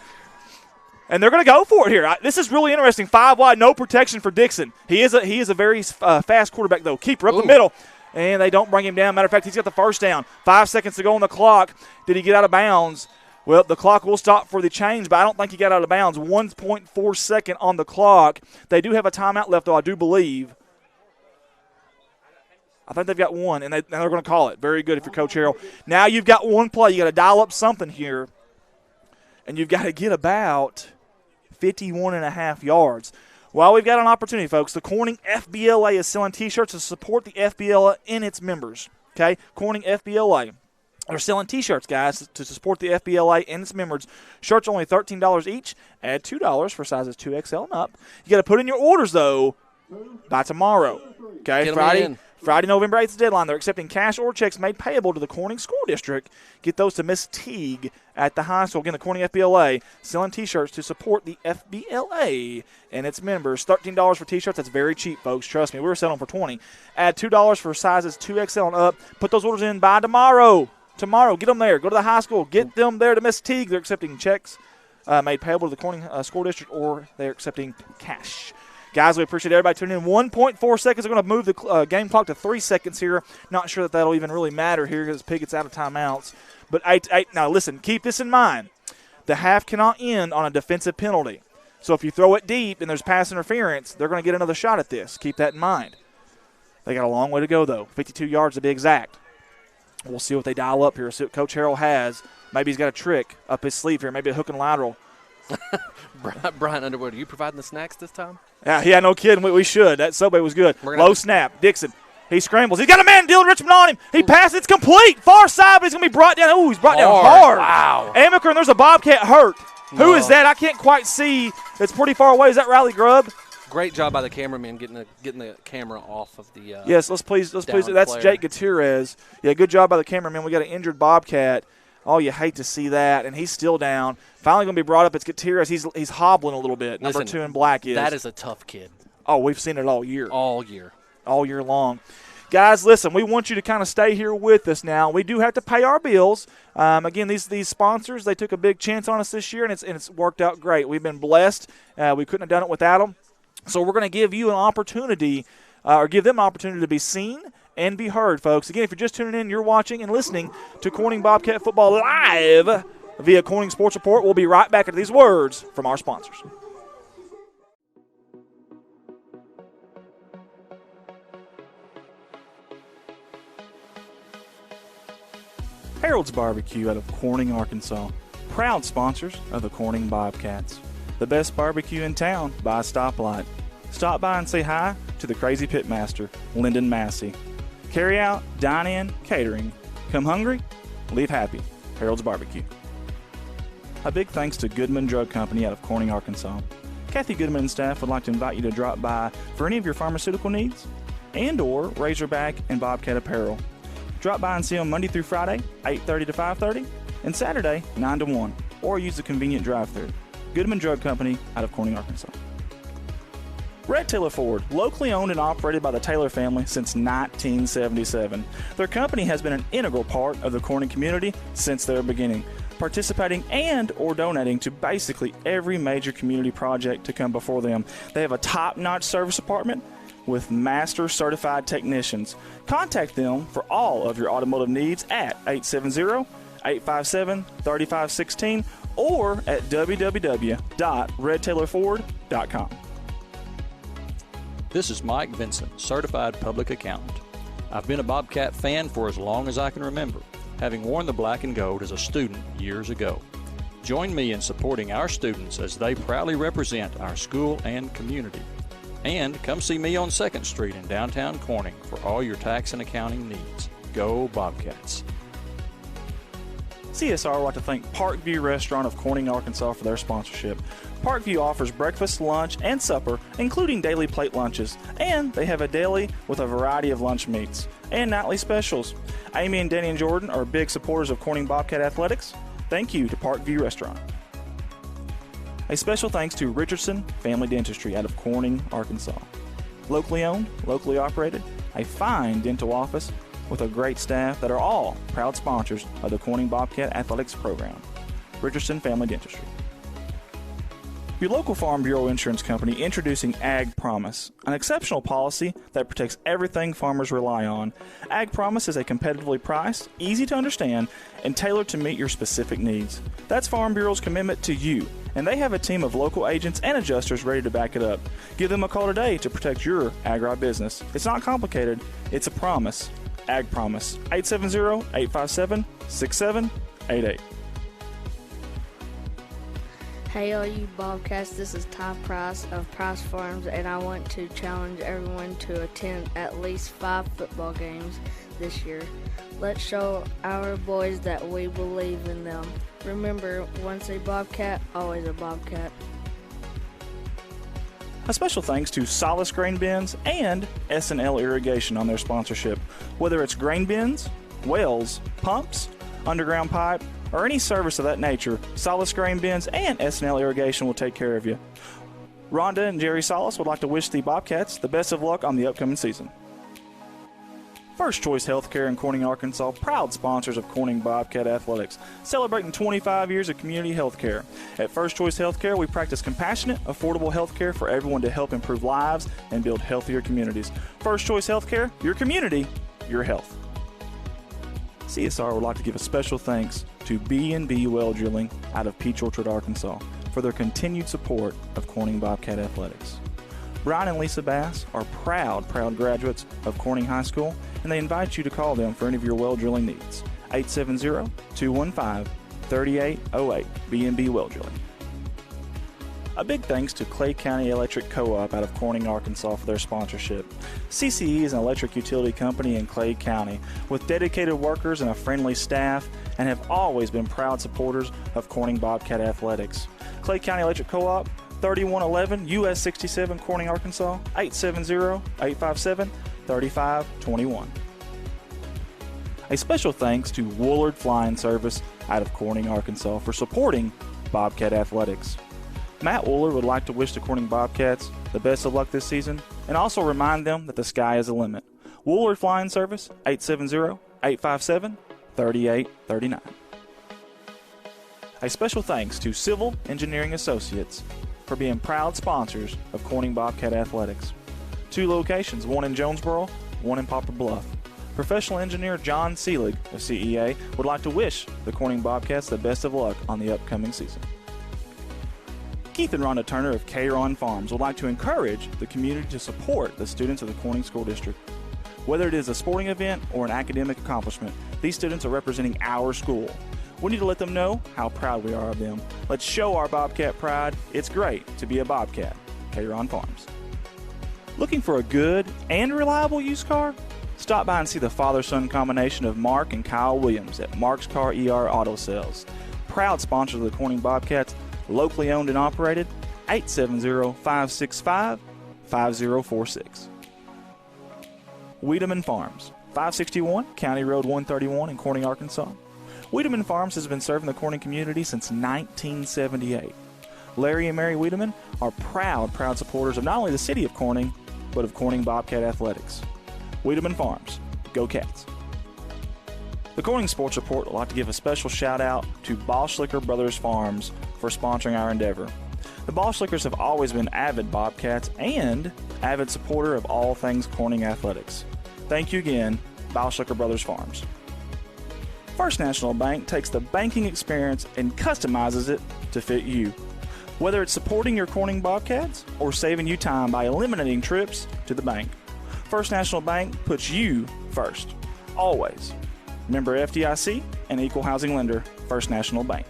And they're going to go for it here. This is really interesting. 5 wide, no protection for Dixon. He is a very fast quarterback, though. Keeper up the middle. And they don't bring him down. Matter of fact, he's got the first down. 5 seconds to go on the clock. Did he get out of bounds? Well, the clock will stop for the change, but I don't think he got out of bounds. 1.4 second on the clock. They do have a timeout left, though, I do believe. I think they've got one, and they're going to call it. Very good if you're Coach Harrell. Now you've got one play. You got to dial up something here, and you've got to get about 51.5 yards. Well, we've got an opportunity, folks. The Corning FBLA is selling T-shirts to support the FBLA and its members. Okay, Corning FBLA. They're selling T-shirts, guys, to support the FBLA and its members. Shirts only $13 each. Add $2 for sizes 2XL and up. You got to put in your orders, though, by tomorrow. Okay, Friday, November 8th is the deadline. They're accepting cash or checks made payable to the Corning School District. Get those to Miss Teague at the high school. Again, the Corning FBLA selling T-shirts to support the FBLA and its members. $13 for T-shirts. That's very cheap, folks. Trust me. We were selling for $20. Add $2 for sizes 2XL and up. Put those orders in by tomorrow. Get them there. Go to the high school. Get them there to Miss Teague. They're accepting checks made payable to the Corning School District, or they're accepting cash. Guys, we appreciate everybody tuning in. 1.4 seconds. We're going to move the game clock to 3 seconds here. Not sure that that'll even really matter here because Piggott's out of timeouts. But now, listen, keep this in mind. The half cannot end on a defensive penalty. So if you throw it deep and there's pass interference, they're going to get another shot at this. Keep that in mind. They got a long way to go, though. 52 yards to be exact. We'll see what they dial up here. See what Coach Harrell has. Maybe he's got a trick up his sleeve here. Maybe a hook and lateral. Brian Underwood, are you providing the snacks this time? Yeah, no kidding. We should. That Subway was good. Low snap. Dixon. He scrambles. He's got a man, Dylan Richmond, on him. He passes. It's complete. Far side, but he's going to be brought down. Ooh, he's brought down hard. Wow. Amaker, and there's a Bobcat hurt. Who is that? I can't quite see. It's pretty far away. Is that Riley Grubb? Great job by the cameraman getting the camera off of the yes, let's please. That's player. Jake Gutierrez. Yeah, good job by the cameraman. We got an injured Bobcat. Oh, you hate to see that, and he's still down. Finally going to be brought up. It's Gutierrez. He's hobbling a little bit. Number 2 in black is. That is a tough kid. Oh, we've seen it all year. All year long. Guys, listen, we want you to kind of stay here with us now. We do have to pay our bills. Again, these sponsors, they took a big chance on us this year, and it's worked out great. We've been blessed. We couldn't have done it without them. So we're going to give you an opportunity, or give them an opportunity to be seen and be heard, folks. Again, if you're just tuning in, you're watching and listening to Corning Bobcat Football live via Corning Sports Report. We'll be right back after these words from our sponsors. Harold's Barbecue out of Corning, Arkansas. Proud sponsors of the Corning Bobcats. the best barbecue in town by a stoplight. Stop by and say hi to the crazy pitmaster, Lyndon Massey. Carry out, dine in, catering. Come hungry, leave happy. Harold's Barbecue. A big thanks to Goodman Drug Company out of Corning, Arkansas. Kathy Goodman and staff would like to invite you to drop by for any of your pharmaceutical needs and or Razorback and Bobcat apparel. Drop by and see them Monday through Friday, 8:30 to 5:30, and Saturday, 9 to 1, or use the convenient drive-thru. Goodman Drug Company out of Corning, Arkansas. Red Taylor Ford, locally owned and operated by the Taylor family since 1977. Their company has been an integral part of the Corning community since their beginning, participating and or donating to basically every major community project to come before them. They have a top-notch service department with master certified technicians. Contact them for all of your automotive needs at 870-857-3516 or at www.redtaylorford.com. This is Mike Vincent, Certified Public Accountant. I've been a Bobcat fan for as long as I can remember, having worn the black and gold as a student years ago. Join me in supporting our students as they proudly represent our school and community. And come see me on 2nd Street in downtown Corning for all your tax and accounting needs. Go Bobcats. CSR would like to thank Parkview Restaurant of Corning, Arkansas for their sponsorship. Parkview offers breakfast, lunch, and supper, including daily plate lunches, and they have a deli with a variety of lunch meats and nightly specials. Amy and Danny and Jordan are big supporters of Corning Bobcat Athletics. Thank you to Parkview Restaurant. A special thanks to Richardson Family Dentistry out of Corning, Arkansas. Locally owned, locally operated, a fine dental office with a great staff that are all proud sponsors of the Corning Bobcat Athletics program. Richardson Family Dentistry. Your local Farm Bureau insurance company introducing Ag Promise, an exceptional policy that protects everything farmers rely on. Ag Promise is a competitively priced, easy to understand, and tailored to meet your specific needs. That's Farm Bureau's commitment to you, and they have a team of local agents and adjusters ready to back it up. Give them a call today to protect your agribusiness. It's not complicated, it's a promise. Ag Promise, 870-857-6788. Hey all you Bobcats, this is Ty Price of Price Farms, and I want to challenge everyone to attend at least 5 football games this year. Let's show our boys that we believe in them. Remember, once a Bobcat, always a Bobcat. A special thanks to Solace Grain Bins and S&L Irrigation on their sponsorship. Whether it's grain bins, wells, pumps, underground pipe, or any service of that nature, Solace Grain Bins and S&L Irrigation will take care of you. Rhonda and Jerry Solace would like to wish the Bobcats the best of luck on the upcoming season. First Choice Healthcare in Corning, Arkansas, proud sponsors of Corning Bobcat Athletics, celebrating 25 years of community healthcare. At First Choice Healthcare, we practice compassionate, affordable healthcare for everyone to help improve lives and build healthier communities. First Choice Healthcare, your community, your health. CSR would like to give a special thanks to B&B Well Drilling out of Peach Orchard, Arkansas, for their continued support of Corning Bobcat Athletics. Brian and Lisa Bass are proud graduates of Corning High School, and they invite you to call them for any of your well drilling needs. 870-215-3808, B&B Well Drilling. A big thanks to Clay County Electric Co-op out of Corning, Arkansas for their sponsorship. CCE is an electric utility company in Clay County with dedicated workers and a friendly staff, and have always been proud supporters of Corning Bobcat Athletics. Clay County Electric Co-op, 3111 US 67, Corning, Arkansas, 870-857-3521. A special thanks to Woolard Flying Service out of Corning, Arkansas for supporting Bobcat Athletics. Matt Woolard would like to wish the Corning Bobcats the best of luck this season and also remind them that the sky is the limit. Woolard Flying Service, 870-857-3839. A special thanks to Civil Engineering Associates for being proud sponsors of Corning Bobcat Athletics. 2 locations, one in Jonesboro, one in Poplar Bluff. Professional engineer John Seelig of CEA would like to wish the Corning Bobcats the best of luck on the upcoming season. Keith and Rhonda Turner of K-Ron Farms would like to encourage the community to support the students of the Corning School District. Whether it is a sporting event or an academic accomplishment, these students are representing our school. We need to let them know how proud we are of them. Let's show our Bobcat pride. It's great to be a Bobcat. K-Ron Farms. Looking for a good and reliable used car? Stop by and see the father-son combination of Mark and Kyle Williams at Mark's Car ER Auto Sales. Proud sponsors of the Corning Bobcats, locally owned and operated, 870-565-5046. Wiedemann Farms, 561 County Road 131 in Corning, Arkansas. Wiedemann Farms has been serving the Corning community since 1978. Larry and Mary Wiedemann are proud supporters of not only the city of Corning, but of Corning Bobcat Athletics. Wiedemann Farms, go Cats. The Corning Sports Report would like to give a special shout out to Boschlicker Brothers Farms for sponsoring our endeavor. The Boschlickers have always been avid Bobcats and avid supporter of all things Corning athletics. Thank you again, Boschlicker Brothers Farms. First National Bank takes the banking experience and customizes it to fit you. Whether it's supporting your Corning Bobcats or saving you time by eliminating trips to the bank, First National Bank puts you first, always. Member FDIC and equal housing lender, First National Bank.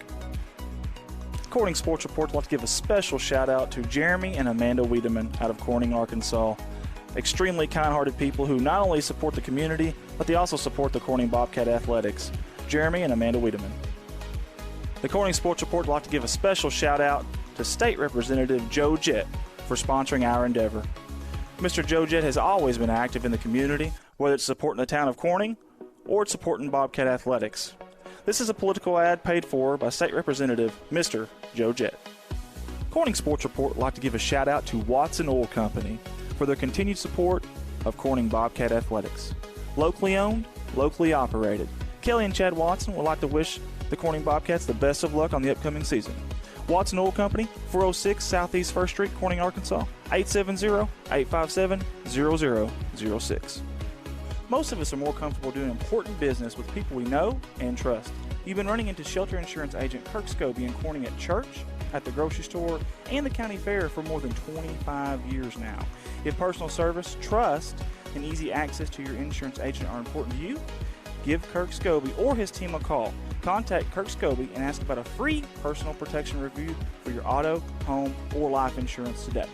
Corning Sports Report would like to give a special shout out to Jeremy and Amanda Wiedemann out of Corning, Arkansas. Extremely kind-hearted people who not only support the community, but they also support the Corning Bobcat Athletics. Jeremy and Amanda Wiedemann. The Corning Sports Report would like to give a special shout out to State Representative Joe Jett for sponsoring our endeavor. Mr. Joe Jett has always been active in the community, whether it's supporting the town of Corning or it's supporting Bobcat Athletics. This is a political ad paid for by State Representative Mr. Joe Jett. Corning Sports Report would like to give a shout out to Watson Oil Company for their continued support of Corning Bobcat Athletics. Locally owned, locally operated. Kelly and Chad Watson would like to wish the Corning Bobcats the best of luck on the upcoming season. Watson Oil Company, 406 Southeast 1st Street, Corning, Arkansas, 870-857-0006. Most of us are more comfortable doing important business with people we know and trust. You've been running into shelter insurance agent Kirk Scobie in Corning at church, at the grocery store, and the county fair for more than 25 years now. If personal service, trust, and easy access to your insurance agent are important to you, give Kirk Scobie or his team a call. Contact Kirk Scobie and ask about a free personal protection review for your auto, home, or life insurance today.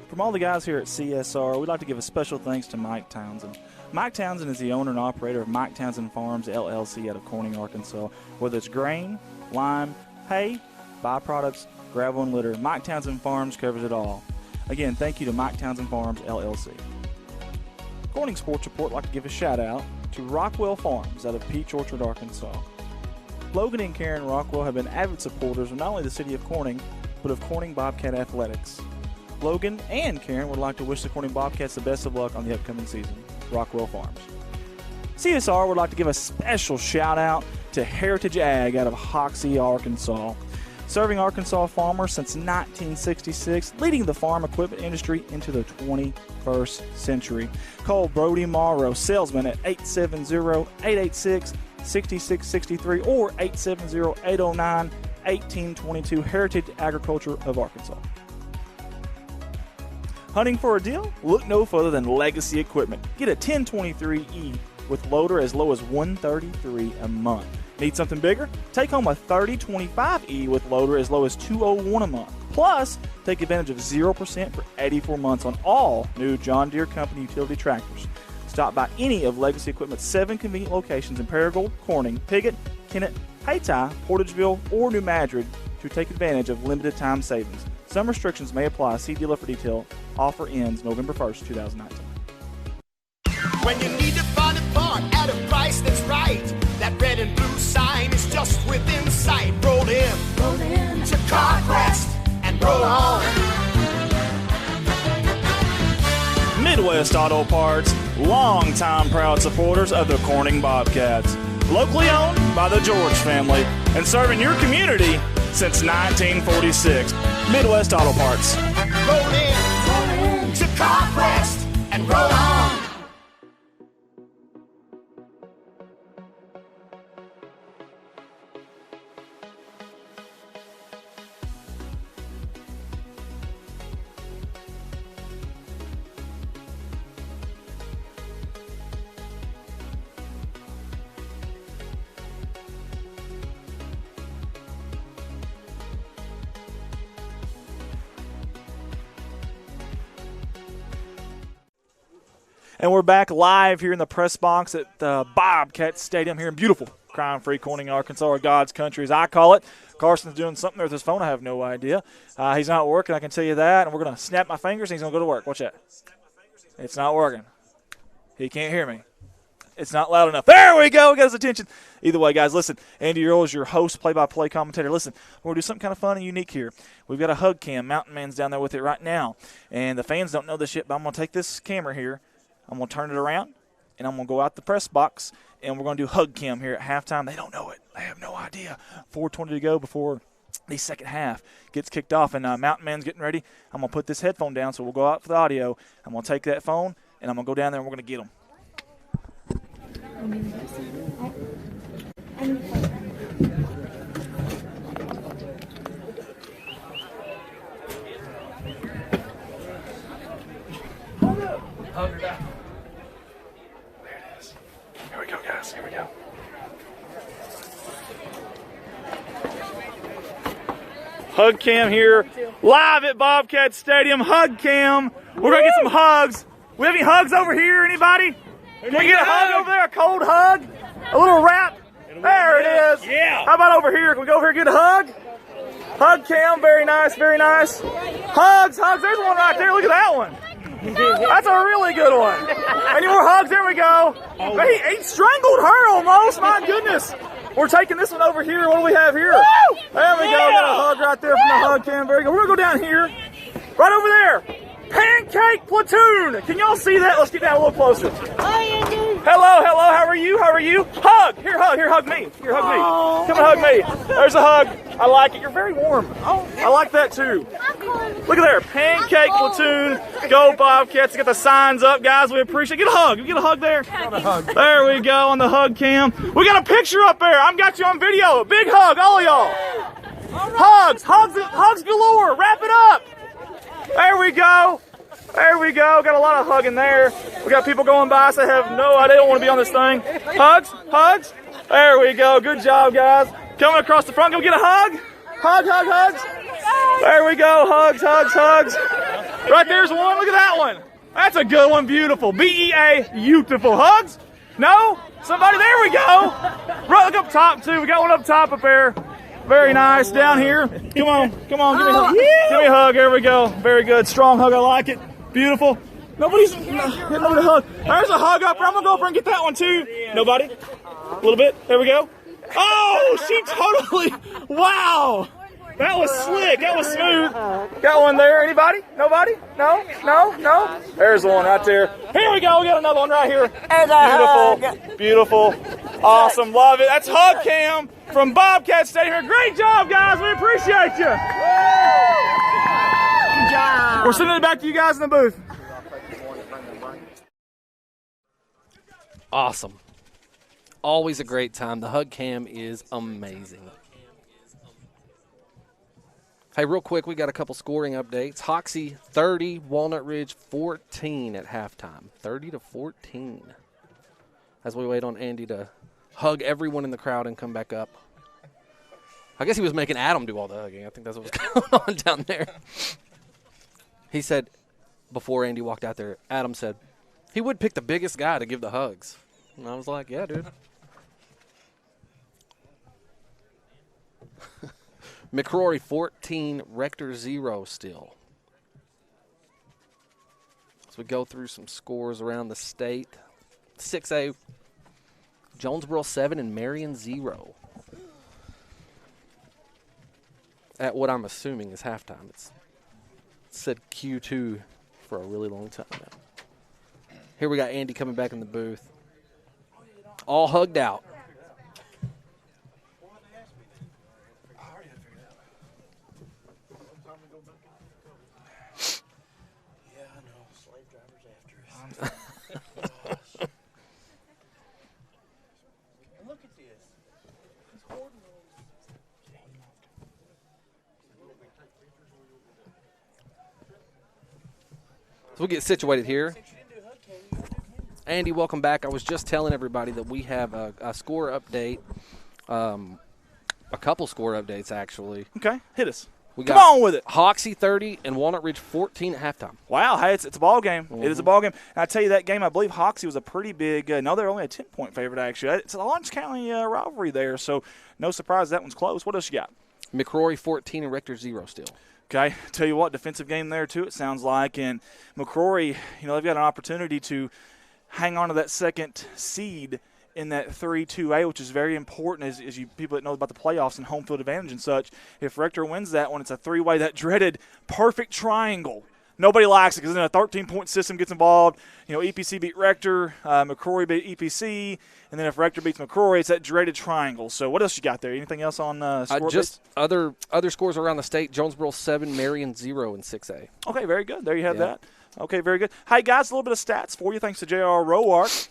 From all the guys here at CSR, we'd like to give a special thanks to Mike Townsend. Mike Townsend is the owner and operator of Mike Townsend Farms, LLC out of Corning, Arkansas. Whether it's grain, lime, hay, byproducts, gravel, and litter, Mike Townsend Farms covers it all. Again, thank you to Mike Townsend Farms, LLC. Corning Sports Report would like to give a shout out to Rockwell Farms out of Peach Orchard, Arkansas. Logan and Karen Rockwell have been avid supporters of not only the city of Corning, but of Corning Bobcat Athletics. Logan and Karen would like to wish the Corning Bobcats the best of luck on the upcoming season. Rockwell Farms. CSR would like to give a special shout out to Heritage Ag out of Hoxie, Arkansas. Serving Arkansas farmers since 1966, leading the farm equipment industry into the 21st century. Call Brody Morrow, salesman at 870-886-6663 or 870-809-1822, Heritage Agriculture of Arkansas. Hunting for a deal? Look no further than Legacy Equipment. Get a 1023E with loader as low as $133 a month. Need something bigger? Take home a 3025E with loader as low as $201 a month. Plus, take advantage of 0% for 84 months on all new John Deere Company utility tractors. Stop by any of Legacy Equipment's 7 convenient locations in Paragould, Corning, Piggott, Kennett, Hayti, Portageville, or New Madrid to take advantage of limited time savings. Some restrictions may apply. See dealer for detail. Offer ends November 1st, 2019. When you need to find a part at a price that's right, that red and blue sign is just within sight. Roll in to CarQuest and roll on. Midwest Auto Parts, longtime proud supporters of the Corning Bobcats. Locally owned by the George family and serving your community since 1946. Midwest Auto Parts. Roll in to CarQuest and roll on. And we're back live here in the press box at the Bobcat Stadium here in beautiful crime-free Corning, Arkansas, or God's country as I call it. Carson's doing something there with his phone. I have no idea. He's not working, I can tell you that. And we're going to snap my fingers and he's going to go to work. Watch that. It's not working. He can't hear me. It's not loud enough. There we go. We got his attention. Either way, guys, listen. Andy Earl is your host, play-by-play commentator. Listen, we're going to do something kind of fun and unique here. We've got a hug cam. Mountain Man's down there with it right now. And the fans don't know this yet, but I'm going to take this camera here. I'm going to turn it around, and I'm going to go out the press box, and we're going to do hug cam here at halftime. They don't know it. They have no idea. 4:20 to go before the second half gets kicked off, and Mountain Man's getting ready. I'm going to put this headphone down, so we'll go out for the audio. I'm going to take that phone, and I'm going to go down there, and we're going to get them. Hug her down. There it is. Here we go, guys. Here we go. Hug cam here, live at Bobcat Stadium. Hug cam. We're going to get some hugs. We have any hugs over here? Anybody? Can we get a hug over there? A cold hug? A little wrap? There it is. Yeah. How about over here? Can we go over here and get a hug? Hug cam. Very nice. Very nice. Hugs. Hugs. There's one right there. Look at that one. That's a really good one. Any more hugs? There we go. He strangled her almost. My goodness. We're taking this one over here. What do we have here? There we go. Got a hug right there from the hug cam. Very good. We're going to go down here. Right over there. Pancake platoon. Can y'all see that? Let's get down a little closer. Hello, hello. How are you? How are you? Hug. Here, hug. Here, hug me. Here, hug me. Come and hug me. There's a hug. I like it. You're very warm. I like that too. Look at there. Pancake platoon. Go Bobcats. Get the signs up, guys. We appreciate it. Get a hug. You get a hug there. There we go on the hug cam. We got a picture up there. I've got you on video. A big hug, all of y'all. Hugs. Hugs galore. Wrap it up. There we go. There we go. Got a lot of hugging there. We got people going by, so they have no idea. They don't want to be on this thing. Hugs. Hugs. There we go. Good job, guys. Coming across the front. Go get a hug. Hugs. There we go. Hugs. Right there's one. Look at that one. That's a good one. Beautiful. B-E-A. Beautiful. Hugs? No? Somebody? There we go. Right, look up top, too. We got one up top up there. Very nice. Down here. Come on. Give me a hug. Give me a hug. There we go. Very good. Strong hug. I like it. Beautiful. Nobody's getting nobody to hug. There's a hug up there. I'm going to go over and get that one, too. Nobody? A little bit. There we go. Oh, she totally. Wow. That was slick. That was smooth. Got one there. Anybody? Nobody? No? There's the one right there. Here we go. We got another one right here. Beautiful. Awesome. Love it. That's Hug Cam from Bobcat Stadium. Great job, guys. We appreciate you. Good job. We're sending it back to you guys in the booth. Awesome. Always a great time. The Hug Cam is amazing. Hey, real quick, we got a couple scoring updates. Hoxie 30, Walnut Ridge 14 at halftime. 30-14. As we wait on Andy to hug everyone in the crowd and come back up. I guess he was making Adam do all the hugging. I think that's what was going on down there. He said, before Andy walked out there, Adam said, he would pick the biggest guy to give the hugs. And I was like, yeah, dude. McCrory 14, Rector 0 still. As we go through some scores around the state. 6A, Jonesboro 7 and Marion 0. At what I'm assuming is halftime. It said Q2 for a really long time now. Here we got Andy coming back in the booth. All hugged out. So we'll get situated here. Andy, welcome back. I was just telling everybody that we have a score update, a couple score updates, actually. Okay, hit us. We Come got on with it. Hoxie 30 and Walnut Ridge 14 at halftime. Wow, hey, it's a ball game. It is a ball game. And I tell you, that game, I believe Hoxie was a pretty big no, they're only a 10-point favorite, actually. It's a Lawrence County rivalry there, so no surprise that one's close. What else you got? McCrory 14 and Rector 0 still. Okay, tell you what, defensive game there too, it sounds like. And McCrory, they've got an opportunity to hang on to that second seed in that 3-2A, which is very important as you people that know about the playoffs and home field advantage and such. If Rector wins that one, it's a 3-way, that dreaded perfect triangle. Nobody likes it because then a 13-point system gets involved. EPC beat Rector, McCrory beat EPC, and then if Rector beats McCrory, it's that dreaded triangle. So what else you got there? Anything else on score? Just other scores around the state. Jonesboro 7, Marion 0 in 6A. Okay, very good. There you have that. Okay, very good. Hey, guys, a little bit of stats for you thanks to J.R. Roark.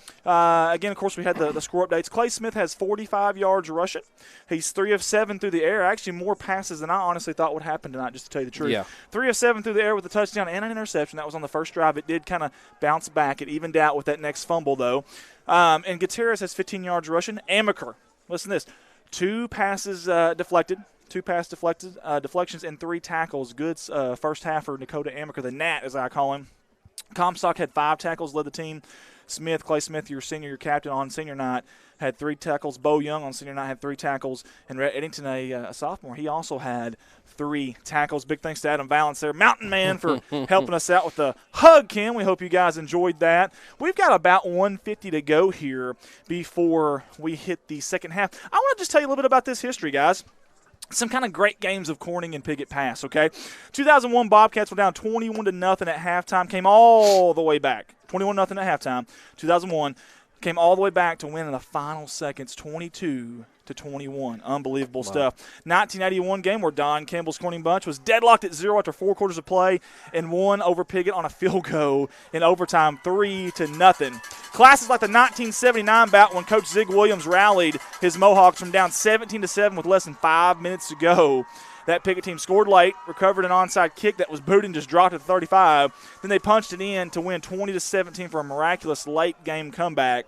Again, of course, we had the score updates. Clay Smith has 45 yards rushing. He's 3 of 7 through the air. Actually, more passes than I honestly thought would happen tonight, just to tell you the truth. Yeah. 3 of 7 through the air with a touchdown and an interception. That was on the first drive. It did kind of bounce back. It evened out with that next fumble, though. And Gutierrez has 15 yards rushing. Amaker, listen to this, 2 passes deflected. 2 pass deflections and 3 tackles. Good first half for Dakota Amaker, the Nat, as I call him. Comstock had 5 tackles, led the team. Clay Smith, your senior, your captain on senior night, had 3 tackles. Bo Young on senior night had 3 tackles. And Rhett Eddington, a sophomore, he also had 3 tackles. Big thanks to Adam Valance there, Mountain Man, for helping us out with the hug, Kim. We hope you guys enjoyed that. We've got about 150 to go here before we hit the second half. I want to just tell you a little bit about this history, guys. Some kind of great games of Corning and Piggott Pass, okay? 2001 Bobcats were down 21-0 at halftime, came all the way back. 21-0 at halftime. 2001 came all the way back to win in the final seconds, 22-21. Unbelievable stuff. 1981 game where Don Campbell's Corning bunch was deadlocked at 0 after 4 quarters of play and won over Piggott on a field goal in overtime, 3-0. Classes like the 1979 bout when Coach Zig Williams rallied his Mohawks from down 17-7 with less than 5 minutes to go. That Piggott team scored late, recovered an onside kick that was booted and just dropped at 35. Then they punched it in to win 20-17 for a miraculous late game comeback.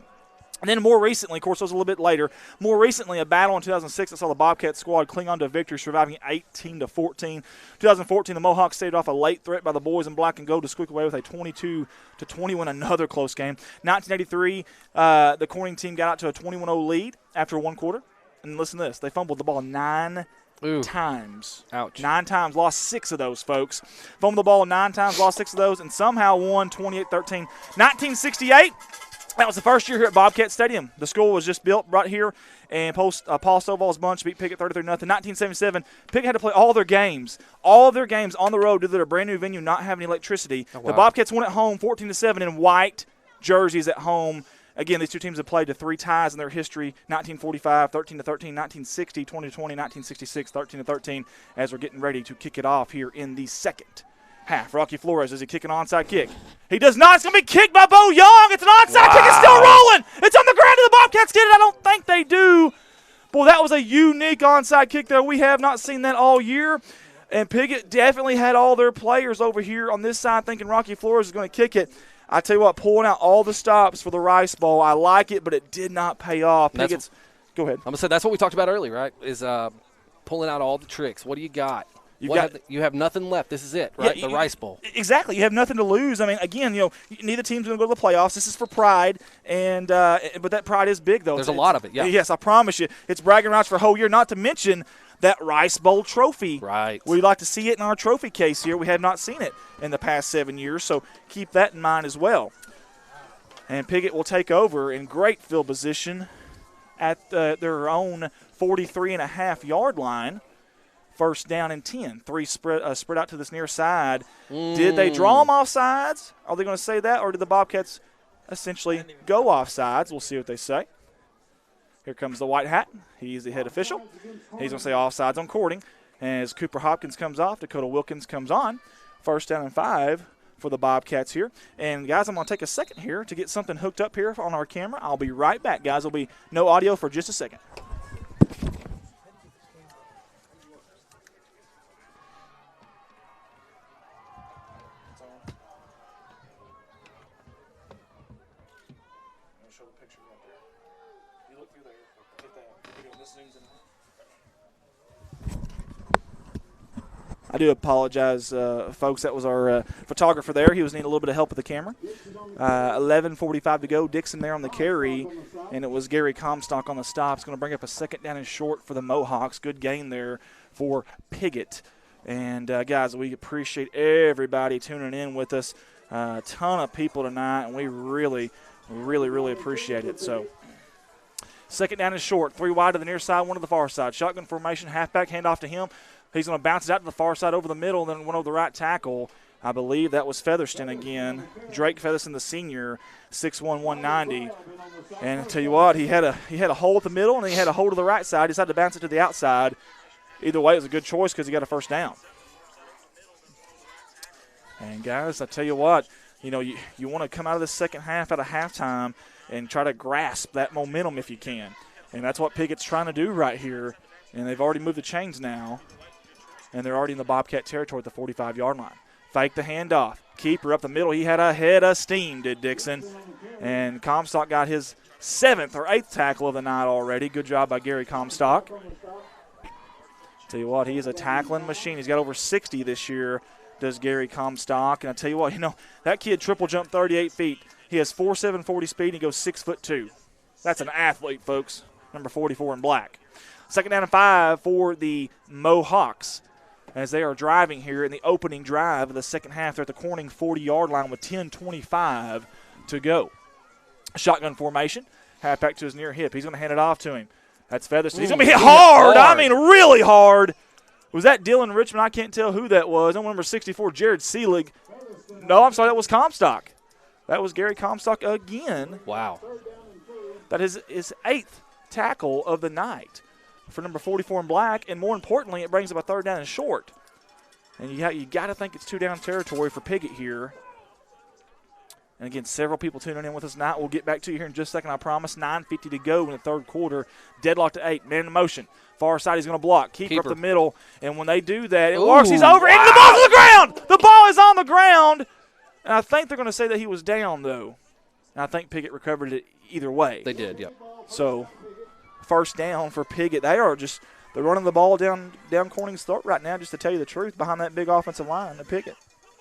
And then more recently, of course, it was a little bit later, more recently a battle in 2006 that saw the Bobcat squad cling on to a victory, surviving 18-14. 2014, the Mohawks staved off a late threat by the boys in black and gold to squeak away with a 22-20 another close game. 1983, the Corning team got out to a 21-0 lead after 1 quarter. And listen to this, they fumbled the ball 9 times. Ouch. 9 times, lost 6 of those, folks. Fumbled the ball 9 times, lost 6 of those, and somehow won 28-13. 1968. That was the first year here at Bobcat Stadium. The school was just built right here, and Paul Stovall's bunch beat Piggott 33-0. 1977, Piggott had to play all their games on the road due to their brand-new venue not having electricity. Oh, wow. The Bobcats won at home 14-7 in white jerseys at home. Again, these two teams have played to 3 ties in their history, 1945, 13-13, 1960, 20-20, 1966, 13-13, as we're getting ready to kick it off here in the second half. Rocky Flores, does he kick an onside kick? He does not. It's going to be kicked by Bo Young. It's an onside kick. It's still rolling. It's on the ground, and the Bobcats get it. I don't think they do. Boy, that was a unique onside kick there. We have not seen that all year. And Piggott definitely had all their players over here on this side thinking Rocky Flores is going to kick it. I tell you what, pulling out all the stops for the Rice Bowl, I like it, but it did not pay off. Piggott's, go ahead. I'm going to say that's what we talked about earlier, right, is pulling out all the tricks. What do you got? You have nothing left. This is it, right? The Rice Bowl. Exactly. You have nothing to lose. I mean, again, neither team's going to go to the playoffs. This is for pride, and but that pride is big, though. There's a lot of it, yeah. Yes, I promise you. It's bragging rights for a whole year, not to mention that Rice Bowl trophy. Right. We'd like to see it in our trophy case here. We have not seen it in the past 7 years, so keep that in mind as well. And Piggott will take over in great field position at their own 43.5-yard line. First down and 10. 3 spread out to this near side. Did they draw them off sides? Are they going to say that, or did the Bobcats essentially go off sides? We'll see what they say. Here comes the white hat. He's the head official. He's going to say offsides on Courting. As Cooper Hopkins comes off, Dakota Wilkins comes on. First down and 5 for the Bobcats here. And, guys, I'm going to take a second here to get something hooked up here on our camera. I'll be right back, guys. There'll be no audio for just a second. I do apologize, folks. That was our photographer there. He was needing a little bit of help with the camera. 11:45 to go. Dixon there on the carry, and it was Gary Comstock on the stop. It's going to bring up a second down and short for the Mohawks. Good gain there for Piggott. And, guys, we appreciate everybody tuning in with us. A ton of people tonight, and we really, really, really appreciate it. So, second down and short. 3 wide to the near side, 1 to the far side. Shotgun formation, halfback, handoff to him. He's going to bounce it out to the far side over the middle, then went over the right tackle. I believe that was Featherston again. Drake Featherston, the senior, 6'1", 190. And I tell you what, he had a hole at the middle, and he had a hole to the right side. He decided to bounce it to the outside. Either way, it was a good choice because he got a first down. And, guys, I tell you what, you want to come out of the second half at a halftime and try to grasp that momentum if you can. And that's what Piggott's trying to do right here. And they've already moved the chains now. And they're already in the Bobcat territory at the 45-yard line. Fake the handoff. Keeper up the middle. He had a head of steam, did Dixon. And Comstock got his 7th or 8th tackle of the night already. Good job by Gary Comstock. Tell you what, he is a tackling machine. He's got over 60 this year, does Gary Comstock. And I tell you what, that kid triple jumped 38 feet. He has 4.7 40 speed, and he goes 6'2". That's an athlete, folks. Number 44 in black. Second down and 5 for the Mohawks as they are driving here in the opening drive of the second half. They're at the Corning 40-yard line with 10:25 to go. Shotgun formation. Halfback to his near hip. He's going to hand it off to him. That's Featherston. He's going to be hit hard. I mean, really hard. Was that Dylan Richmond? I can't tell who that was. Number 64, Jared Seelig. No, I'm sorry, that was Comstock. That was Gary Comstock again. Wow. That is his 8th tackle of the night for number 44 in black, and more importantly, it brings up a third down and short. And you got to think it's 2-down territory for Piggott here. And again, several people tuning in with us tonight. We'll get back to you here in just a second, I promise. 9:50 to go in the third quarter. Deadlock to 8. Man in motion. Far side, he's going to block. Keeper up the middle. And when they do that, it works. He's over. Wow. And the ball's on the ground. The ball is on the ground. And I think they're going to say that he was down, though. And I think Piggott recovered it either way. They did, yep. So, first down for Piggott. They're running the ball down Corning's throat right now, just to tell you the truth, behind that big offensive line, the Piggott.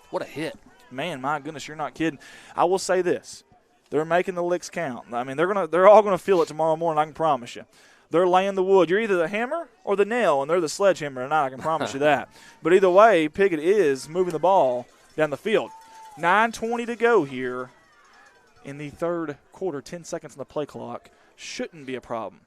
What a hit. Man, my goodness, you're not kidding. I will say this. They're making the licks count. I mean, they're all going to feel it tomorrow morning, I can promise you. They're laying the wood. You're either the hammer or the nail, and they're the sledgehammer tonight, I can promise you that. But either way, Piggott is moving the ball down the field. 9:20 to go here in the third quarter. 10 seconds on the play clock. Shouldn't be a problem.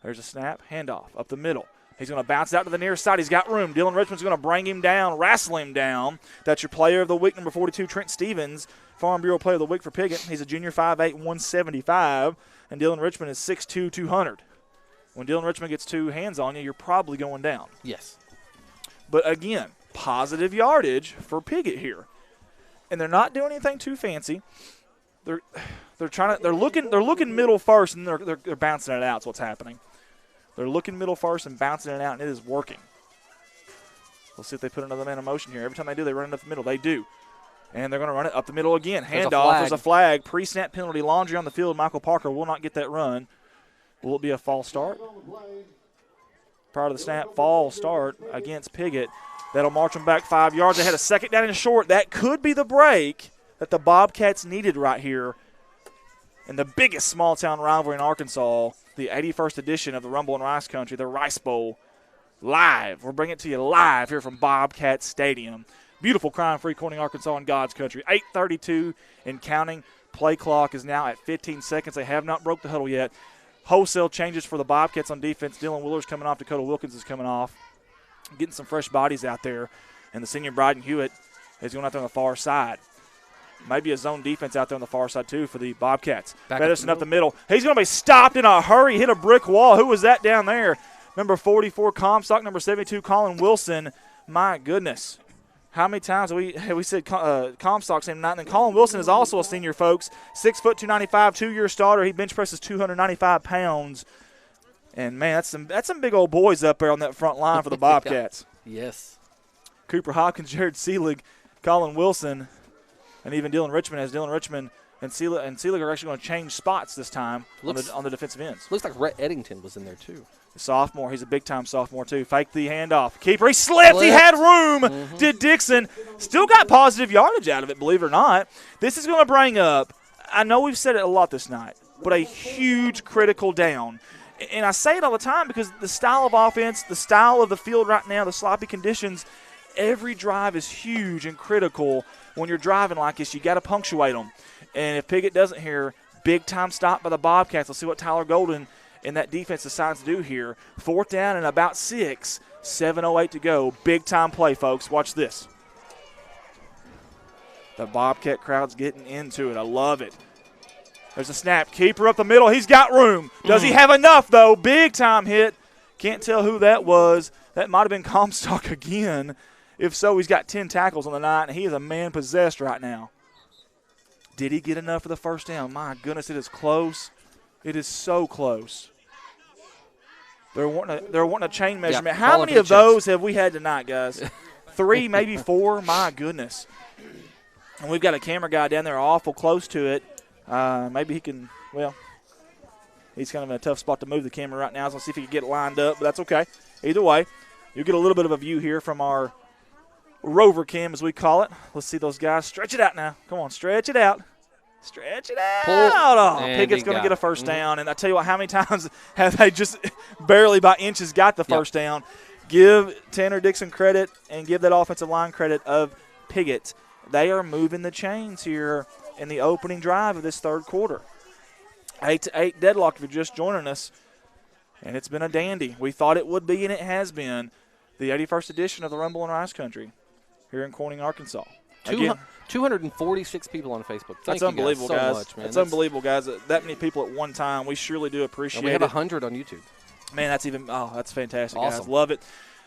There's a snap, handoff up the middle. He's going to bounce it out to the near side. He's got room. Dylan Richmond's going to bring him down, wrestle him down. That's your player of the week, number 42, Trent Stevens, Farm Bureau player of the week for Piggott. He's a junior, 5'8", 175, and Dylan Richmond is 6'2", 200. When Dylan Richmond gets 2 hands on you, you're probably going down. Yes. But again, positive yardage for Piggott here. And they're not doing anything too fancy. They're looking middle first, and they're bouncing it out. That's what's happening. They're looking middle first and bouncing it out, and it is working. We'll see if they put another man in motion here. Every time they do, they run it up the middle. They do. And they're going to run it up the middle again. Handoff. There's a flag. Pre-snap penalty. Laundry on the field. Michael Parker will not get that run. Will it be a false start? Prior to the snap, false start against Piggott. That'll march them back 5 yards. They had a second down and short. That could be the break that the Bobcats needed right here in the biggest small-town rivalry in Arkansas, the 81st edition of the Rumble in Rice Country, the Rice Bowl, live. We're bringing it to you live here from Bobcat Stadium. Beautiful crime-free Corning, Arkansas in God's country. 8:32 and counting. Play clock is now at 15 seconds. They have not broke the huddle yet. Wholesale changes for the Bobcats on defense. Dylan Willer's coming off. Dakota Wilkins is coming off. Getting some fresh bodies out there. And the senior Bryden Hewitt is going out there on the far side. Maybe a zone defense out there on the far side, too, for the Bobcats. Featherston up the middle. He's going to be stopped in a hurry, hit a brick wall. Who was that down there? Number 44, Comstock. Number 72, Colin Wilson. My goodness. How many times have we said Comstock's name tonight? And then Colin Wilson is also a senior, folks. 6 foot 295, 2-year starter. He bench presses 295 pounds. And, man, that's some big old boys up there on that front line for the Bobcats. Yes. Cooper Hopkins, Jared Seelig, Colin Wilson, and even Dylan Richmond, as Dylan Richmond and Seelig are actually going to change spots this time on the defensive ends. Looks like Rhett Eddington was in there too. Sophomore. He's a big-time sophomore, too. Fake the handoff. Keeper, he slipped. He had room. Did Dixon. Still got positive yardage out of it, believe it or not. This is going to bring up, I know we've said it a lot this night, but a huge critical down. And I say it all the time because the style of offense, the style of the field right now, the sloppy conditions, every drive is huge and critical. When you're driving like this, you got to punctuate them. And if Piggott doesn't here, big-time stop by the Bobcats. Let's see what Tyler Golden and that defense decides to do here. 4th down and about 6, 7:08 to go. Big-time play, folks. Watch this. The Bobcat crowd's getting into it. I love it. There's a snap. Keeper up the middle. He's got room. Does he have enough, though? Big-time hit. Can't tell who that was. That might have been Comstock again. If so, he's got 10 tackles on the night, and he is a man possessed right now. Did he get enough for the first down? My goodness, it is close. It is so close. They're wanting a chain measurement. How many of those have we had tonight, guys? 3, maybe 4? My goodness. And we've got a camera guy down there awful close to it. Maybe he can, well, he's kind of in a tough spot to move the camera right now. So let's see if he can get it lined up, but that's okay. Either way, you'll get a little bit of a view here from our rover cam, as we call it. Let's see those guys. Stretch it out now. Come on, stretch it out. Stretch it out. Oh, Piggott's going to get a first down. And I tell you what, how many times have they just barely by inches got the first down? Give Tanner Dixon credit and give that offensive line credit of Piggott. They are moving the chains here in the opening drive of this third quarter. 8-8 deadlock if you're just joining us. And it's been a dandy. We thought it would be, and it has been. The 81st edition of the Rumble in Rice Country here in Corning, Arkansas. Again, 246 people on Facebook. Thank that's unbelievable, you guys. guys. So much, man. That's unbelievable, guys. That many people at one time. We surely do appreciate it. And we have 100 on YouTube. Man, that's fantastic, awesome. Guys. Love it.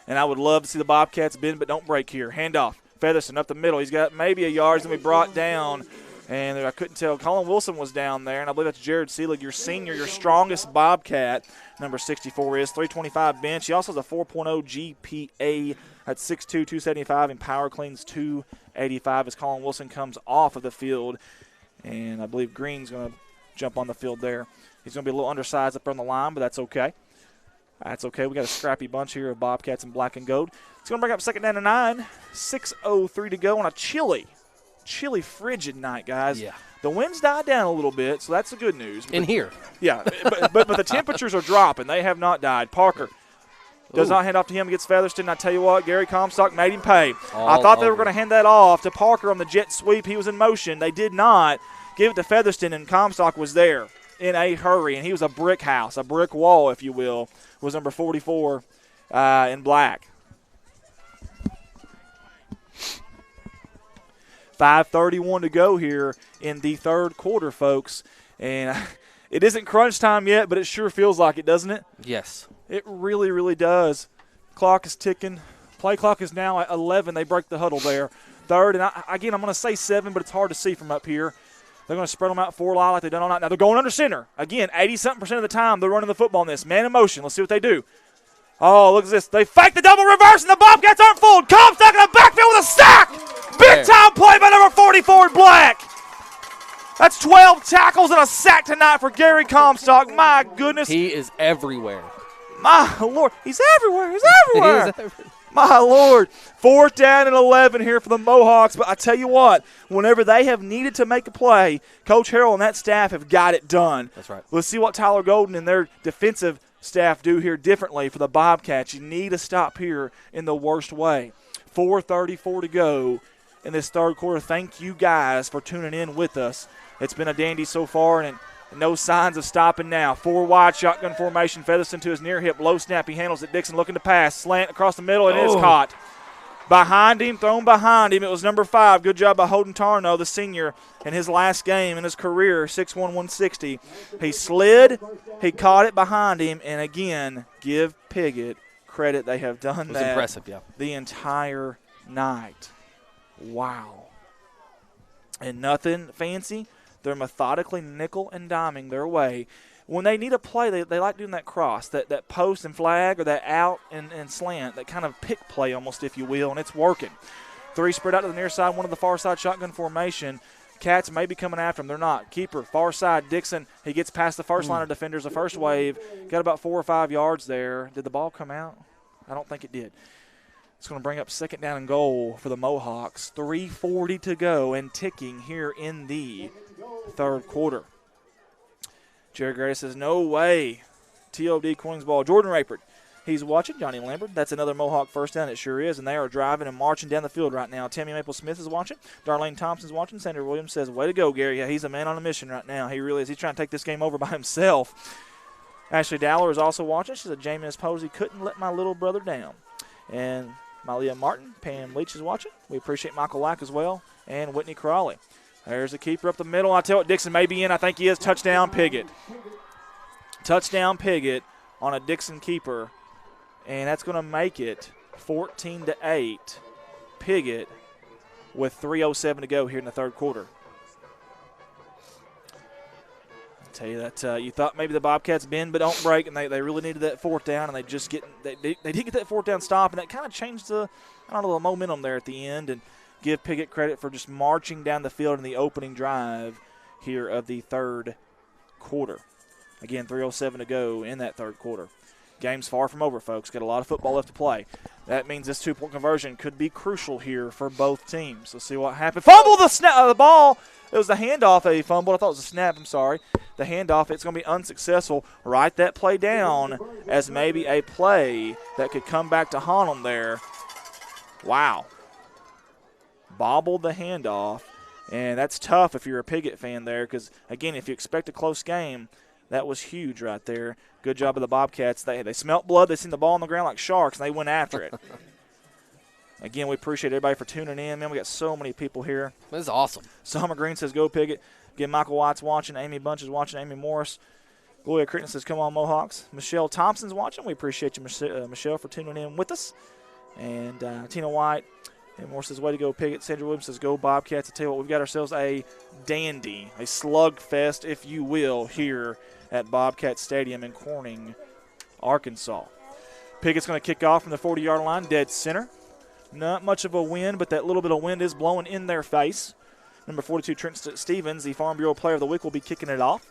And I would love to see the Bobcats bend but don't break here. Handoff. Featherston up the middle. He's got maybe a yard. He's going to be brought down. And I couldn't tell. Colin Wilson was down there, and I believe that's Jared Seelig, your senior, your strongest Bobcat. Number 64 is 325 bench. He also has a 4.0 GPA at 6'2", 275, and power cleans 285 as Colin Wilson comes off of the field. And I believe Green's going to jump on the field there. He's going to be a little undersized up on the line, but that's okay. That's okay. We got a scrappy bunch here of Bobcats in black and gold. It's going to bring up 2nd down and 9. 6:03 to go on a chilly, frigid night, guys. Yeah. The winds died down a little bit, so that's the good news. In here. Yeah, but the temperatures are dropping. They have not died. Parker does not hand off to him, gets Featherston. I tell you what, Gary Comstock made him pay. I thought they were going to hand that off to Parker on the jet sweep. He was in motion. They did not. Give it to Featherston, and Comstock was there in a hurry, and he was a brick house, a brick wall, if you will, was number 44 in black. 5:31 to go here in the third quarter, folks. And it isn't crunch time yet, but it sure feels like it, doesn't it? Yes. It really, really does. Clock is ticking. Play clock is now at 11. They break the huddle there. Third, and I'm going to say 7, but it's hard to see from up here. They're going to spread them out 4 like they've done all night. Now they're going under center. Again, 80-something% of the time they're running the football in this. Man in motion. Let's see what they do. Oh, look at this. They fake the double reverse, and the Bobcats aren't fooled. Comstock in the backfield with a sack. Big-time play by number 44 in black. That's 12 tackles and a sack tonight for Gary Comstock. My goodness. He is everywhere. My Lord. He's everywhere. He's everywhere. He is everywhere. My Lord. 4th down and 11 here for the Mohawks. But I tell you what, whenever they have needed to make a play, Coach Harrell and that staff have got it done. That's right. Let's see what Tyler Golden and their defensive staff do here differently for the Bobcats. You need to stop here in the worst way. 4:34 to go in this third quarter. Thank you guys for tuning in with us. It's been a dandy so far, and no signs of stopping now. 4 wide shotgun formation. Featherston to his near hip. Low snap. He handles it. Dixon looking to pass. Slant across the middle, and it is caught. Behind him, thrown behind him. It was number 5. Good job by Holden Tarnow, the senior, in his last game in his career, 6'1", 160. He slid. He caught it behind him. And, again, give Piggott credit. They have done that impressive, yeah. the entire night. Wow. And nothing fancy. They're methodically nickel and diming their way. When they need a play, they like doing that cross, that post and flag, or that out and slant, that kind of pick play almost, if you will, and it's working. 3 spread out to the near side, 1 to the far side, shotgun formation. Cats may be coming after him. They're not. Keeper, far side, Dixon. He gets past the first line of defenders, the first wave. Got about 4 or 5 yards there. Did the ball come out? I don't think it did. It's going to bring up second down and goal for the Mohawks. 3:40 to go and ticking here in the third quarter. Jerry Grady says, no way. TOD Corning's ball. Jordan Rayford. He's watching. Johnny Lambert. That's another Mohawk first down. It sure is. And they are driving and marching down the field right now. Tammy Maple-Smith is watching. Darlene Thompson's watching. Sandra Williams says, way to go, Gary. Yeah, he's a man on a mission right now. He really is. He's trying to take this game over by himself. Ashley Dowler is also watching. She said, Jameis Posey couldn't let my little brother down. And Malia Martin, Pam Leach is watching. We appreciate Michael Lack as well. And Whitney Crawley. There's the keeper up the middle. I tell you what, Dixon may be in. I think he is. Touchdown, Piggott. Touchdown, Piggott on a Dixon keeper. And that's going to make it 14-8. Piggott with 3:07 to go here in the third quarter. I'll tell you that you thought maybe the Bobcats bend but don't break, and they really needed that fourth down, and they did get that fourth down stop, and that kind of changed the momentum there at the end, and give Piggott credit for just marching down the field in the opening drive here of the third quarter. Again, 3:07 to go in that third quarter. Game's far from over, folks. Got a lot of football left to play. That means this two-point conversion could be crucial here for both teams. Let's see what happens. Fumble the ball. It was the handoff a fumble. I thought it was a snap. I'm sorry. The handoff, it's going to be unsuccessful. Write that play down as maybe a play that could come back to haunt them there. Wow. Bobbled the handoff. And that's tough if you're a Piggott fan there because, again, if you expect a close game, that was huge right there. Good job of the Bobcats. They smelt blood. They seen the ball on the ground like sharks, and they went after it. Again, we appreciate everybody for tuning in. Man, we got so many people here. This is awesome. Summer Green says, go Piggott. Again, Michael White's watching. Amy Bunch is watching. Amy Morris. Gloria Crichton says, come on, Mohawks. Michelle Thompson's watching. We appreciate you, Michelle, for tuning in with us. And Tina White. And Morris says, way to go, Piggott. Sandra Williams says, go Bobcats. I tell you what, we've got ourselves a dandy, a slugfest, if you will, here at Bobcat Stadium in Corning, Arkansas. Piggott's going to kick off from the 40-yard line, dead center. Not much of a wind, but that little bit of wind is blowing in their face. Number 42, Trent Stevens, the Farm Bureau Player of the Week, will be kicking it off.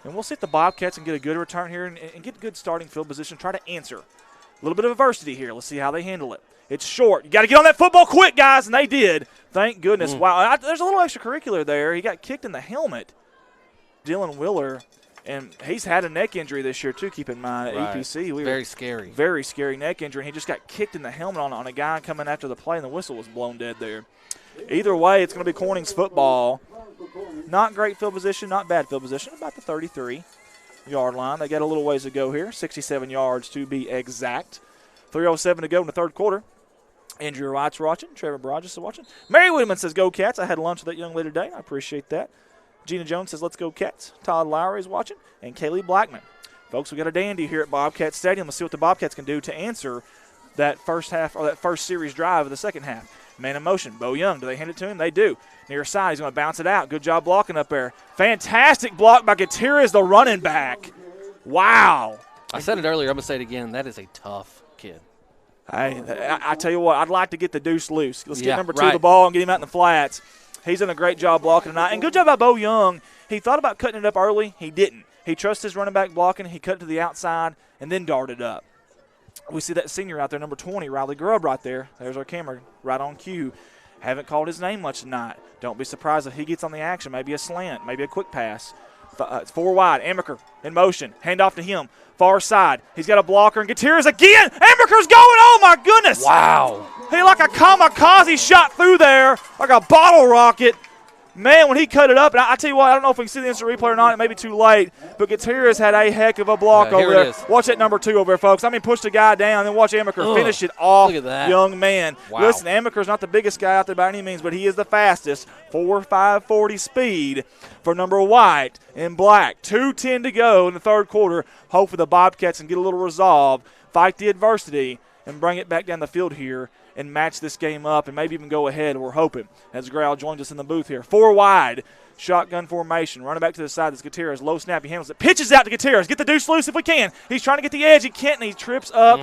And we'll see if the Bobcats can get a good return here and get good starting field position, try to answer. A little bit of adversity here. Let's see how they handle it. It's short. You got to get on that football quick, guys, and they did. Thank goodness. Wow, there's a little extracurricular there. He got kicked in the helmet. Dylan Willer, and he's had a neck injury this year too, keep in mind, at EPC. Very scary. Very scary neck injury, and he just got kicked in the helmet on a guy coming after the play, and the whistle was blown dead there. Either way, it's going to be Corning's football. Not great field position, not bad field position, about the 33-yard line. They got a little ways to go here, 67 yards to be exact. 3:07 to go in the third quarter. Andrew Wright's watching. Trevor Brodges is watching. Mary Whitman says, go Cats. I had lunch with that young lady today. I appreciate that. Gina Jones says, let's go Cats. Todd Lowry is watching. And Kaylee Blackman. Folks, we got a dandy here at Bobcat Stadium. Let's see what the Bobcats can do to answer that first half or that first series drive of the second half. Man in motion. Bo Young. Do they hand it to him? They do. Near side. He's going to bounce it out. Good job blocking up there. Fantastic block by Gutierrez, the running back. Wow. I said it earlier. I'm going to say it again. That is a tough kid. I tell you what, I'd like to get the deuce loose. Let's get number 2 the ball and get him out in the flats. He's done a great job blocking tonight. And good job by Bo Young. He thought about cutting it up early. He didn't. He trusted his running back blocking. He cut it to the outside and then darted up. We see that senior out there, number 20, Riley Grubb right there. There's our camera right on cue. Haven't called his name much tonight. Don't be surprised if he gets on the action. Maybe a slant, maybe a quick pass. It's 4 wide. Amaker in motion. Hand off to him. Far side. He's got a blocker. And Gutierrez again. Amaker's going. Oh, my goodness. Wow. He like a kamikaze shot through there like a bottle rocket. Man, when he cut it up, and I tell you what, I don't know if we can see the instant replay or not. It may be too late. But Gutierrez had a heck of a block over there. Watch that number 2 over there, folks. I mean, push the guy down, and then watch Amaker finish it off. Look at that. Young man. Wow. Listen, Amaker's not the biggest guy out there by any means, but he is the fastest. 4.540 speed for number White in black. 2:10 to go in the third quarter. Hopefully the Bobcats can get a little resolve, fight the adversity, and bring it back down the field here and match this game up and maybe even go ahead, we're hoping, as Growl joins us in the booth here. 4 wide. Shotgun formation. Running back to the side. That's Gutierrez. Low snap. He handles it. Pitches out to Gutierrez. Get the deuce loose if we can. He's trying to get the edge. He can't, and he trips up.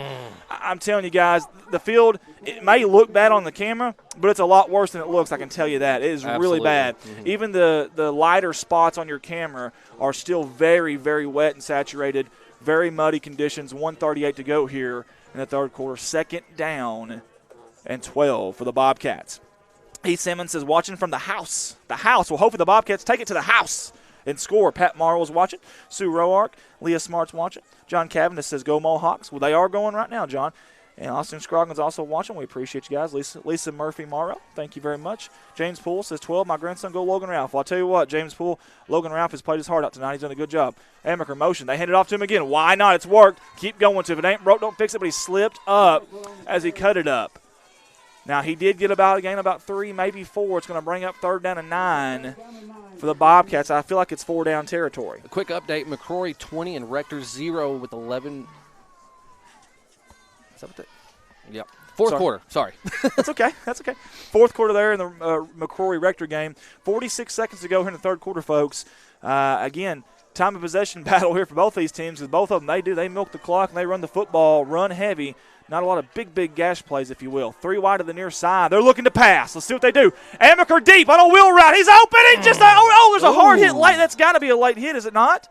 I'm telling you guys, the field, it may look bad on the camera, but it's a lot worse than it looks. I can tell you that. It is really bad. Even the lighter spots on your camera are still very, very wet and saturated. Very muddy conditions. 1:38 to go here in the third quarter. 2nd down and 12 for the Bobcats. Heath Simmons says, watching from the house. The house. Well, hopefully the Bobcats take it to the house and score. Pat Marwell's watching. Sue Roark. Leah Smart's watching. John Cavendish says, go Mohawks. Well, they are going right now, John. And Austin Scroggin's also watching. We appreciate you guys. Lisa Murphy-Morrow, thank you very much. James Poole says, 12, my grandson, go Logan Ralph. Well, I'll tell you what, James Poole, Logan Ralph has played his heart out tonight. He's done a good job. Amaker motion. They hand it off to him again. Why not? It's worked. Keep going to it. If it ain't broke, don't fix it. But he slipped up as he cut it up. Now, he did get about 3, maybe 4. It's going to bring up 3rd down and 9 for the Bobcats. I feel like it's 4-down territory. A quick update, McCrory 20 and Rector 0 with 11. Is that what that? Yep. Fourth quarter. Sorry. That's okay. That's okay. 4th quarter there in the McCrory-Rector game. 46 seconds to go here in the 3rd quarter, folks. Again, time of possession battle here for both these teams because both of them, they milk the clock and they run the football, run heavy. Not a lot of big gash plays, if you will. 3 wide to the near side. They're looking to pass. Let's see what they do. Amaker deep on a wheel route. He's open. He just there's a hard hit late. That's got to be a late hit, is it not?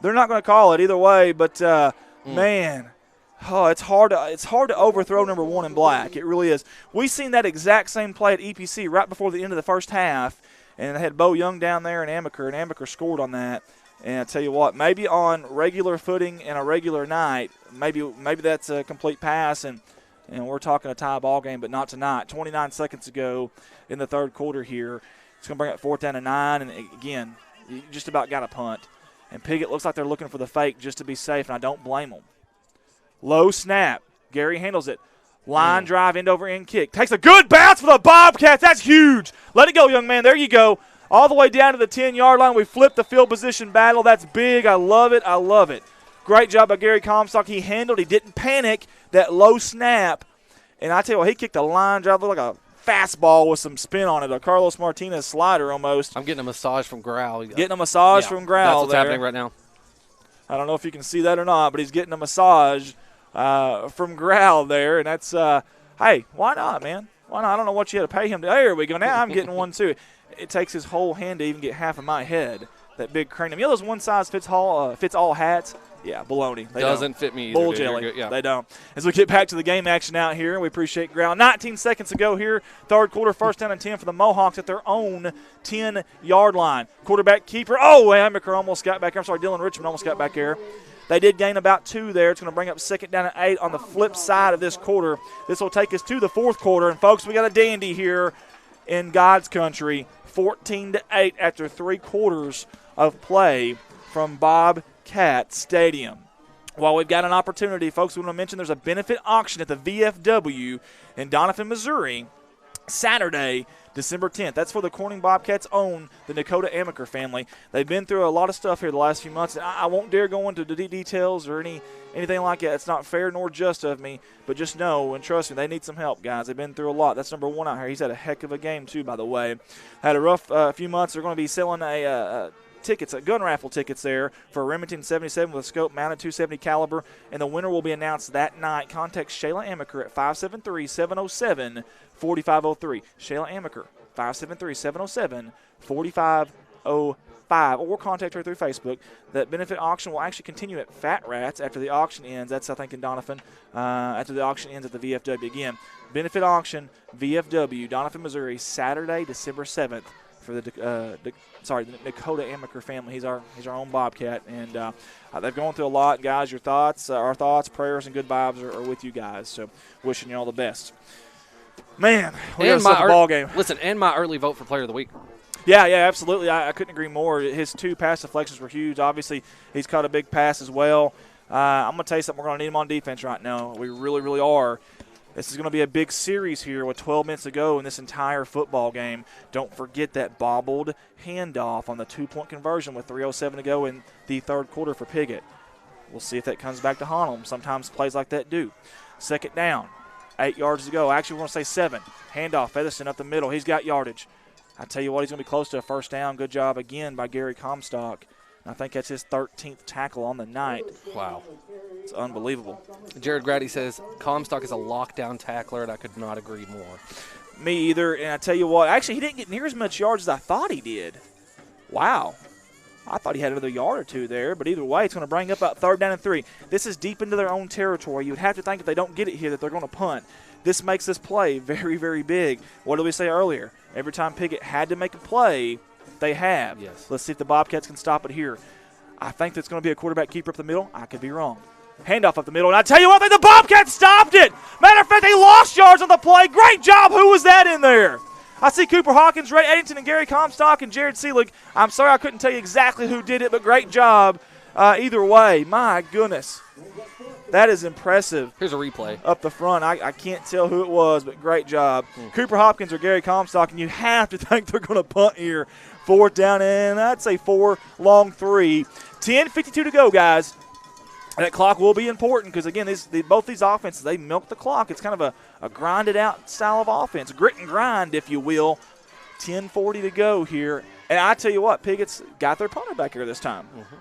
They're not going to call it either way, but man, it's hard to overthrow number 1 in black. It really is. We seen that exact same play at EPC right before the end of the first half, and they had Bo Young down there and Amaker scored on that. And I tell you what, maybe on regular footing and a regular night, maybe that's a complete pass, and we're talking a tie ball game, but not tonight. 29 seconds ago in the 3rd quarter here. It's going to bring up 4th down and 9, and again, you just about got a punt. And Piggott looks like they're looking for the fake just to be safe, and I don't blame them. Low snap. Gary handles it. Line drive, end over end kick. Takes a good bounce for the Bobcats. That's huge. Let it go, young man. There you go. All the way down to the 10-yard line. We flipped the field position battle. That's big. I love it. I love it. Great job by Gary Comstock. He didn't panic that low snap. And I tell you what, he kicked a line drive, looked like a fastball with some spin on it, a Carlos Martinez slider almost. I'm getting a massage from Growl. Getting a massage from Growl. That's what's happening right now. I don't know if you can see that or not, but he's getting a massage from Growl there. And that's, hey, why not, man? Why not? I don't know what you had to pay him. There we go. Now I'm getting one too. It takes his whole hand to even get half of my head, that big cranium. You know those one-size-fits-all hats? Yeah, baloney. They doesn't fit me either. Bull jelly. Yeah. They don't. As we get back to the game action out here, we appreciate Ground. 19 seconds to go here. 3rd quarter, 1st down and 10 for the Mohawks at their own 10-yard line. Quarterback keeper. Oh, Amaker almost got back there. I'm sorry, Dylan Richmond almost got back there. They did gain about 2 there. It's going to bring up 2nd down and 8 on the flip side of this quarter. This will take us to the 4th quarter. And, folks, we got a dandy here in God's country. 14-8 after 3 quarters of play from Bobcat Stadium. While we've got an opportunity, folks, we want to mention there's a benefit auction at the VFW in Doniphan, Missouri, Saturday, December 10th. That's for the Corning Bobcats own the Dakota Amaker family. They've been through a lot of stuff here the last few months. I won't dare go into the details or anything like that. It's not fair nor just of me, but just know and trust me, they need some help, guys. They've been through a lot. That's number 1 out here. He's had a heck of a game, too, by the way. Had a rough few months. They're going to be selling gun raffle tickets there for a Remington 77 with a scope mounted 270 caliber, and the winner will be announced that night. Contact Shayla Amaker at 573-707-4503. Shayla Amaker, 573-707-4505, or contact her through Facebook. That benefit auction will actually continue at Fat Rats after the auction ends. That's, I think, in Doniphan. After the auction ends at the VFW. Again, benefit auction, VFW, Doniphan, Missouri, Saturday, December 7th. For the Dakota Amaker family. He's our own Bobcat, and they've gone through a lot, guys. Your thoughts, our thoughts, prayers, and good vibes are with you guys. So, wishing you all the best. Man, we got a ball game. Listen, and my early vote for Player of the Week. Yeah, absolutely. I couldn't agree more. His 2 pass deflections were huge. Obviously, he's caught a big pass as well. I'm going to tell you something. We're going to need him on defense right now. We really, really are. This is going to be a big series here with 12 minutes to go in this entire football game. Don't forget that bobbled handoff on the 2-point conversion with 3:07 to go in the 3rd quarter for Piggott. We'll see if that comes back to haunt them. Sometimes plays like that do. 2nd down, 8 yards to go. Actually, we're going to say 7. Handoff, Featherston up the middle. He's got yardage. I tell you what, he's going to be close to a first down. Good job again by Gary Comstock. I think that's his 13th tackle on the night. Wow. It's unbelievable. Jared Grady says Comstock is a lockdown tackler, and I could not agree more. Me either. And I tell you what, actually, he didn't get near as much yards as I thought he did. Wow. I thought he had another yard or two there, but either way, it's going to bring up about 3rd down and 3. This is deep into their own territory. You would have to think if they don't get it here that they're going to punt. This makes this play very, very big. What did we say earlier? Every time Piggott had to make a play, they have. Yes. Let's see if the Bobcats can stop it here. I think that's going to be a quarterback keeper up the middle. I could be wrong. Handoff up the middle, and I tell you what, the Bobcats stopped it. Matter of fact, they lost yards on the play. Great job. Who was that in there? I see Cooper Hawkins, Ray Eddington, and Gary Comstock, and Jared Seelig. I'm sorry I couldn't tell you exactly who did it, but great job either way. My goodness. That is impressive. Here's a replay. Up the front. I can't tell who it was, but great job. Cooper Hopkins or Gary Comstock, and you have to think they're going to punt here. 4th down and I'd say 4, long 3. 10:52 to go, guys. That clock will be important because, again, both these offenses, they milk the clock. It's kind of a grinded-out style of offense, grit and grind, if you will. 10:40 to go here. And I tell you what, Piggott's got their punter back here this time. Mm-hmm.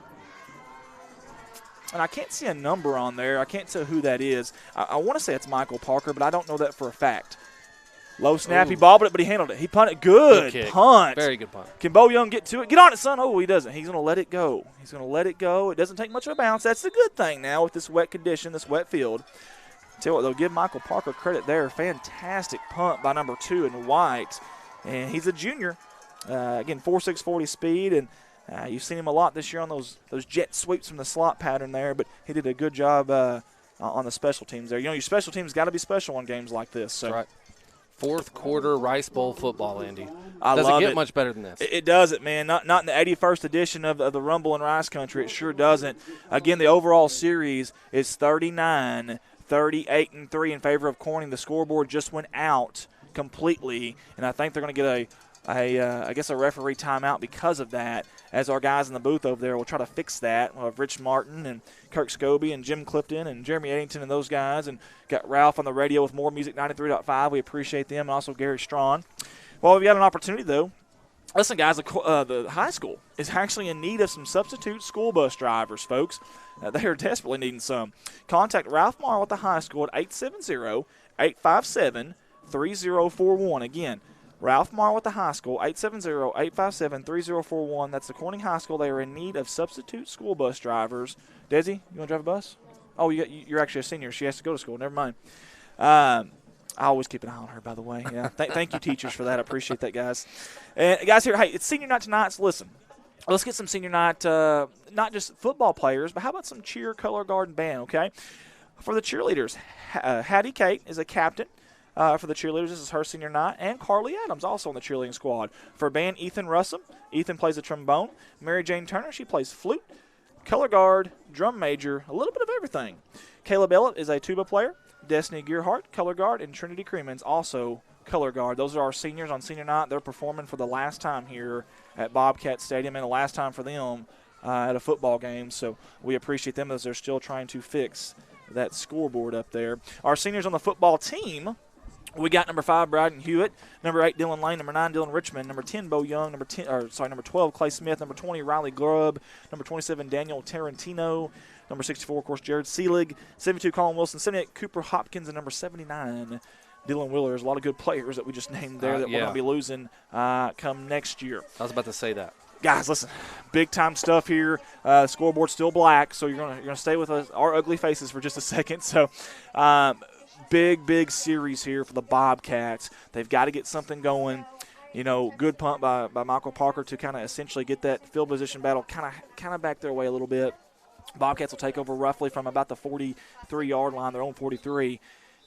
And I can't see a number on there. I can't tell who that is. I want to say it's Michael Parker, but I don't know that for a fact. Low snap, he bobbled it, but he handled it. He punted. Good punt. Very good punt. Can Bo Young get to it? Get on it, son. Oh, he doesn't. He's going to let it go. He's going to let it go. It doesn't take much of a bounce. That's the good thing now with this wet condition, this wet field. Tell you what, they'll give Michael Parker credit there. Fantastic punt by number 2 in white. And he's a junior. Again, 4.6 40 speed, and you've seen him a lot this year on those jet sweeps from the slot pattern there, but he did a good job on the special teams there. You know, your special teams got to be special on games like this. So. That's right. 4th quarter Rice Bowl football, Andy. I doesn't love get it. much better than this. It doesn't, man. Not in the 81st edition of the Rumble in Rice Country. It sure doesn't. Again, the overall series is 39, 38-3 in favor of Corning. The scoreboard just went out completely, and I think they're going to get a referee timeout because of that, as our guys in the booth over there will try to fix that. We'll have Rich Martin and Kirk Scobie and Jim Clifton and Jeremy Eddington and those guys, and got Ralph on the radio with More Music 93.5. We appreciate them, and also Gary Strawn. Well, we've got an opportunity, though. Listen, guys, the high school is actually in need of some substitute school bus drivers, folks. They are desperately needing some. Contact Ralph Marl at the high school at 870-857-3041. Again, Ralph Marl at the high school, 870-857-3041. That's the Corning High School. They are in need of substitute school bus drivers. Desi, you want to drive a bus? Oh, you're actually a senior. She has to go to school. Never mind. I always keep an eye on her, by the way. Yeah, thank you, teachers, for that. I appreciate that, guys. And, guys, here, hey, it's senior night tonight, so listen. Let's get some senior night, not just football players, but how about some cheer, color guard, and band, okay? For the cheerleaders, Hattie Kate is a captain. For the cheerleaders, this is her senior night. And Carly Adams also on the cheerleading squad. For band, Ethan Russell. Ethan plays the trombone. Mary Jane Turner, she plays flute. Color guard, drum major, a little bit of everything. Caleb Ellett is a tuba player. Destiny Gearhart, color guard. And Trinity Creemans, also color guard. Those are our seniors on senior night. They're performing for the last time here at Bobcat Stadium and the last time for them at a football game. So we appreciate them as they're still trying to fix that scoreboard up there. Our seniors on the football team, we got number 5, Bryden Hewitt, number 8, Dylan Lane, number 9, Dylan Richmond, number 10, Bo Young, number 12, Clay Smith, number 20, Riley Grubb, number 27, Daniel Tarantino, number 64, of course, Jared Seelig, 72, Colin Wilson, 78, Cooper Hopkins, and number 79, Dylan Wheeler. There's a lot of good players that we just named there that we're going to be losing come next year. I was about to say that. Guys, listen, big-time stuff here. Scoreboard's still black, so you're gonna stay with us, our ugly faces for just a second. So, big series here for the Bobcats. They've got to get something going. You know, good punt by Michael Parker to kind of essentially get that field position battle kind of back their way a little bit. Bobcats will take over roughly from about the 43-yard line, their own 43.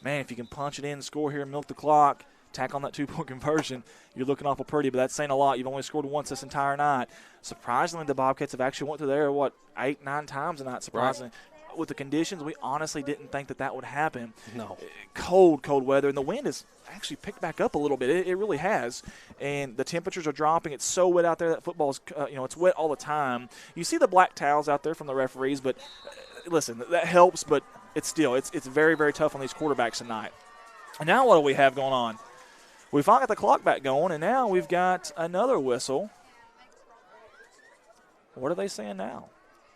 Man, if you can punch it in, score here, milk the clock, tack on that 2-point conversion, you're looking awful pretty, but that's saying a lot. You've only scored once this entire night. Surprisingly, the Bobcats have actually went through there, 8-9 times tonight, surprisingly. Right. With the conditions, we honestly didn't think that would happen. No. Cold weather, and the wind has actually picked back up a little bit. It really has. And the temperatures are dropping. It's so wet out there that football is, it's wet all the time. You see the black towels out there from the referees, but listen, that helps, but it's very, very tough on these quarterbacks tonight. And now what do we have going on? We finally got the clock back going, and now we've got another whistle. What are they saying now?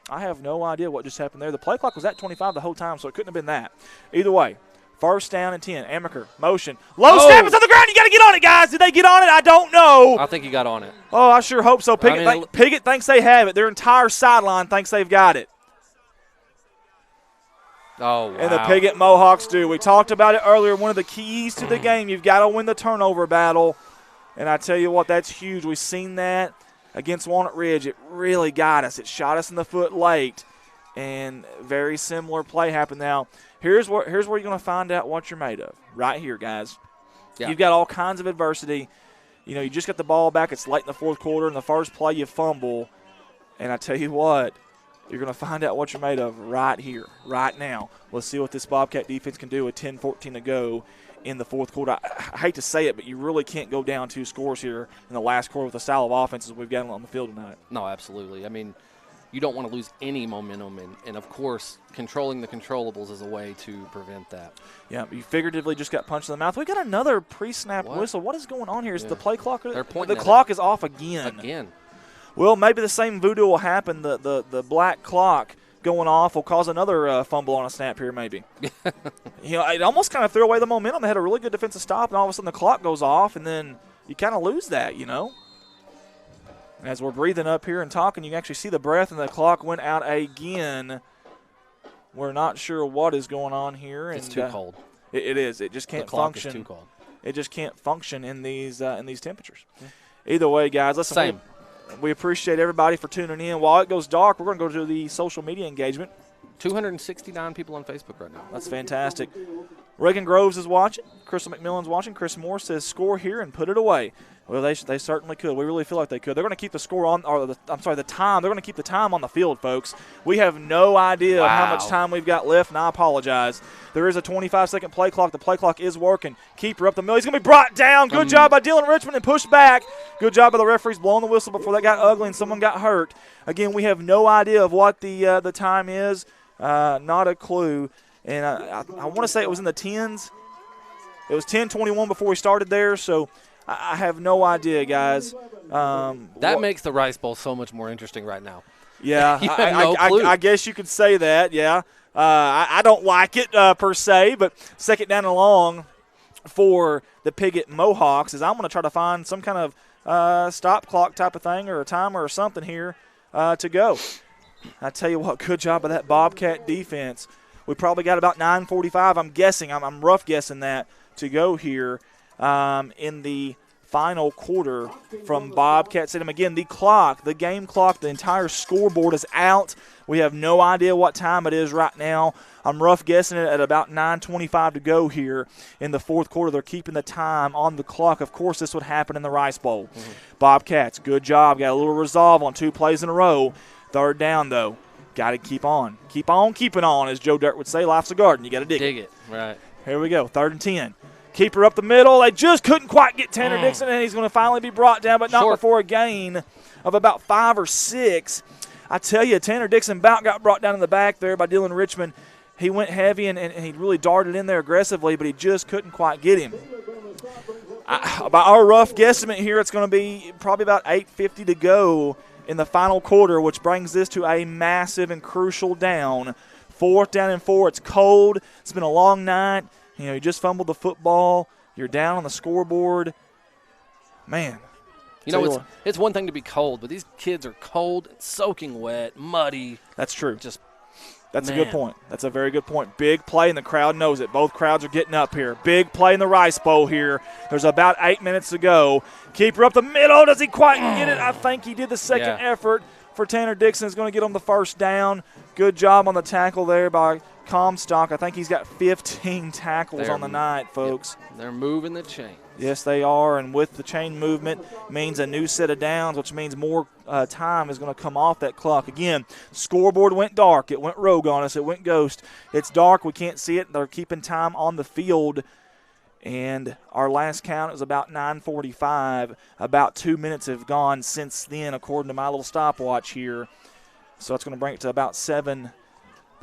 I have no idea what just happened there. The play clock was at 25 the whole time, so it couldn't have been that. Either way, first down and 10. Amaker, motion. Low snap is on the ground. You got to get on it, guys. Did they get on it? I don't know. I think he got on it. Oh, I sure hope so. Piggott thinks they have it. Their entire sideline thinks they've got it. Oh, wow. And the Piggott Mohawks do. We talked about it earlier. One of the keys to the game, you've got to win the turnover battle. And I tell you what, that's huge. We've seen that against Walnut Ridge. It really got us. It shot us in the foot late. And very similar play happened. Now, here's where you're going to find out what you're made of. Right here, guys. Yeah. You've got all kinds of adversity. You know, you just got the ball back. It's late in the fourth quarter. In the first play, you fumble. And I tell you what, you're going to find out what you're made of right here, right now. Let's see what this Bobcat defense can do with 10-14 to go in the fourth quarter. I hate to say it, but you really can't go down 2 scores here in the last quarter with the style of offenses we've got on the field tonight. No, absolutely. I mean, you don't want to lose any momentum, and of course, controlling the controllables is a way to prevent that. Yeah, you figuratively just got punched in the mouth. We got another pre-snap whistle. What is going on here? Is the play clock? They're pointing the clock is off again. Well, maybe the same voodoo will happen. The black clock going off will cause another fumble on a snap here maybe. You know, it almost kind of threw away the momentum. They had a really good defensive stop, and all of a sudden the clock goes off, and then you kind of lose that, you know. As we're breathing up here and talking, you can actually see the breath, and the clock went out again. We're not sure what is going on here. It's too cold. It is. It just can't function. The clock is too cold. It just can't function in these temperatures. Yeah. Either way, guys, listen. Same. We appreciate everybody for tuning in. While it goes dark, we're going to go to the social media engagement. 269 people on Facebook right now. That's fantastic. Reagan Groves is watching. Crystal McMillan's watching. Chris Moore says, score here and put it away. Well, they certainly could. We really feel like they could. They're going to keep the score on, the time. They're going to keep the time on the field, folks. We have no idea how much time we've got left, and I apologize. There is a 25-second play clock. The play clock is working. Keeper up the middle. He's going to be brought down. Good job by Dylan Richmond and pushed back. Good job by the referees blowing the whistle before that got ugly and someone got hurt. Again, we have no idea of what the time is. Not a clue. And I want to say it was in the 10s. It was 10:21 before we started there, so I have no idea, guys. That makes the Rice Bowl so much more interesting right now. Yeah, you have no clue. I guess you could say that, yeah. I don't like it per se, but second down and long for the Piggott Mohawks is I'm going to try to find some kind of stop clock type of thing or a timer or something here to go. I tell you what, good job of that Bobcat defense. We probably got about 9:45, I'm guessing. I'm rough guessing that to go here in the final quarter from Bobcat Stadium. Again, the game clock, the entire scoreboard is out. We have no idea what time it is right now. I'm rough guessing it at about 9:25 to go here in the fourth quarter. They're keeping the time on the clock. Of course, this would happen in the Rice Bowl. Bobcats, good job. Got a little resolve on 2 plays in a row. Third down, though. Got to keep on. Keep on keeping on, as Joe Dirt would say. Life's a garden. You got to dig it. Right. Here we go. 3rd and 10. Keeper up the middle. They just couldn't quite get Tanner Dixon, and he's going to finally be brought down, but not before a gain of about 5 or 6. I tell you, Tanner Dixon about got brought down in the back there by Dylan Richmond. He went heavy, and he really darted in there aggressively, but he just couldn't quite get him. By our rough guesstimate here, it's going to be probably about 8:50 to go in the final quarter, which brings this to a massive and crucial down. 4th down and 4. It's cold. It's been a long night. You know, you just fumbled the football. You're down on the scoreboard. Man. You know, it's one thing to be cold, but these kids are cold, soaking wet, muddy. That's true. That's a good point. That's a very good point. Big play, and the crowd knows it. Both crowds are getting up here. Big play in the Rice Bowl here. There's about 8 minutes to go. Keeper up the middle. Does he quite get it? I think he did the second effort for Tanner Dixon. Is going to get on the first down. Good job on the tackle there by Comstock. I think he's got 15 tackles on the night, folks. Yep. They're moving the chain. Yes, they are, and with the chain movement means a new set of downs, which means more time is going to come off that clock. Again, scoreboard went dark. It went rogue on us. It went ghost. It's dark. We can't see it. They're keeping time on the field, and our last count was about 9:45. About 2 minutes have gone since then, according to my little stopwatch here. So it's going to bring it to about 7:50,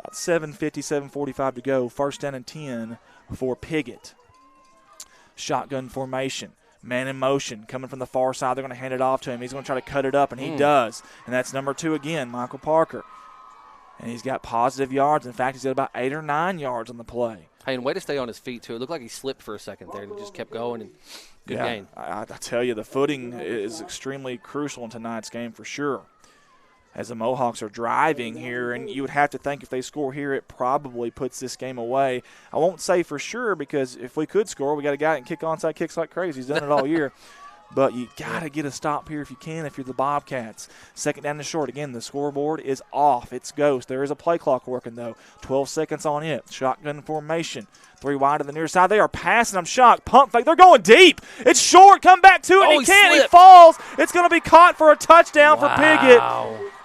7:45 to go. 1st down and 10 for Piggott. Shotgun formation. Man in motion, coming from the far side. They're going to hand it off to him. He's going to try to cut it up, and he does. And that's number 2 again, Michael Parker. And he's got positive yards. In fact, he's got about 8 or 9 yards on the play. Hey, and way to stay on his feet, too. It looked like he slipped for a second there, and he just kept going. And good gain. I tell you, the footing is extremely crucial in tonight's game for sure. As the Mohawks are driving here, and you would have to think if they score here, it probably puts this game away. I won't say for sure, because if we could score, we got a guy that can kick onside kicks like crazy. He's done it all year. But you got to get a stop here if you can, if you're the Bobcats. Second down and short. Again, the scoreboard is off. It's ghost. There is a play clock working, though. 12 seconds on it. Shotgun formation. 3 wide to the near side. They are passing. I'm shocked. Pump fake. They're going deep. It's short. Come back to it. Oh, he can't. slipped. He falls. It's going to be caught for a touchdown for Piggott.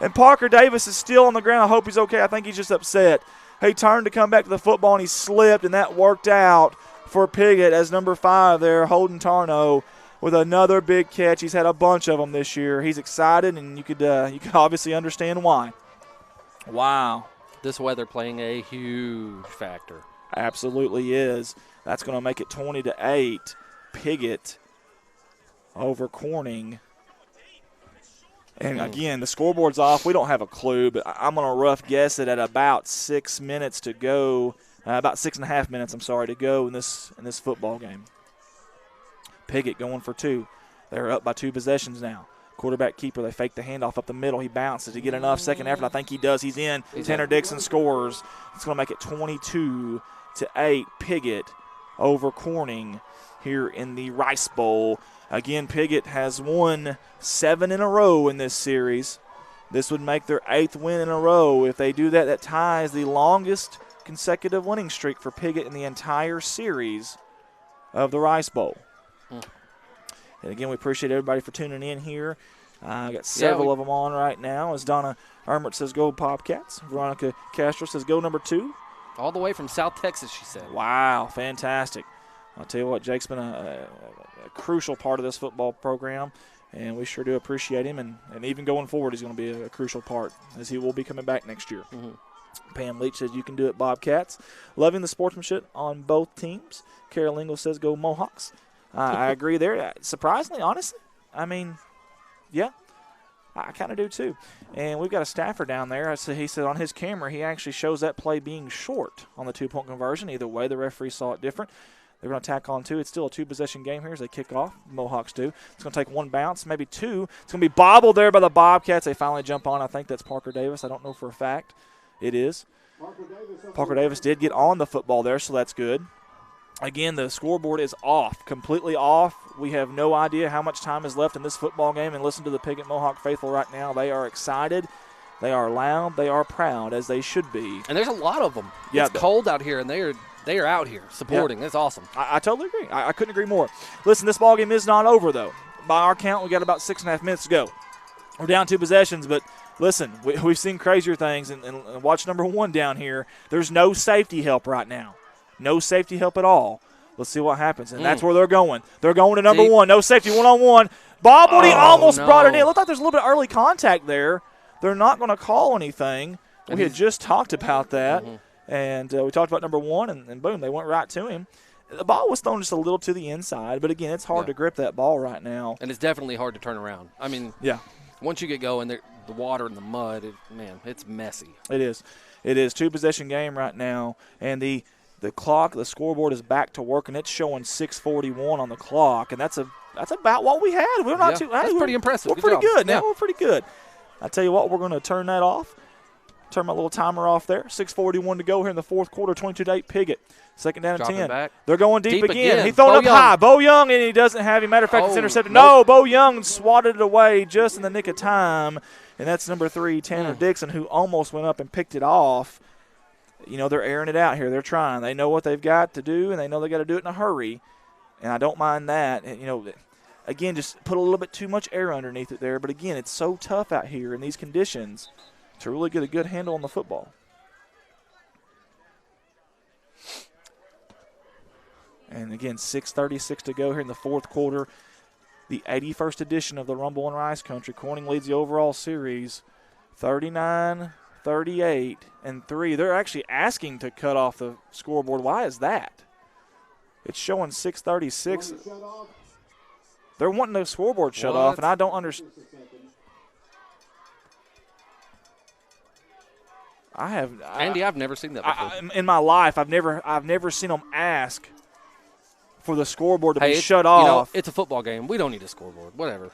And Parker Davis is still on the ground. I hope he's okay. I think he's just upset. He turned to come back to the football, and he slipped, and that worked out for Piggott as number 5 there, Holden Tarnow, with another big catch. He's had a bunch of them this year. He's excited, and you could obviously understand why. Wow. This weather playing a huge factor. Absolutely is. That's going to make it 20-8. Piggott over Corning. And, again, the scoreboard's off. We don't have a clue, but I'm going to rough guess it at about 6 minutes to go, about 6.5 minutes, to go in this football game. Piggott going for 2. They're up by 2 possessions now. Quarterback keeper, they fake the handoff up the middle. He bounces. He get enough second effort? I think he does. He's in. Tanner Dixon scores. It's going to make it 22-8. Piggott over Corning here in the Rice Bowl. Again, Piggott has won 7 in a row in this series. This would make their 8th win in a row. If they do that, that ties the longest consecutive winning streak for Piggott in the entire series of the Rice Bowl. And, again, we appreciate everybody for tuning in here. I got several of them on right now. As Donna Ermert says, go Bobcats. Veronica Castro says, go number 2. All the way from South Texas, she said. Wow, fantastic. I'll tell you what, Jake's been a crucial part of this football program, and we sure do appreciate him. And even going forward, he's going to be a crucial part, as he will be coming back next year. Pam Leach says, you can do it, Bobcats. Loving the sportsmanship on both teams. Carol Lingle says, go Mohawks. I agree there. Surprisingly, honestly, I mean, yeah, I kind of do too. And we've got a staffer down there. He said on his camera he actually shows that play being short on the 2-point conversion. Either way, the referee saw it different. They're going to tack on 2. It's still a 2-possession game here as they kick off. Mohawks do. It's going to take 1 bounce, maybe 2. It's going to be bobbled there by the Bobcats. They finally jump on. I think that's Parker Davis. I don't know for a fact. It is. Parker Davis did get on the football there, so that's good. Again, the scoreboard is off, completely off. We have no idea how much time is left in this football game. And listen to the Piggott Mohawk faithful right now. They are excited. They are loud. They are proud, as they should be. And there's a lot of them. Yeah, it's cold out here, and they are out here supporting. Yeah. That's awesome. I totally agree. I couldn't agree more. Listen, this ball game is not over, though. By our count, we got about 6.5 minutes to go. We're down 2 possessions, but listen, we've seen crazier things. And watch number 1 down here. There's no safety help right now. No safety help at all. Let's see what happens. And that's where they're going. They're going to number 1. No safety, 1-on-1. Bobbled, he almost brought it in. It looked like there's a little bit of early contact there. They're not going to call anything. We had just talked about that. And we talked about number 1, and boom, they went right to him. The ball was thrown just a little to the inside. But, again, it's hard to grip that ball right now. And it's definitely hard to turn around. I mean, once you get going, the water and the mud, it's messy. It is. It is 2-possession game right now. And the clock, the scoreboard is back to work, and it's showing 6:41 on the clock, and that's about what we had. We're not too. That's pretty impressive. We're pretty good now. We're pretty good. I tell you what, we're going to turn that off. Turn my little timer off there. 6:41 to go here in the fourth quarter. 22-8 Piggott. Second down and 10. Back. They're going deep again. He thrown up high. Bo Young, and he doesn't have him. Matter of fact, it's intercepted. No, Bo Young swatted it away just in the nick of time, and that's number 3, Tanner Dixon, who almost went up and picked it off. You know, they're airing it out here. They're trying. They know what they've got to do, and they know they got to do it in a hurry. And I don't mind that. And, you know, again, just put a little bit too much air underneath it there. But, again, it's so tough out here in these conditions to really get a good handle on the football. And, again, 6:36 to go here in the fourth quarter. The 81st edition of the Rumble in Rice Country. Corning leads the overall series 39-38-3. They're actually asking to cut off the scoreboard. Why is that? It's showing 6:36. They're wanting the scoreboard shut off, and I don't understand. Andy, I've never seen that before. In my life, I've never seen them ask for the scoreboard to be shut off. You know, it's a football game. We don't need a scoreboard. Whatever.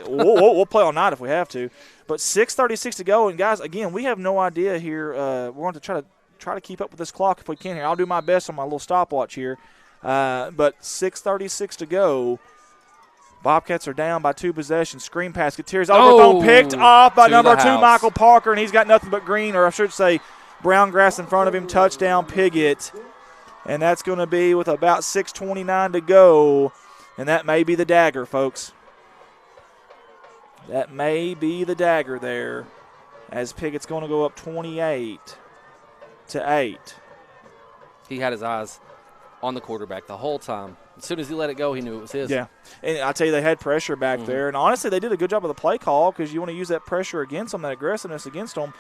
We'll play all night if we have to. But 6:36 to go, and guys, again, we have no idea here. We're going to try to keep up with this clock if we can here. I'll do my best on my little stopwatch here. But 6:36 to go. Bobcats are down by 2 possessions. Screen pass. Gutierrez overthrown, picked off by number 2, Michael Parker, and he's got nothing but green, or I should say brown grass in front of him. Touchdown, Piggott. And that's going to be with about 6:29 to go. And that may be the dagger, folks. That may be the dagger there, as Piggott's going to go up 28-8. He had his eyes on the quarterback the whole time. As soon as he let it go, he knew it was his. Yeah, and I tell you, they had pressure back there. And honestly, they did a good job of the play call, because you want to use that pressure against them, that aggressiveness against them.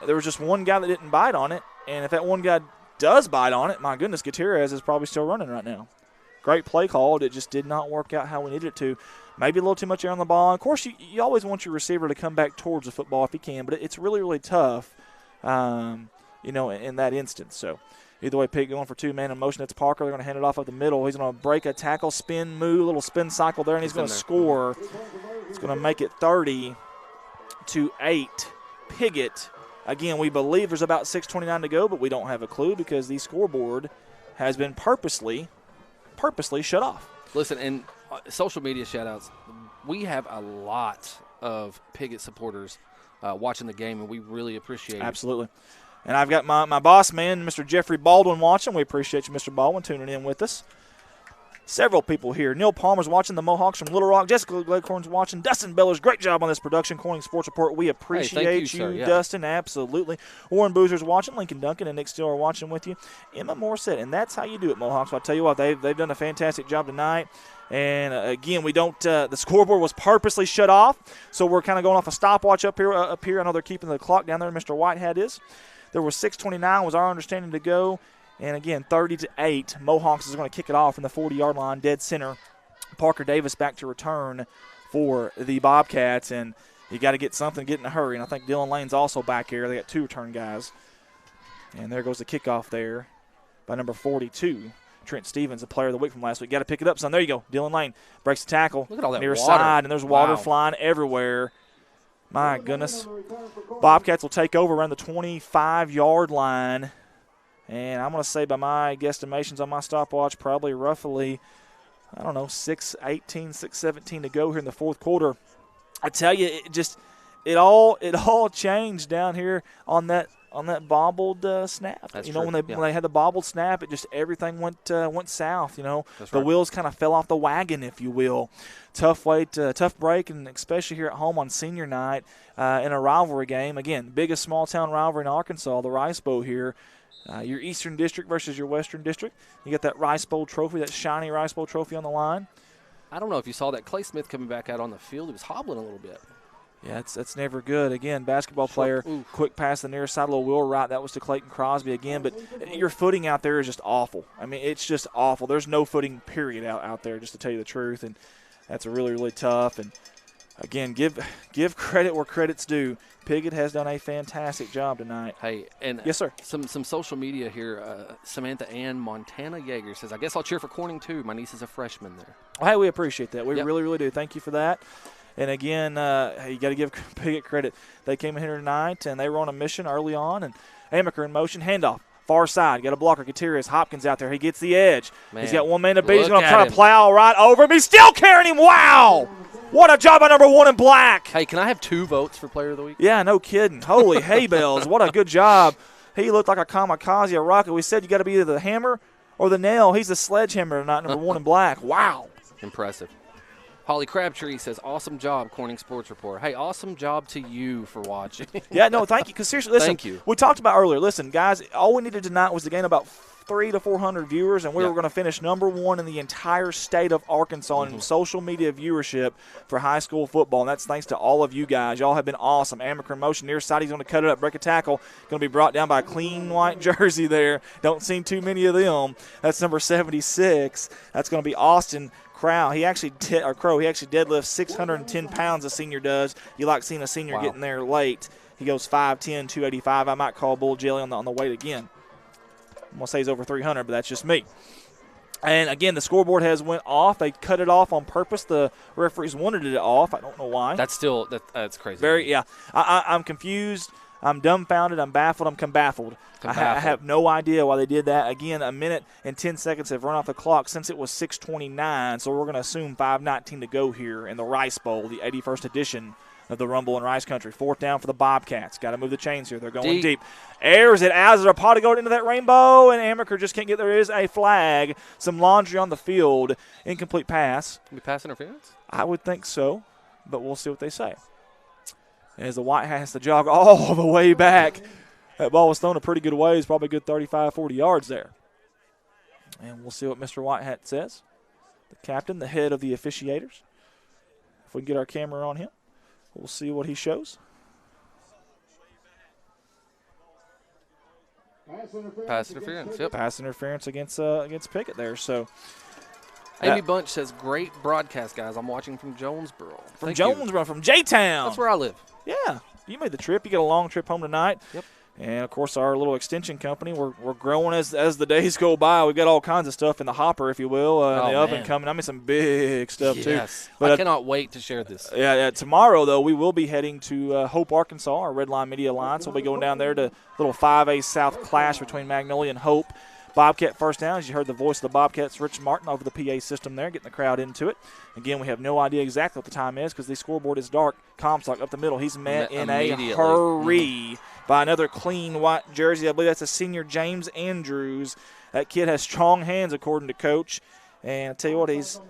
There was just one guy that didn't bite on it, and if that one guy does bite on it, my goodness, Gutierrez is probably still running right now. Great play call. It just did not work out how we needed it to. Maybe a little too much air on the ball. Of course, you always want your receiver to come back towards the football if he can, but it's really, really tough, in that instance. So either way, Piggott going for 2 man in motion. That's Parker. They're going to hand it off up the middle. He's going to break a tackle, spin, move, little spin cycle there, and he's going to score. It's going to make it 30-8. Piggott. Again, we believe there's about 6:29 to go, but we don't have a clue because the scoreboard has been purposely shut off. Listen, and social media shout-outs, we have a lot of Piggott supporters watching the game, and we really appreciate it. Absolutely. And I've got my boss man, Mr. Jeffrey Baldwin, watching. We appreciate you, Mr. Baldwin, tuning in with us. Several people here. Neil Palmer's watching, the Mohawks from Little Rock. Jessica Gleghorn's watching. Dustin Beller's great job on this production. Corning Sports Report. We appreciate you, yeah. Dustin. Absolutely. Warren Boozer's watching. Lincoln Duncan and Nick Steele are watching with you. Emma Morissette. And that's how you do it, Mohawks. So I'll tell you what, they've done a fantastic job tonight. And, again, we don't the scoreboard was purposely shut off, so we're kind of going off a stopwatch up here. I know they're keeping the clock down there. Mr. Whitehead is. There was 6:29 was our understanding to go. And, again, 30-8, Mohawks is going to kick it off from the 40-yard line, dead center. Parker Davis back to return for the Bobcats. And you got to get something, get in a hurry. And I think Dylan Lane's also back here. They got 2 return guys. And there goes the kickoff there by number 42, Trent Stevens, the player of the week from last week. Got to pick it up, son. There you go. Dylan Lane breaks the tackle. Look at all that near water. side, and there's water flying everywhere. My goodness. Bobcats will take over around the 25-yard line. And I'm going to say by my guesstimations on my stopwatch, probably roughly, 6:18, 6:17 to go here in the fourth quarter. I tell you, it all changed down here on that bobbled snap. That's true. When they had the bobbled snap, it just everything went south. That's the right. wheels kind of fell off the wagon, if you will. Tough break, and especially here at home on senior night in a rivalry game. Again, biggest small town rivalry in Arkansas, the Rice Bowl here. Your Eastern District versus your Western District. You got that Rice Bowl trophy, that shiny Rice Bowl trophy on the line. I don't know if you saw that. Clay Smith coming back out on the field. He was hobbling a little bit. Yeah, that's never good. Again, basketball player, quick pass to the near side, a little wheel right. That was to Clayton Crosby again. But your footing out there is just awful. I mean, it's just awful. There's no footing, period, out there, just to tell you the truth. And that's really, really tough. And, again, give credit where credit's due. Piggott has done a fantastic job tonight. Hey, and yes, sir. Some social media here. Samantha Ann Montana Yeager says, I guess I'll cheer for Corning too. My niece is a freshman there. Well, hey, we appreciate that. We really, really do. Thank you for that. And, again, you got to give Piggott credit. They came in here tonight, and they were on a mission early on. And Amaker in motion, handoff. Far side, got a blocker. Gutierrez, Hopkins out there. He gets the edge. Man, he's got 1 man to beat. He's going to look try at to him. plow right over him. He's still carrying him. Wow! What a job by number 1 in black. Hey, can I have 2 votes for Player of the Week? Yeah, no kidding. Holy hay bells. What a good job. He looked like a kamikaze, a rocket. We said you got to be either the hammer or the nail. He's the sledgehammer tonight, number 1 in black. Wow. Impressive. Holly Crabtree says, awesome job, Corning Sports Report. Hey, awesome job to you for watching. Yeah, no, thank you. Because seriously, listen, Thank you. We talked about earlier. Listen, guys, all we needed tonight was to gain about 300 to 400 viewers, and we were going to finish number 1 in the entire state of Arkansas in social media viewership for high school football, and that's thanks to all of you guys. Y'all have been awesome. Amaker in motion, near side, he's going to cut it up, break a tackle. Going to be brought down by a clean white jersey there. Don't see too many of them. That's number 76. That's going to be Austin Crow, he actually deadlifts 610 pounds, a senior does. You like seeing a senior getting there late. He goes 5'10", 285. I might call Bull Jelly on the weight again. I'm going to say he's over 300, but that's just me. And, again, the scoreboard has went off. They cut it off on purpose. The referees wanted it off. I don't know why. That's crazy. I'm confused. I'm dumbfounded. I'm baffled. I'm baffled. I have no idea why they did that. Again, 1 minute and 10 seconds have run off the clock since it was 6:29, so we're going to assume 5:19 to go here in the Rice Bowl, the 81st edition of the Rumble in Rice Country. 4th down for the Bobcats. Got to move the chains here. They're going deep. Airs it as a pot to go into that rainbow, and Amaker just can't get there. Is a flag. Some laundry on the field. Incomplete pass. Can we pass interference? I would think so, but we'll see what they say. As the White Hat has to jog all the way back. That ball was thrown a pretty good ways, probably a good 35, 40 yards there. And we'll see what Mr. White Hat says. The captain, the head of the officiators. If we can get our camera on him, we'll see what he shows. Pass interference. Yep. Pass interference against Piggott there. So Amy Bunch says, great broadcast, guys. I'm watching from Jonesboro. From Jonesboro, from J-Town. That's where I live. Yeah. You made the trip. You got a long trip home tonight. Yep. And, of course, our little extension company, we're growing as the days go by. We've got all kinds of stuff in the hopper, if you will, in the oven coming. I mean, some big stuff, too. But I cannot wait to share this. Yeah, tomorrow, though, we will be heading to Hope, Arkansas, our Redline Media Alliance. We'll be going down there to a little 5A South clash between Magnolia and Hope. Bobcat first down, as you heard the voice of the Bobcats, Rich Martin, over the PA system there, getting the crowd into it. Again, we have no idea exactly what the time is because the scoreboard is dark. Comstock up the middle. He's met in a hurry by another clean white jersey. I believe that's a senior, James Andrews. That kid has strong hands, according to Coach. And I tell you what, he's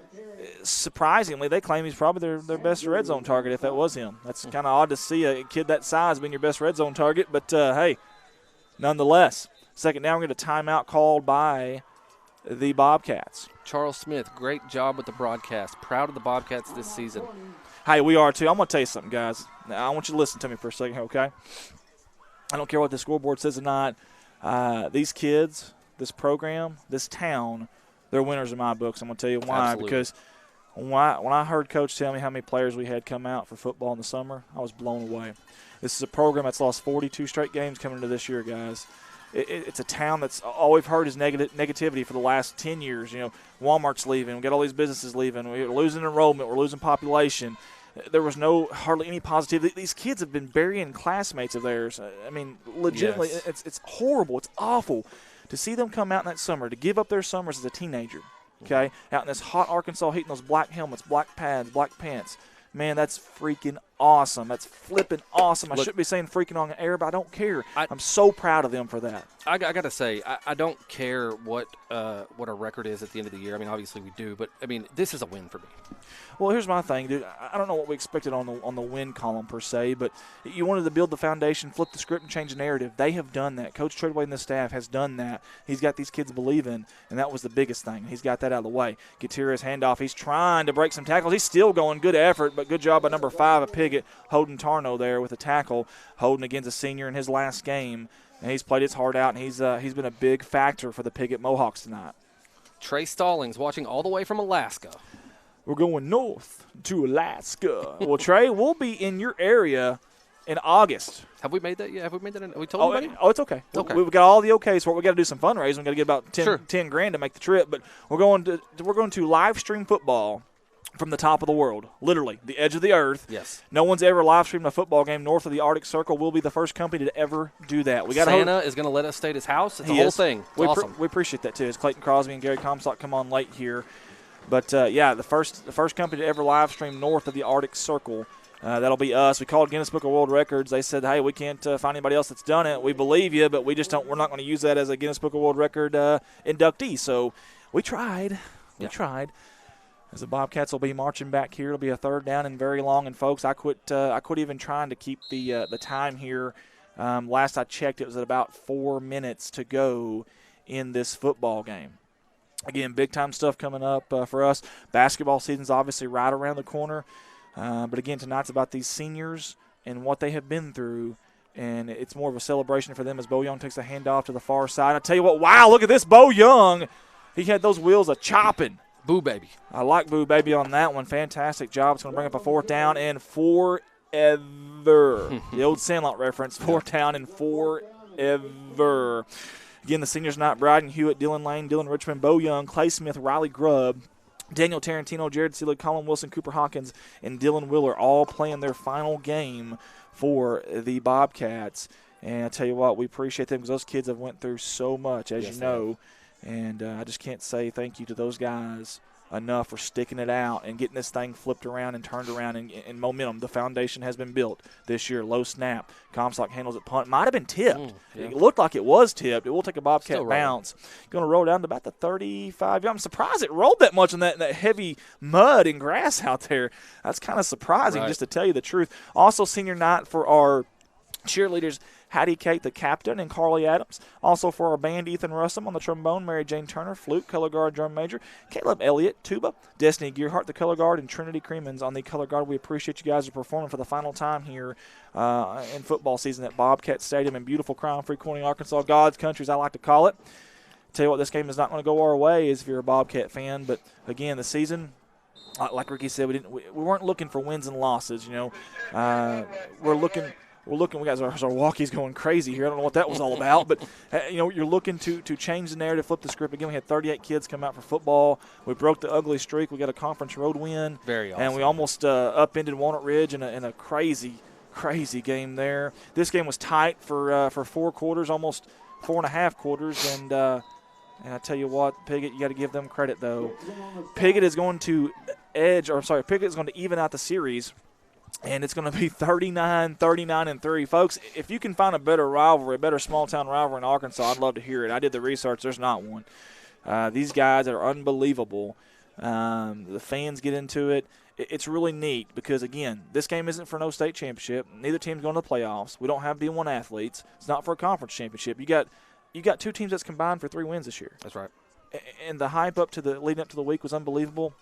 surprisingly, they claim he's probably their best red zone target if that was him. That's kind of odd to see a kid that size being your best red zone target, but hey, nonetheless. Second down, we're going to timeout called by the Bobcats. Charles Smith, great job with the broadcast. Proud of the Bobcats this season. Hey, we are too. I'm going to tell you something, guys. Now, I want you to listen to me for a second, okay? I don't care what the scoreboard says or not. These kids, this program, this town, they're winners in my books. I'm going to tell you why. Absolutely. Because when I heard Coach tell me how many players we had come out for football in the summer, I was blown away. This is a program that's lost 42 straight games coming into this year, guys. It's a town that's all we've heard is negativity for the last 10 years. You know, Walmart's leaving. We've got all these businesses leaving. We're losing enrollment. We're losing population. There was hardly any positivity. These kids have been burying classmates of theirs. I mean, legitimately, it's horrible. It's awful to see them come out in that summer, to give up their summers as a teenager, okay, out in this hot Arkansas heat in those black helmets, black pads, black pants. Man, that's freaking awesome. That's flipping awesome. I shouldn't be saying freaking on the air, but I don't care. I'm so proud of them for that. I got to say, I don't care what our record is at the end of the year. I mean, obviously we do, but, I mean, this is a win for me. Well, here's my thing, dude. I don't know what we expected on the win column per se, but you wanted to build the foundation, flip the script, and change the narrative. They have done that. Coach Treadway and the staff has done that. He's got these kids believing, and that was the biggest thing. He's got that out of the way. Gutierrez handoff. He's trying to break some tackles. He's still going. Good effort, but good job by number 5 of Piggott, Holden Tarno there with a tackle. Holden against a senior in his last game, and he's played his heart out, and he's been a big factor for the Piggott Mohawks tonight. Trey Stallings watching all the way from Alaska. We're going north to Alaska. Well, Trey, we'll be in your area in August. Have we made that yet? Have we made that? Have we told anybody? Oh, it's okay. Okay. We've got all the okays for it. We've got to do some fundraising. We've got to get about 10 grand to make the trip. But we're going to live stream football from the top of the world, literally, the edge of the earth. Yes. No one's ever live streamed a football game north of the Arctic Circle. We'll be the first company to ever do that. Santa is going to let us stay at his house. It's a whole thing. It's awesome. We appreciate that, too, as Clayton Crosby and Gary Comstock come on late here. But, the first company to ever live stream north of the Arctic Circle. That'll be us. We called Guinness Book of World Records. They said, hey, we can't find anybody else that's done it. We believe you, but we're not going to use that as a Guinness Book of World Record inductee. So we tried. We tried. As the Bobcats will be marching back here. It'll be a third down and very long. And, folks, I quit even trying to keep the time here. Last I checked, it was at about 4 minutes to go in this football game. Again, big-time stuff coming up for us. Basketball season's obviously right around the corner. But, again, tonight's about these seniors and what they have been through. And it's more of a celebration for them as Bo Young takes a handoff to the far side. I tell you what, wow, look at this Bo Young. He had those wheels a-chopping. Boo Baby. I like Boo Baby on that one. Fantastic job. It's going to bring up a 4th down and forever. The old Sandlot reference, 4th down and forever. Again, the seniors not Bryden Hewitt, Dylan Lane, Dylan Richmond, Bo Young, Clay Smith, Riley Grubb, Daniel Tarantino, Jared Seelig, Colin Wilson, Cooper Hawkins, and Dylan Willer all playing their final game for the Bobcats. And I tell you what, we appreciate them because those kids have went through so much, as you know. And I just can't say thank you to those guys enough for sticking it out and getting this thing flipped around and turned around and momentum. The foundation has been built this year. Low snap. Comstock handles it punt. Might have been tipped. It looked like it was tipped. It will take a Bobcat bounce. Going to roll down to about the 35. I'm surprised it rolled that much in that heavy mud and grass out there. That's kind of surprising, just to tell you the truth. Also, senior night for our cheerleaders, Hattie Kate, the captain, and Carly Adams. Also for our band, Ethan Russum on the trombone, Mary Jane Turner, flute, color guard, drum major, Caleb Elliott, tuba, Destiny Gearhart, the color guard, and Trinity Creemans on the color guard. We appreciate you guys for performing for the final time here in football season at Bobcat Stadium in beautiful Crime-Free Corning, Arkansas, God's country, as I like to call it. Tell you what, this game is not going to go our way if you're a Bobcat fan, but again, the season, like Ricky said, we weren't looking for wins and losses. We're looking. We got our walkies going crazy here. I don't know what that was all about, but you're looking to change the narrative, flip the script. Again, we had 38 kids come out for football. We broke the ugly streak. We got a conference road win. Very awesome. And we almost upended Walnut Ridge in a crazy game there. This game was tight for 4 quarters, almost 4.5 quarters, and I tell you what, Piggott, you got to give them credit though. Piggott is going to Piggott is going to even out the series. And it's going to be 39-3. Folks, if you can find a better rivalry, a better small-town rivalry in Arkansas, I'd love to hear it. I did the research. There's not one. These guys are unbelievable. The fans get into it. It's really neat because, again, this game isn't for no state championship. Neither team's going to the playoffs. We don't have D1 athletes. It's not for a conference championship. You got 2 teams that's combined for 3 wins this year. That's right. And the hype leading up to the week was unbelievable.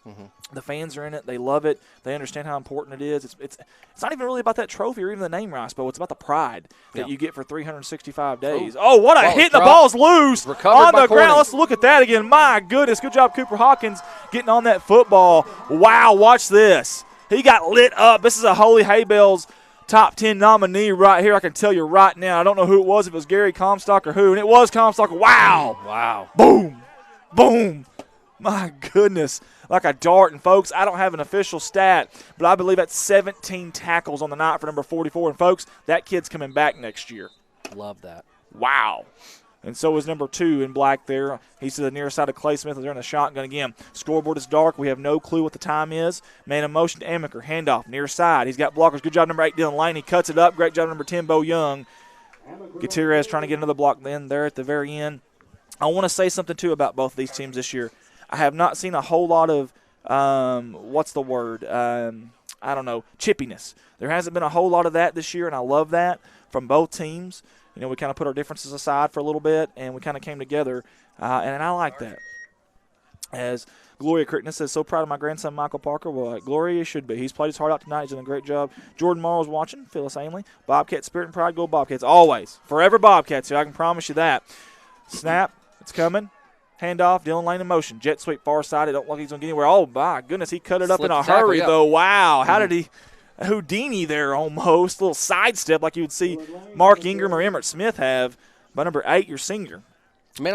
The fans are in it. They love it. They understand how important it is. It's not even really about that trophy or even the name rights, but it's about the pride that you get for 365 days. Oh, what a hit. The ball's loose on the ground. Let's look at that again. My goodness. Good job, Cooper Hawkins, getting on that football. Wow, watch this. He got lit up. This is a Holy Hay Bells top 10 nominee right here. I can tell you right now. I don't know who it was, if it was Gary Comstock or who, and it was Comstock. Wow. Wow. Boom. Boom. My goodness. Like a dart. And, folks, I don't have an official stat, but I believe that's 17 tackles on the night for number 44. And, folks, that kid's coming back next year. Love that. Wow. And so is number 2 in black there. He's to the near side of Clay Smith. They're in the shotgun again. Scoreboard is dark. We have no clue what the time is. Man in motion to Amaker. Handoff near side. He's got blockers. Good job, number 8, Dylan Lane. He cuts it up. Great job, number 10, Bo Young. Gutierrez trying to get another block then there at the very end. I want to say something, too, about both of these teams this year. I have not seen a whole lot of, what's the word? I don't know, chippiness. There hasn't been a whole lot of that this year, and I love that from both teams. We kind of put our differences aside for a little bit, and we kind of came together, and I like that. As Gloria Crickness says, so proud of my grandson, Michael Parker. Well, Gloria should be. He's played his heart out tonight. He's done a great job. Jordan Morrow's watching. Phyllis Ainley. Bobcat spirit and pride. Go Bobcats. Always. Forever Bobcats here. I can promise you that. Snap. It's coming. Handoff. Dylan Lane in motion. Jet sweep far side. It don't look like he's going to get anywhere. Oh, my goodness. He cut it up in a hurry, though. Wow. How did he – Houdini there almost. A little sidestep like you would see Mark Ingram or Emmett Smith have. By number 8, your senior. Man,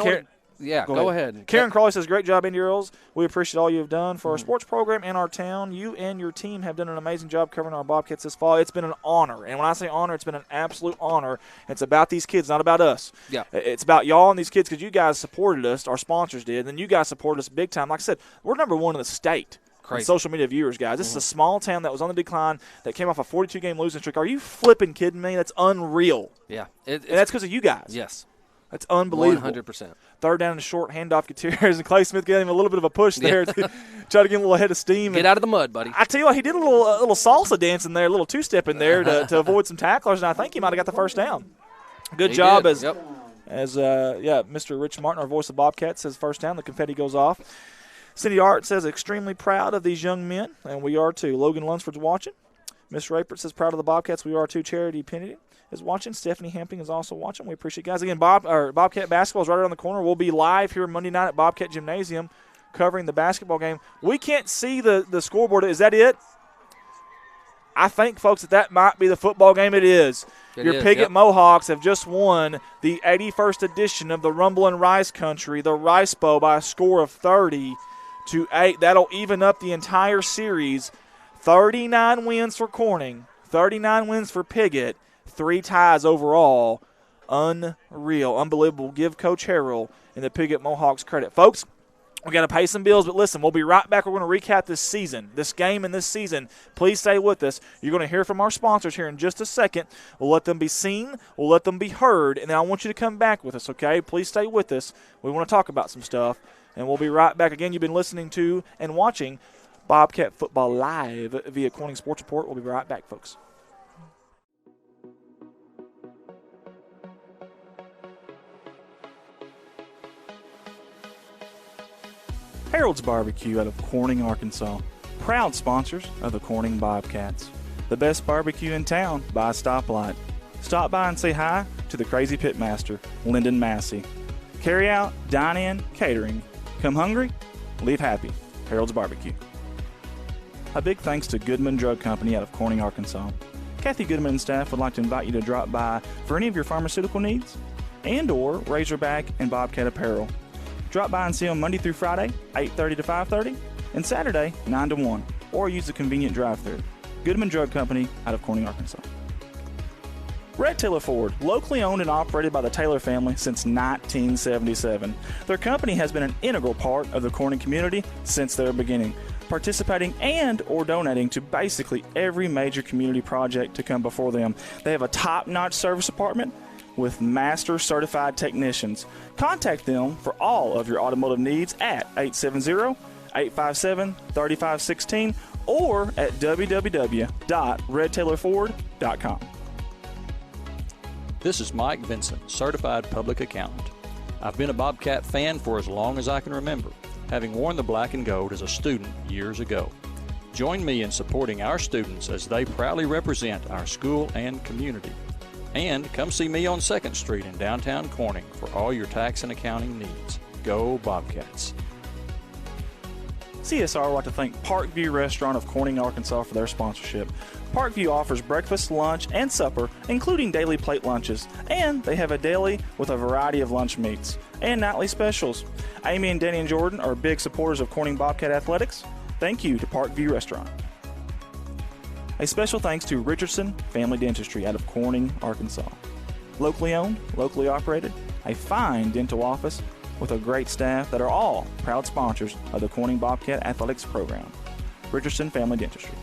go ahead. Karen Crawley says, great job, Indy Earls. We appreciate all you have done for our sports program and our town. You and your team have done an amazing job covering our Bobcats this fall. It's been an honor. And when I say honor, it's been an absolute honor. It's about these kids, not about us. Yeah. It's about y'all and these kids because you guys supported us. Our sponsors did. And then you guys supported us big time. Like I said, we're number 1 in the state. Crazy. Social media viewers, guys. This is a small town that was on the decline that came off a 42-game losing streak. Are you flipping kidding me? That's unreal. Yeah. And that's because of you guys. Yes. That's unbelievable. 100%. Third down and short, handoff Gutierrez, and Clay Smith gave him a little bit of a push there to try to get a little head of steam. Get out of the mud, buddy. I tell you what, he did a little salsa dance in there, a little two-step in there to avoid some tacklers, and I think he might have got the first down. Good job did. as Mr. Rich Martin, our voice of Bobcat, says first down. The confetti goes off. Cindy Art says extremely proud of these young men, and we are too. Logan Lunsford's watching. Miss Rapert says proud of the Bobcats. We are too. Charity Pennedy is watching. Stephanie Hamping is also watching. We appreciate you guys. Again, Bobcat basketball is right around the corner. We'll be live here Monday night at Bobcat Gymnasium. covering the basketball game. We can't see the scoreboard. Is that it? I think, folks, that might be the football game. It is. Your Piggott Mohawks have just won the 81st edition of the Rumble in Rice Country, the Rice Bowl, by a score of 30-8. That'll even up the entire series. 39 wins for Corning, 39 wins for Piggott, 3 ties overall. Unreal, unbelievable. Give Coach Harrell and the Piggott Mohawks credit. Folks, we got to pay some bills, but listen, we'll be right back. We're going to recap this season, this game and this season. Please stay with us. You're going to hear from our sponsors here in just a second. We'll let them be seen. We'll let them be heard, and then I want you to come back with us, okay? Please stay with us. We want to talk about some stuff, and we'll be right back. Again, you've been listening to and watching Bobcat Football Live via Corning Sports Report. We'll be right back, folks. Harold's Barbecue out of Corning, Arkansas. Proud sponsors of the Corning Bobcats. The best barbecue in town by a stoplight. Stop by and say hi to the crazy pitmaster, Lyndon Massey. Carry out, dine in, catering. Come hungry, leave happy. Harold's Barbecue. A big thanks to Goodman Drug Company out of Corning, Arkansas. Kathy Goodman and staff would like to invite you to drop by for any of your pharmaceutical needs and or Razorback and Bobcat apparel. Drop by and see them Monday through Friday, 8:30 to 5:30, and Saturday, 9 to 1, or use the convenient drive-thru. Goodman Drug Company out of Corning, Arkansas. Red Taylor Ford, locally owned and operated by the Taylor family since 1977. Their company has been an integral part of the Corning community since their beginning, participating and or donating to basically every major community project to come before them. They have a top-notch service department with master certified technicians. Contact them for all of your automotive needs at 870-857-3516 or at www.redtaylorford.com. This is Mike Vincent, Certified Public Accountant. I've been a Bobcat fan for as long as I can remember, having worn the black and gold as a student years ago. Join me in supporting our students as they proudly represent our school and community. And come see me on 2nd Street in downtown Corning for all your tax and accounting needs. Go Bobcats. CSR would like to thank Parkview Restaurant of Corning, Arkansas for their sponsorship. Parkview offers breakfast, lunch, and supper, including daily plate lunches, and they have a daily with a variety of lunch meats and nightly specials. Amy and Danny and Jordan are big supporters of Corning Bobcat Athletics. Thank you to Parkview Restaurant. A special thanks to Richardson Family Dentistry out of Corning, Arkansas. Locally owned, locally operated, a fine dental office with a great staff that are all proud sponsors of the Corning Bobcat Athletics program. Richardson Family Dentistry.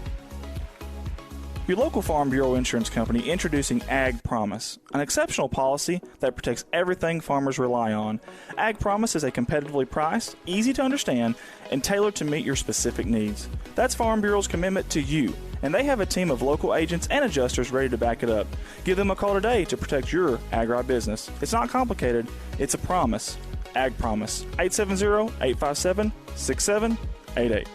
Your local Farm Bureau Insurance Company introducing Ag Promise, an exceptional policy that protects everything farmers rely on. Ag Promise is a competitively priced, easy to understand, and tailored to meet your specific needs. That's Farm Bureau's commitment to you, and they have a team of local agents and adjusters ready to back it up. Give them a call today to protect your agribusiness. It's not complicated, it's a promise. Ag Promise, 870-857-6788.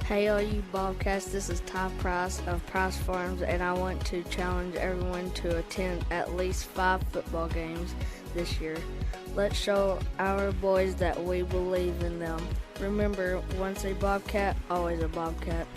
Hey all you Bobcats, this is Ty Price of Price Farms, and I want to challenge everyone to attend at least 5 football games this year. Let's show our boys that we believe in them. Remember, once a Bobcat, always a Bobcat.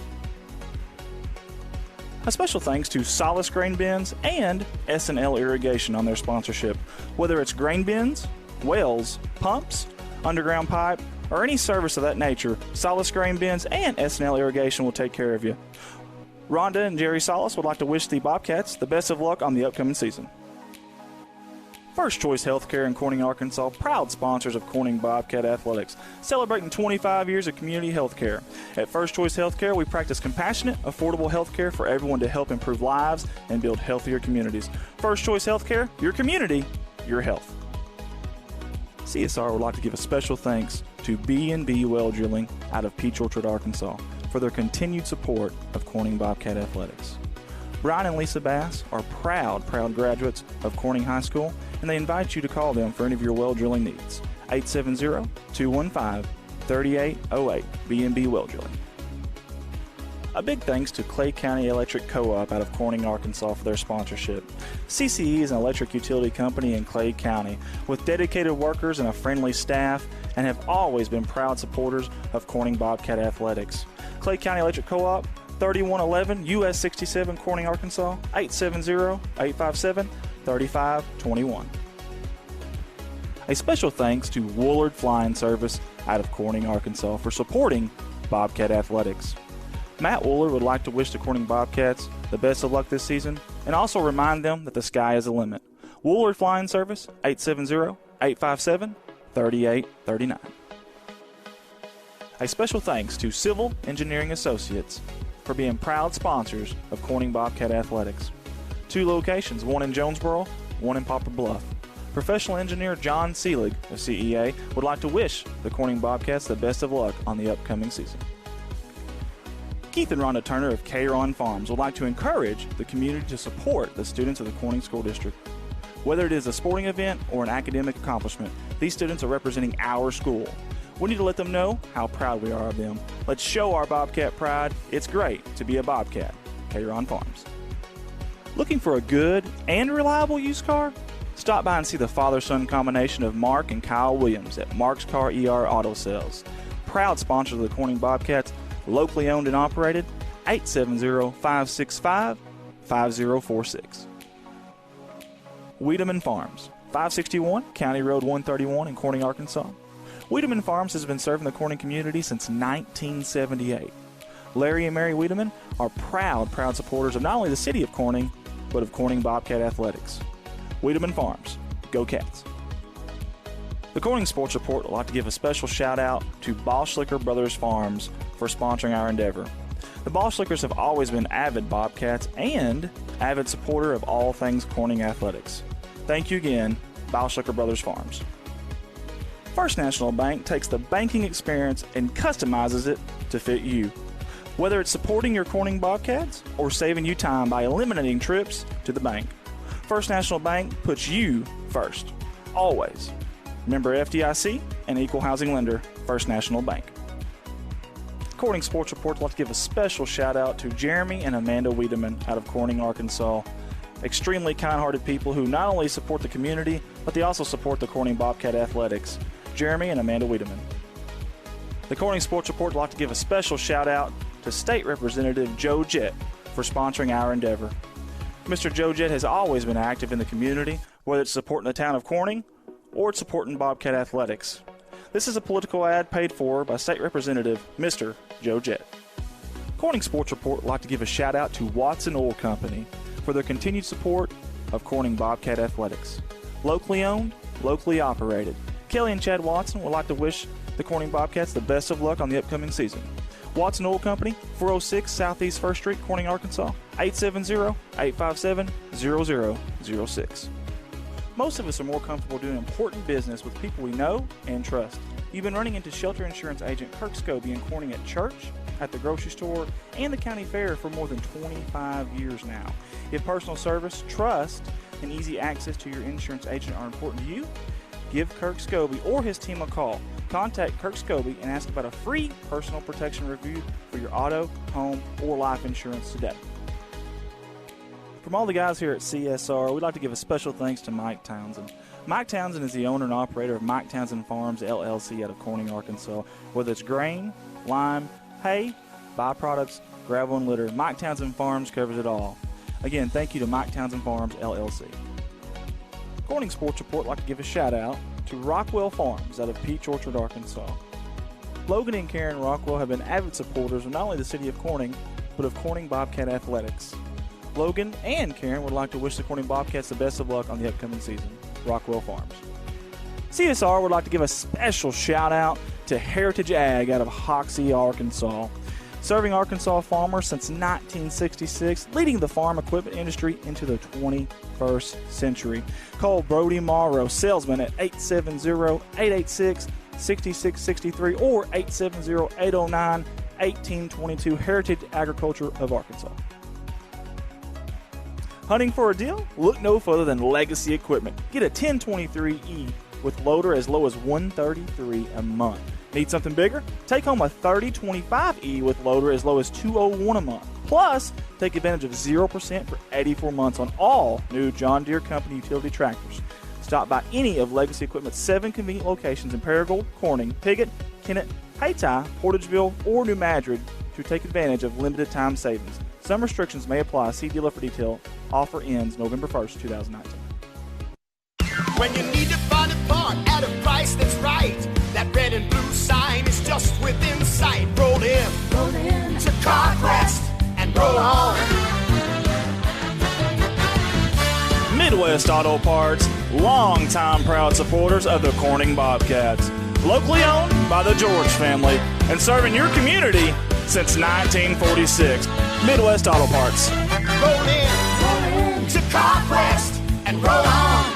A special thanks to Solace Grain Bins and S&L Irrigation on their sponsorship. Whether it's grain bins, wells, pumps, underground pipe, or any service of that nature, Solace Grain Bins and S&L Irrigation will take care of you. Rhonda and Jerry Solace would like to wish the Bobcats the best of luck on the upcoming season. First Choice Healthcare in Corning, Arkansas, proud sponsors of Corning Bobcat Athletics, celebrating 25 years of community health care. At First Choice Healthcare, we practice compassionate, affordable health care for everyone to help improve lives and build healthier communities. First Choice Healthcare, your community, your health. CSR would like to give a special thanks to B&B Well Drilling out of Peach Orchard, Arkansas, for their continued support of Corning Bobcat Athletics. Brian and Lisa Bass are proud graduates of Corning High School, and they invite you to call them for any of your well drilling needs. 870-215-3808, B&B Well Drilling. A big thanks to Clay County Electric Co-op out of Corning, Arkansas for their sponsorship. CCE is an electric utility company in Clay County with dedicated workers and a friendly staff, and have always been proud supporters of Corning Bobcat athletics. Clay County Electric Co-op, 3111 US 67 Corning, Arkansas, 870-857-3521. A special thanks to Woolard Flying Service out of Corning, Arkansas for supporting Bobcat athletics. Matt Woolard would like to wish the Corning Bobcats the best of luck this season and also remind them that the sky is the limit. Woolard Flying Service, 870-857-3839. A special thanks to Civil Engineering Associates for being proud sponsors of Corning Bobcat athletics. 2 locations, one in Jonesboro, one in Poplar Bluff. Professional engineer John Seelig of CEA would like to wish the Corning Bobcats the best of luck on the upcoming season. Keith and Rhonda Turner of K-Ron Farms would like to encourage the community to support the students of the Corning School District. Whether it is a sporting event or an academic accomplishment, these students are representing our school. We need to let them know how proud we are of them. Let's show our Bobcat pride. It's great to be a Bobcat. K-Ron Farms. Looking for a good and reliable used car? Stop by and see the father-son combination of Mark and Kyle Williams at Mark's Car ER Auto Sales. Proud sponsors of the Corning Bobcats, locally owned and operated, 870-565-5046. Wiedemann Farms, 561 County Road 131 in Corning, Arkansas. Wiedemann Farms has been serving the Corning community since 1978. Larry and Mary Wiedemann are proud supporters of not only the city of Corning, but of Corning Bobcat athletics. Wiedemann Farms, go Cats. The Corning Sports Report would like to give a special shout out to Boschlicker Brothers Farms for sponsoring our endeavor. The Boschlickers have always been avid Bobcats and avid supporter of all things Corning athletics. Thank you again, Boschlicker Brothers Farms. First National Bank takes the banking experience and customizes it to fit you. Whether it's supporting your Corning Bobcats or saving you time by eliminating trips to the bank, First National Bank puts you first, always. Member FDIC and equal housing lender, First National Bank. Corning Sports Report would like to give a special shout out to Jeremy and Amanda Wiedemann out of Corning, Arkansas. Extremely kind-hearted people who not only support the community, but they also support the Corning Bobcat athletics. Jeremy and Amanda Wiedemann. The Corning Sports Report would like to give a special shout out to State Representative Joe Jett for sponsoring our endeavor. Mr. Joe Jett has always been active in the community, whether it's supporting the town of Corning or it's supporting Bobcat athletics. This is a political ad paid for by State Representative Mr. Joe Jett. Corning Sports Report would like to give a shout out to Watson Oil Company for their continued support of Corning Bobcat athletics. Locally owned, locally operated. Kelly and Chad Watson would like to wish the Corning Bobcats the best of luck on the upcoming season. Watson Oil Company, 406 Southeast 1st Street, Corning, Arkansas, 870-857-0006. Most of us are more comfortable doing important business with people we know and trust. You've been running into shelter insurance agent Kirk Scobie in Corning at church, at the grocery store, and the county fair for more than 25 years now. If personal service, trust, and easy access to your insurance agent are important to you, give Kirk Scobie or his team a call. Contact Kirk Scobie and ask about a free personal protection review for your auto, home, or life insurance today. From all the guys here at CSR, we'd like to give a special thanks to Mike Townsend. Mike Townsend is the owner and operator of Mike Townsend Farms, LLC out of Corning, Arkansas. Whether it's grain, lime, hay, byproducts, gravel, and litter, Mike Townsend Farms covers it all. Again, thank you to Mike Townsend Farms, LLC. Corning Sports Report would like to give a shout out to Rockwell Farms out of Peach Orchard, Arkansas. Logan and Karen Rockwell have been avid supporters of not only the city of Corning, but of Corning Bobcat athletics. Logan and Karen would like to wish the Corning Bobcats the best of luck on the upcoming season. Rockwell Farms. CSR would like to give a special shout out to Heritage Ag out of Hoxie, Arkansas. Serving Arkansas farmers since 1966, leading the farm equipment industry into the 21st century. Call Brody Morrow, salesman, at 870-886-6663 or 870-809-1822, Heritage Agriculture of Arkansas. Hunting for a deal? Look no further than Legacy Equipment. Get a 1023E with loader as low as $133 a month. Need something bigger? Take home a 3025E with loader as low as $201 a month. Plus, take advantage of 0% for 84 months on all new John Deere Company utility tractors. Stop by any of Legacy Equipment's 7 convenient locations in Paragould, Corning, Piggott, Kennett, Hayti, Portageville, or New Madrid to take advantage of limited time savings. Some restrictions may apply. See dealer for detail. Offer ends November 1st, 2019. When you need to find a part at a price that's right, that red and blue sign is just within sight. Roll in to CarQuest and roll on. Midwest Auto Parts, longtime proud supporters of the Corning Bobcats. Locally owned by the George family and serving your community since 1946. Midwest Auto Parts. Roll in to CarQuest and roll on.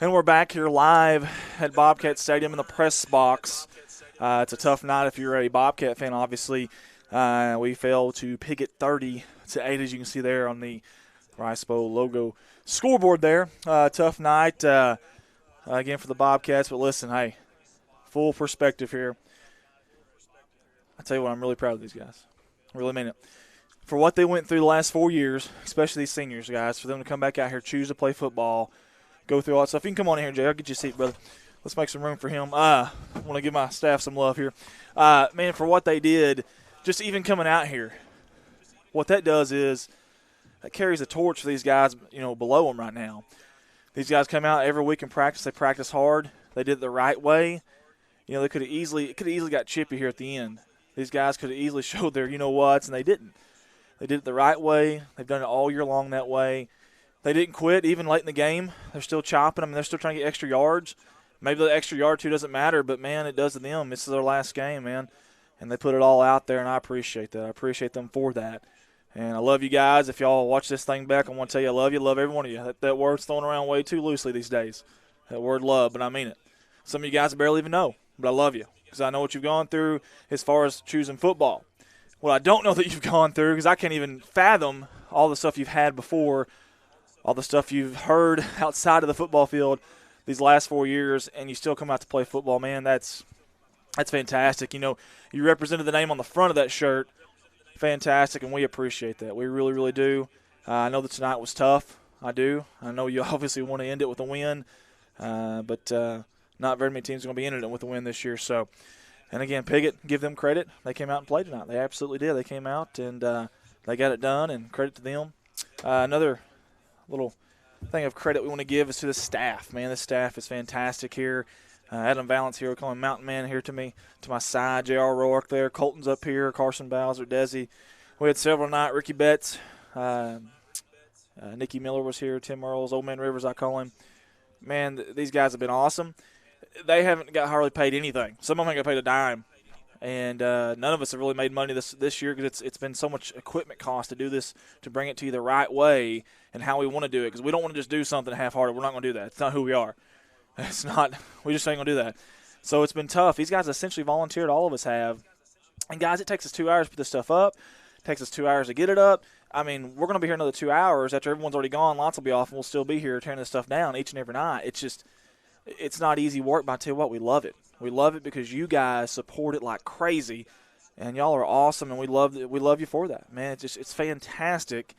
And we're back here live at Bobcat Stadium in the press box. It's a tough night if you're a Bobcat fan, obviously. We fell to Piggott 30-8, as you can see there on the Rice Bowl logo scoreboard there. Tough night, again, for the Bobcats. But listen, hey, full perspective here. I tell you what, I'm really proud of these guys. I really mean it. For what they went through the last 4 years, especially these seniors, guys, for them to come back out here, choose to play football, go through all that stuff. You can come on in here, Jay. I'll get you a seat, brother. Let's make some room for him. I want to give my staff some love here. Man, for what they did, just even coming out here, what that does is that carries a torch for these guys, below them right now. These guys come out every week and practice. They practice hard. They did it the right way. They could have easily got chippy here at the end. These guys could have easily showed their you-know-whats, and they didn't. They did it the right way. They've done it all year long that way. They didn't quit even late in the game. They're still chopping. They're still trying to get extra yards. Maybe the extra yard or two doesn't matter, but, man, it does to them. This is their last game, man. And they put it all out there, and I appreciate that. I appreciate them for that. And I love you guys. If y'all watch this thing back, I want to tell you I love you. Love every one of you. That word's thrown around way too loosely these days. That word love, but I mean it. Some of you guys barely even know, but I love you because I know what you've gone through as far as choosing football. What I don't know that you've gone through, because I can't even fathom all the stuff you've had before, all the stuff you've heard outside of the football field these last 4 years, and you still come out to play football, man. That's fantastic. You know, you represented the name on the front of that shirt. Fantastic, and we appreciate that. We really, really do. I know that tonight was tough. I do. I know you obviously want to end it with a win, but not very many teams are going to be ending it with a win this year. So, and again, Piggott, give them credit. They came out and played tonight. They absolutely did. They came out and they got it done, and credit to them. Another little thing of credit we want to give is to the staff. Man, the staff is fantastic here. Adam Valance here, we call him Mountain Man here to my side. J.R. Rourke there. Colton's up here. Carson Bowser, Desi. We had several tonight. Ricky Betts. Nikki Miller was here. Tim Earls. Old Man Rivers, I call him. Man, these guys have been awesome. They haven't got hardly paid anything. Some of them haven't got paid a dime. And none of us have really made money this year because it's been so much equipment cost to do this, to bring it to you the right way and how we want to do it, because we don't want to just do something half-hearted. We're not going to do that. It's not who we are. It's not. We just ain't going to do that. So it's been tough. These guys essentially volunteered. All of us have. And, guys, it takes us 2 hours to put this stuff up. It takes us 2 hours to get it up. I mean, we're going to be here another 2 hours. After everyone's already gone, lots will be off, and we'll still be here tearing this stuff down each and every night. It's just – it's not easy work, but I tell you what, we love it. We love it because you guys support it like crazy, and y'all are awesome, and we love you for that, man. It's fantastic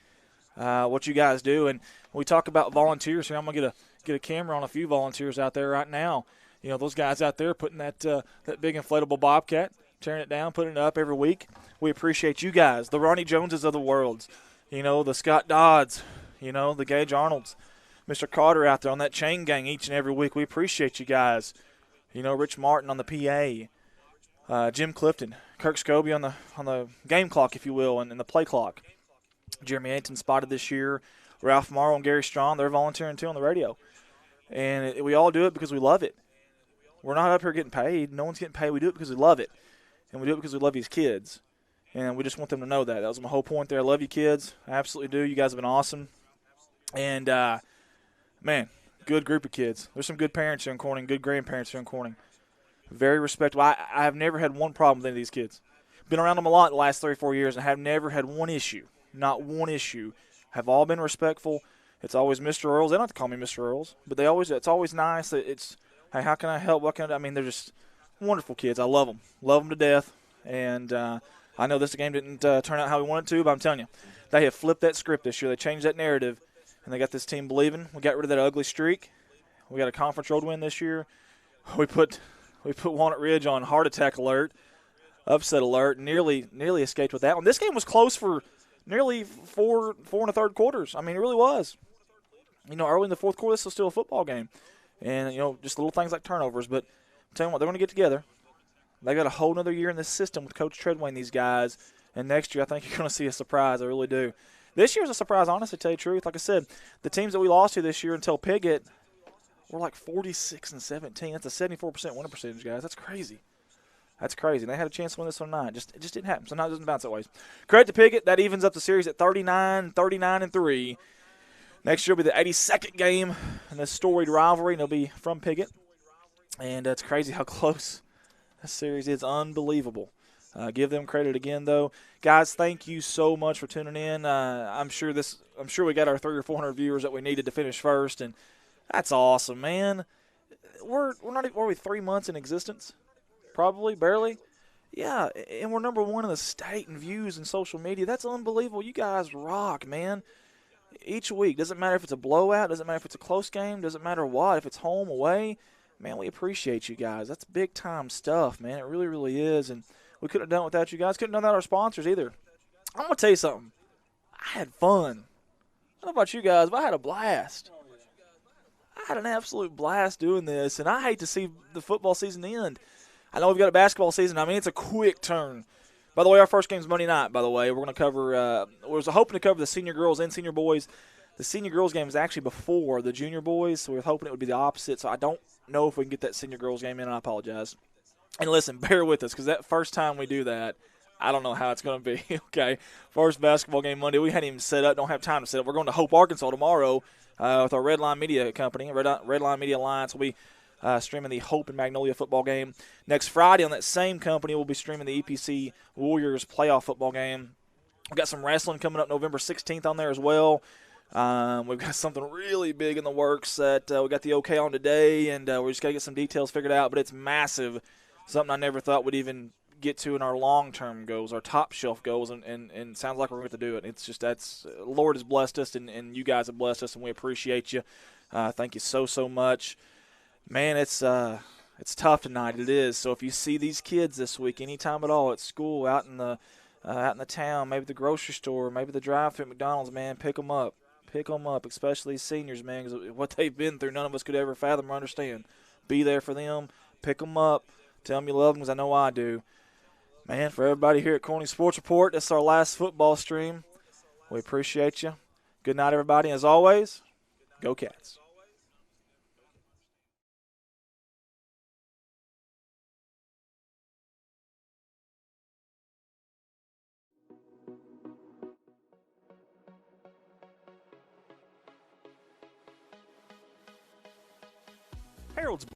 what you guys do. And when we talk about volunteers here, I'm gonna get a camera on a few volunteers out there right now. You know, those guys out there putting that big inflatable Bobcat, tearing it down, putting it up every week. We appreciate you guys, the Ronnie Joneses of the world, you know, the Scott Dodds, you know, the Gage Arnolds, Mr. Carter out there on that chain gang each and every week. We appreciate you guys. You know, Rich Martin on the PA, Jim Clifton, Kirk Scobie on the game clock, if you will, and the play clock. Jeremy Anton spotted this year. Ralph Morrow and Gary Strong, they're volunteering too on the radio. And we all do it because we love it. We're not up here getting paid. No one's getting paid. We do it because we love it. And we do it because we love these kids. And we just want them to know that. That was my whole point there. I love you kids. I absolutely do. You guys have been awesome. And, man, good group of kids. There's some good parents here in Corning, good grandparents here in Corning. Very respectable. I have never had one problem with any of these kids. Been around them a lot in the last 3 or 4 years and have never had one issue. Not one issue. Have all been respectful. It's always Mr. Earls. They don't have to call me Mr. Earls, but it's always nice. It's, hey, how can I help? What can I do? I mean, they're just wonderful kids. I love them. Love them to death. And I know this game didn't turn out how we wanted it to, but I'm telling you, they have flipped that script this year. They changed that narrative, and they got this team believing. We got rid of that ugly streak. We got a conference road win this year. We put Walnut Ridge on heart attack alert, upset alert, nearly escaped with that one. This game was close for nearly four and a third quarters. I mean, it really was. You know, early in the fourth quarter, this was still a football game. And, you know, just little things like turnovers. But I'm telling you what, they're going to get together. They got a whole other year in this system with Coach Treadway and these guys. And next year, I think you're going to see a surprise. I really do. This year's a surprise, honestly, to tell you the truth. Like I said, the teams that we lost to this year until Piggott were like 46-17. That's a 74% winning percentage, guys. That's crazy. That's crazy. And they had a chance to win this one tonight. It just didn't happen. So now it doesn't bounce that way. Credit to Piggott. That evens up the series at 39-3. Next year will be the 82nd game in this storied rivalry, and it'll be from Piggott. And it's crazy how close this series is. Unbelievable. Give them credit again, though. Guys, thank you so much for tuning in. I'm sure we got our 300 or 400 viewers that we needed to finish first, and that's awesome, man. Were we 3 months in existence? Probably, barely. Yeah, and we're number one in the state in views and social media. That's unbelievable. You guys rock, man. Each week, doesn't matter if it's a blowout, doesn't matter if it's a close game, doesn't matter what, if it's home, away. Man, we appreciate you guys. That's big-time stuff, man. It really, really is, and we couldn't have done it without you guys. Couldn't have done that our sponsors either. I'm going to tell you something. I had fun. I don't know about you guys, but I had a blast. I had an absolute blast doing this, and I hate to see the football season end. I know we've got a basketball season. I mean, it's a quick turn. By the way, our first game's Monday night, by the way. We're going to cover we was hoping to cover the senior girls and senior boys. The senior girls game is actually before the junior boys, so we were hoping it would be the opposite. So I don't know if we can get that senior girls game in, and I apologize. And listen, bear with us, because that first time we do that, I don't know how it's going to be. Okay, first basketball game Monday. We hadn't even set up. Don't have time to set up. We're going to Hope, Arkansas tomorrow with our Redline Media company. Redline Media Alliance will be streaming the Hope and Magnolia football game. Next Friday on that same company, we'll be streaming the EPC Warriors playoff football game. We've got some wrestling coming up November 16th on there as well. We've got something really big in the works that we got the okay on today, and we just got to get some details figured out, but it's massive, something I never thought we'd even get to in our long-term goals, our top-shelf goals, and sounds like we're going to do it. It's just that's Lord has blessed us, and you guys have blessed us, and we appreciate you. Thank you so much. Man, it's tough tonight. It is. So if you see these kids this week, anytime at all, at school, out in the town, maybe the grocery store, maybe the drive-thru at McDonald's, man, pick them up. Pick them up, especially seniors, man, because what they've been through, none of us could ever fathom or understand. Be there for them. Pick them up. Tell them you love them, because I know I do. Man, for everybody here at Corning Sports Report, this is our last football stream. We appreciate you. Good night, everybody. As always, go Cats. Harold's